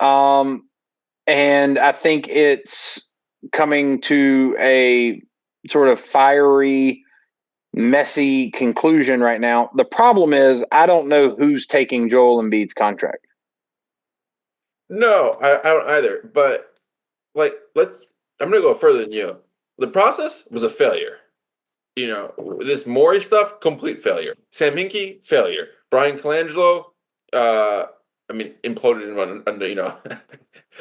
And I think it's coming to a sort of fiery, messy conclusion right now. The problem is I don't know who's taking Joel Embiid's contract. No, I don't either. But I'm going to go further than you. The process was a failure. This Morey stuff, complete failure. Sam Hinkie, failure. Brian Colangelo, imploded under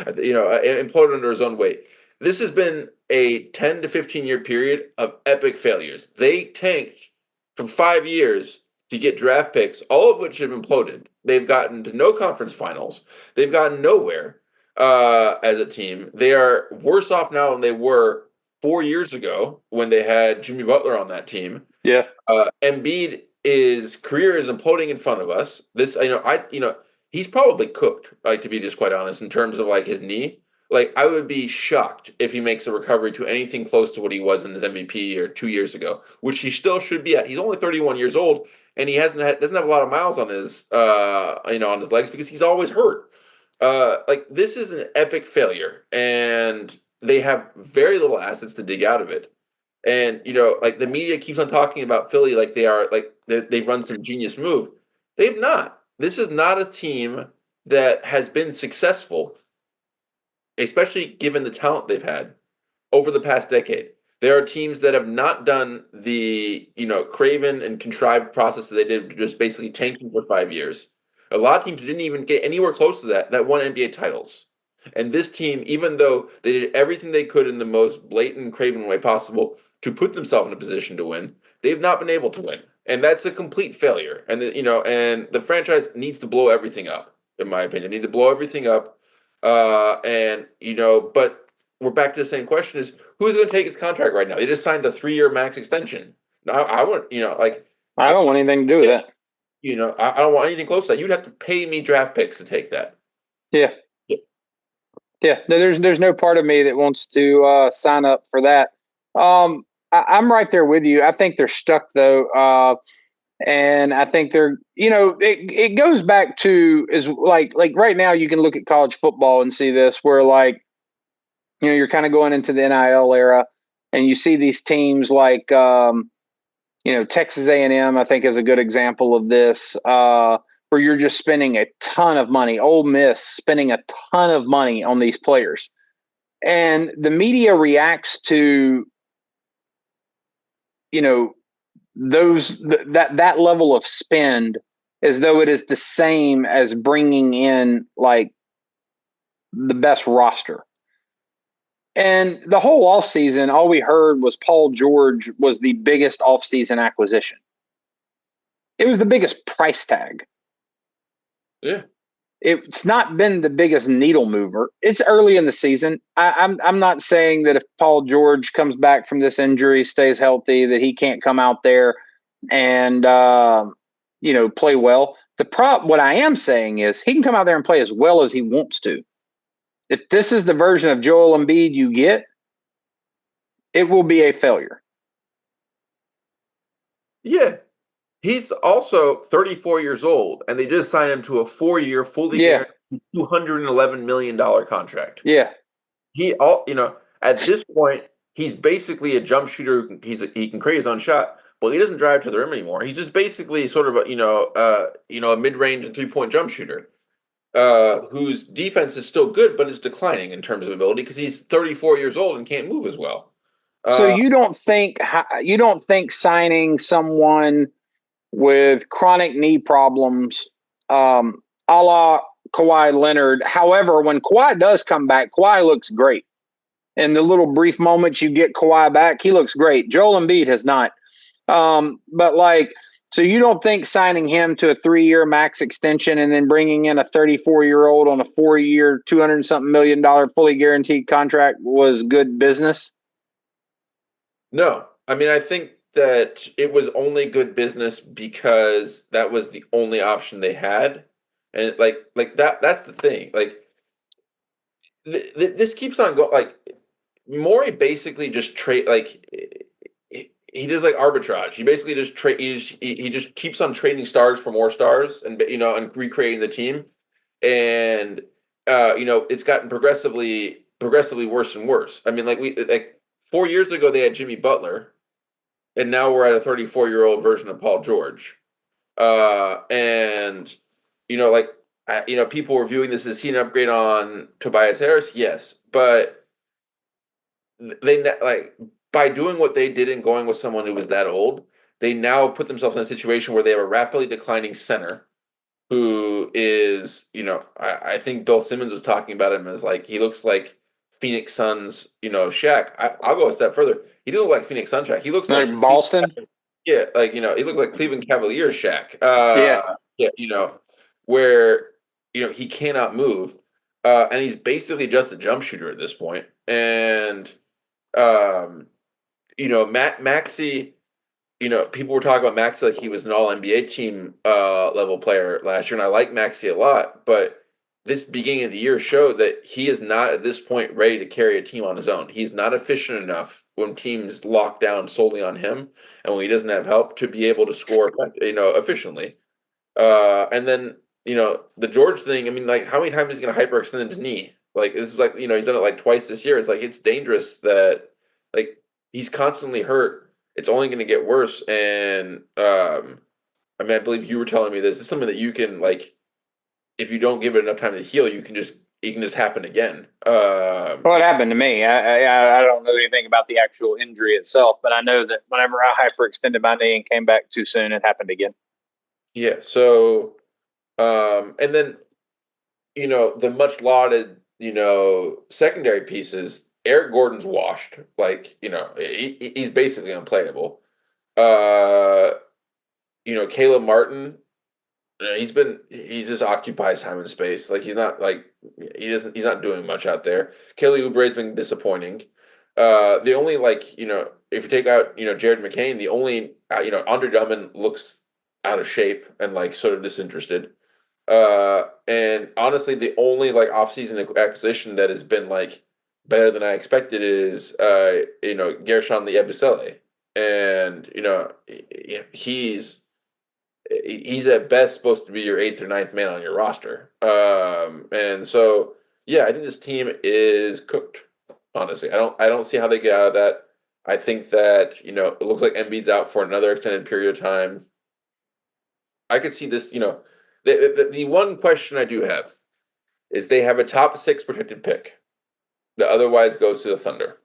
imploded under his own weight. this has been a 10 to 15-year period of epic failures. They tanked for 5 years to get draft picks, all of which have imploded. They've gotten to no conference finals. They've gotten nowhere as a team. They are worse off now than they were 4 years ago when they had Jimmy Butler on that team. Yeah. Embiid, his career is imploding in front of us. He's probably cooked, like, to be just quite honest, in terms of like his knee. Like, I would be shocked if he makes a recovery to anything close to what he was in his MVP or 2 years ago, which he still should be at. He's only 31 years old, and he doesn't have a lot of miles on his on his legs because he's always hurt. Like, this is an epic failure, and they have very little assets to dig out of it. And like, the media keeps on talking about Philly like they've run some genius move. They've not. This is not a team that has been successful, especially given the talent they've had over the past decade. There are teams that have not done the craven and contrived process that they did, just basically tanking for 5 years. A lot of teams didn't even get anywhere close to that won NBA titles. And this team, even though they did everything they could in the most blatant, craven way possible to put themselves in a position to win, they've not been able to win. And that's a complete failure. And the franchise needs to blow everything up, in my opinion. They need to blow everything up. But we're back to the same question: is who's going to take his contract right now? They just signed a 3-year max extension. Now, I want, I don't want anything to do with that. I don't want anything close to that. You'd have to pay me draft picks to take that. Yeah. Yeah. No, there's no part of me that wants to sign up for that. I'm right there with you. I think they're stuck though. And I think they're, it goes back to is like right now you can look at college football and see this where like, you're kind of going into the NIL era and you see these teams like, Texas A&M, I think is a good example of this, where you're just spending a ton of money. Ole Miss spending a ton of money on these players. And the media reacts to, that level of spend as though it is the same as bringing in like the best roster. And the whole offseason, all we heard was Paul George was the biggest offseason acquisition. It was the biggest price tag. Yeah. It's not been the biggest needle mover. It's early in the season. I'm not saying that if Paul George comes back from this injury, stays healthy, that he can't come out there and play well. What I am saying is he can come out there and play as well as he wants to. If this is the version of Joel Embiid you get, it will be a failure. Yeah. He's also 34 years old, and they just signed him to a 4-year, fully guaranteed $211 million contract. Yeah. At this point, he's basically a jump shooter. He can create his own shot, but he doesn't drive to the rim anymore. He's just basically sort of a mid-range and 3-point jump shooter, whose defense is still good, but is declining in terms of ability because he's 34 years old and can't move as well. So you don't think signing someone with chronic knee problems, a la Kawhi Leonard. However, when Kawhi does come back, Kawhi looks great. In the little brief moments you get Kawhi back, he looks great. Joel Embiid has not. So you don't think signing him to a 3-year max extension and then bringing in a 34-year-old on a 4-year, $200-something million fully guaranteed contract was good business? No. I mean, I think that it was only good business because that was the only option they had. And that's the thing. Like, this keeps on going. Like, Morey basically just he does like arbitrage. He basically just he just keeps on trading stars for more stars and recreating the team. And it's gotten progressively worse and worse. I mean, 4 years ago they had Jimmy Butler, and now we're at a 34-year-old version of Paul George. People were viewing this as he an upgrade on Tobias Harris. Yes, but they by doing what they did and going with someone who was that old, they now put themselves in a situation where they have a rapidly declining center who is, I think Bill Simmons was talking about him as like, he looks like Phoenix Suns, Shaq. I'll go a step further. He doesn't look like Phoenix Suns Shaq. He looks like Boston. Yeah, he looked like Cleveland Cavaliers Shaq. Yeah. Yeah, where he cannot move, and he's basically just a jump shooter at this point. And Maxey. People were talking about Maxey like he was an All NBA team level player last year, and I like Maxey a lot. But this beginning of the year showed that he is not at this point ready to carry a team on his own. He's not efficient enough when teams lock down solely on him, and when he doesn't have help to be able to score, efficiently. And then the George thing. I mean, like, how many times is he going to hyperextend his knee? Like, this is like he's done it like twice this year. It's like it's dangerous that like he's constantly hurt. It's only going to get worse. And I mean, I believe you were telling me this is something that you can like, if you don't give it enough time to heal, it can just happen again. Well, it happened to me. I don't know anything about the actual injury itself, but I know that whenever I hyperextended my knee and came back too soon, it happened again. Yeah. So, and then the much lauded secondary pieces. Eric Gordon's washed. Like he's basically unplayable. Caleb Martin. He just occupies time and space. Like he's not he's not doing much out there. Kelly Oubre's been disappointing. The only if you take out Jared McCain, the only Andre Drummond looks out of shape and like sort of disinterested. And honestly, the only offseason acquisition that has been like better than I expected is Gershon the Ebusele, and he's at best supposed to be your 8th or 9th man on your roster. And so yeah, I think this team is cooked. Honestly, I don't see how they get out of that. I think that it looks like Embiid's out for another extended period of time. I could see this. The one question I do have is they have a top 6 protected pick that otherwise goes to the Thunder,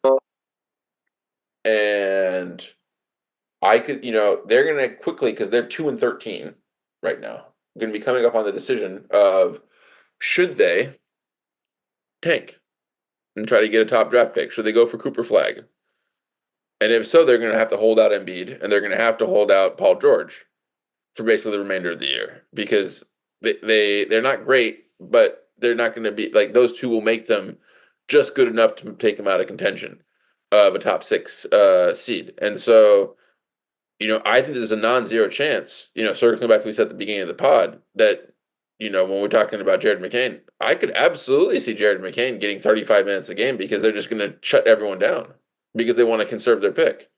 and I could, they're going to quickly, because they're 2-13 right now, going to be coming up on the decision of should they tank and try to get a top draft pick? Should they go for Cooper Flag? And if so, they're going to have to hold out Embiid, and they're going to have to hold out Paul George for basically the remainder of the year, because they're not great, but they're not going to be like those two will make them just good enough to take them out of contention of a top 6 seed. And so, I think there's a non-zero chance, circling back to what we said at the beginning of the pod, that, when we're talking about Jared McCain, I could absolutely see Jared McCain getting 35 minutes a game because they're just going to shut everyone down because they want to conserve their pick.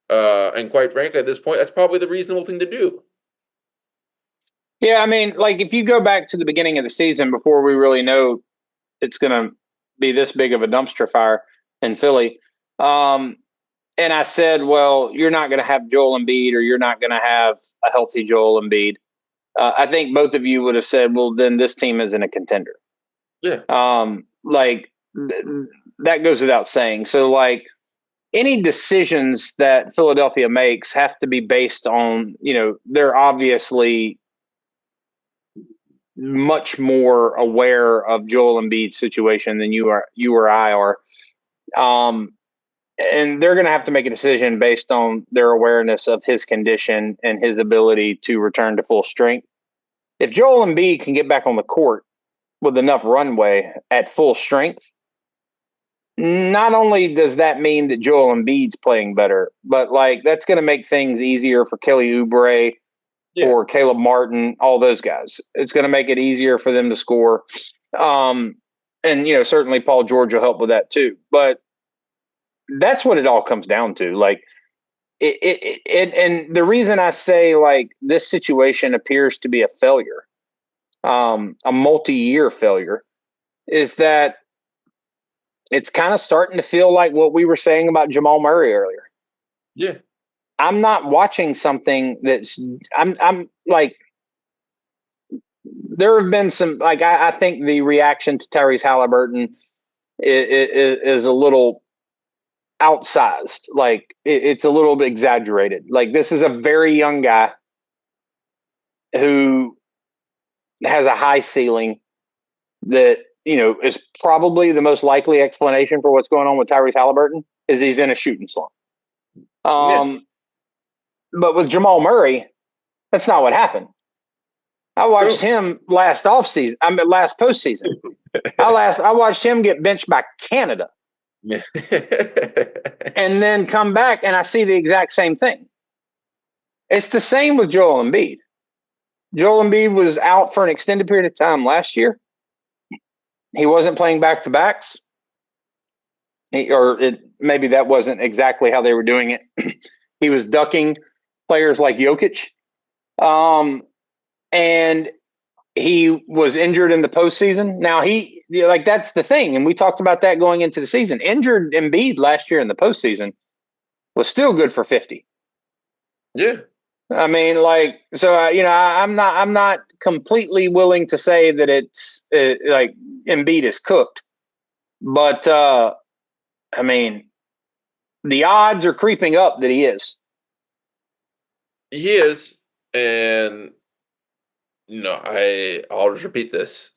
And quite frankly, at this point, that's probably the reasonable thing to do. Yeah, I mean, like if you go back to the beginning of the season before we really know it's going to be this big of a dumpster fire in Philly, and I said, well, you're not going to have Joel Embiid or you're not going to have a healthy Joel Embiid. I think both of you would have said, well, then this team isn't a contender. Yeah. That goes without saying. So, like, any decisions that Philadelphia makes have to be based on, they're obviously much more aware of Joel Embiid's situation than you or I are. And they're going to have to make a decision based on their awareness of his condition and his ability to return to full strength. If Joel Embiid can get back on the court with enough runway at full strength, not only does that mean that Joel Embiid's playing better, but that's going to make things easier for Kelly Oubre, or Caleb Martin, all those guys. It's going to make it easier for them to score. And certainly Paul George will help with that too. But that's what it all comes down to. And the reason I say this situation appears to be a failure, a multi-year failure, is that it's kind of starting to feel like what we were saying about Jamal Murray earlier. Yeah. I'm not watching something that's I'm like, there have been some, I think the reaction to Tyrese Haliburton is a little outsized. It's a little bit exaggerated. This is a very young guy who has a high ceiling that is probably the most likely explanation for what's going on with Tyrese Haliburton is he's in a shooting slump. But with Jamal Murray, that's not what happened. I watched him last postseason. I watched him get benched by Canada. Yeah. And then come back and I see the exact same thing. It's the same with Joel Embiid. Joel Embiid was out for an extended period of time last year. He wasn't playing back-to-backs. Maybe that wasn't exactly how they were doing it. He was ducking players like Jokic. And he was injured in the postseason. Now, that's the thing. And we talked about that going into the season. Injured Embiid last year in the postseason was still good for 50. Yeah. I mean, I'm not completely willing to say that it's like Embiid is cooked, but I mean, the odds are creeping up that he is. He is, and I'll just repeat this.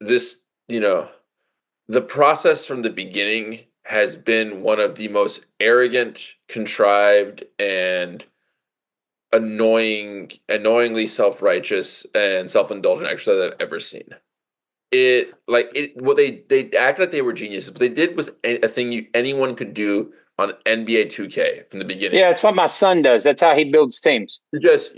The process from the beginning has been one of the most arrogant, contrived, and annoyingly self-righteous and self-indulgent exercise I've ever seen. They acted like they were geniuses, but they did was a thing anyone could do on NBA 2K from the beginning. Yeah, it's what my son does. That's how he builds teams. You just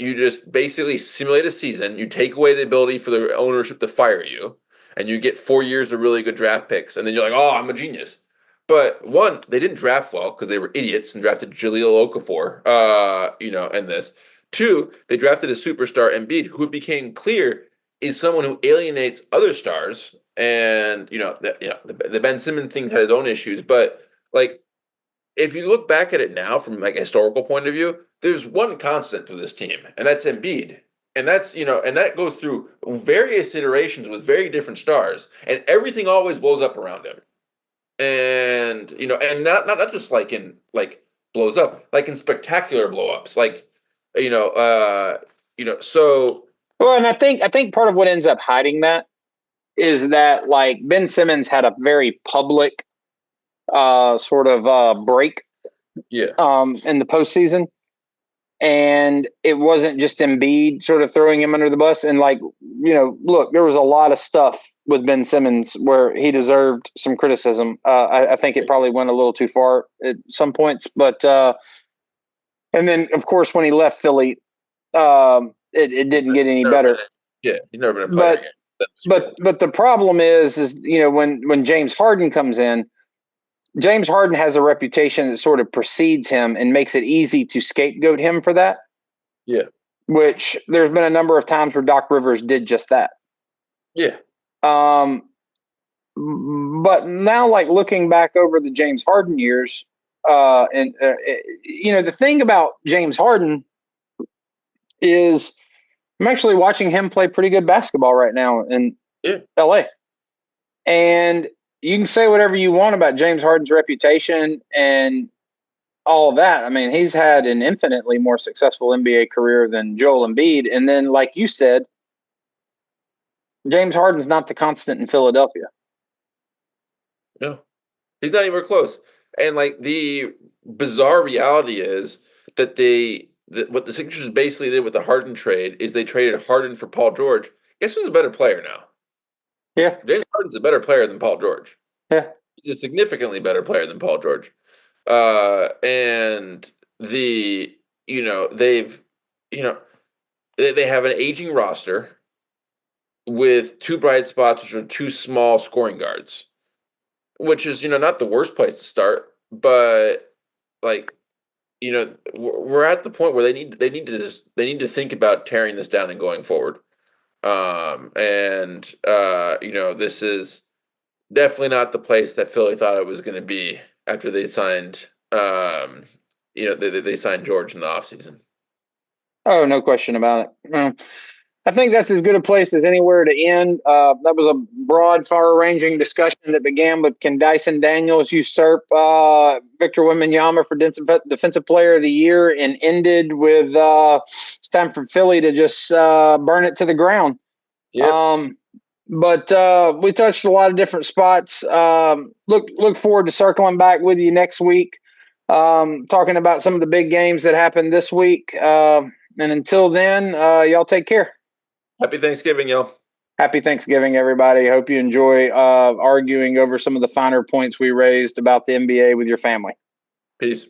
basically simulate a season. You take away the ability for the ownership to fire you, and you get 4 years of really good draft picks, and then you're like, oh, I'm a genius. But one, they didn't draft well because they were idiots and drafted Jahlil Okafor, and this. Two, they drafted a superstar Embiid, who it became clear is someone who alienates other stars. And the Ben Simmons thing had its own issues, but if you look back at it now from a historical point of view, there's one constant to this team, and that's Embiid. And that's, and that goes through various iterations with very different stars, and everything always blows up around him. And, and not just blows up, like in spectacular blow-ups, so. Well, and I think part of what ends up hiding that is that Ben Simmons had a very public sort of break in the postseason. And it wasn't just Embiid sort of throwing him under the bus. And look, there was a lot of stuff with Ben Simmons where he deserved some criticism. I think it probably went a little too far at some points. But and then, of course, when he left Philly, it didn't get any better. Yeah, he's never been a player again. But the problem is when James Harden comes in, James Harden has a reputation that sort of precedes him and makes it easy to scapegoat him for that. Yeah. Which there's been a number of times where Doc Rivers did just that. Yeah. But now, looking back over the James Harden years, the thing about James Harden is I'm actually watching him play pretty good basketball right now in LA. And you can say whatever you want about James Harden's reputation and all of that. I mean, he's had an infinitely more successful NBA career than Joel Embiid. And then, like you said, James Harden's not the constant in Philadelphia. No, he's not anywhere close. And the bizarre reality is that what the Sixers basically did with the Harden trade is they traded Harden for Paul George. Guess who's a better player now? Yeah. James Harden's a better player than Paul George. Yeah. He's a significantly better player than Paul George. And they have an aging roster with two bright spots, which are two small scoring guards, which is, not the worst place to start, but we're at the point where they need to think about tearing this down and going forward. This is definitely not the place that Philly thought it was going to be after they signed, they signed George in the offseason. Oh, no question about it. I think that's as good a place as anywhere to end. That was a broad, far-ranging discussion that began with can Dyson Daniels usurp Victor Wembanyama for Defensive Player of the Year, and ended with it's time for Philly to just burn it to the ground. Yep. But we touched a lot of different spots. Look forward to circling back with you next week, talking about some of the big games that happened this week. And until then, y'all take care. Happy Thanksgiving, y'all. Happy Thanksgiving, everybody. Hope you enjoy arguing over some of the finer points we raised about the NBA with your family. Peace.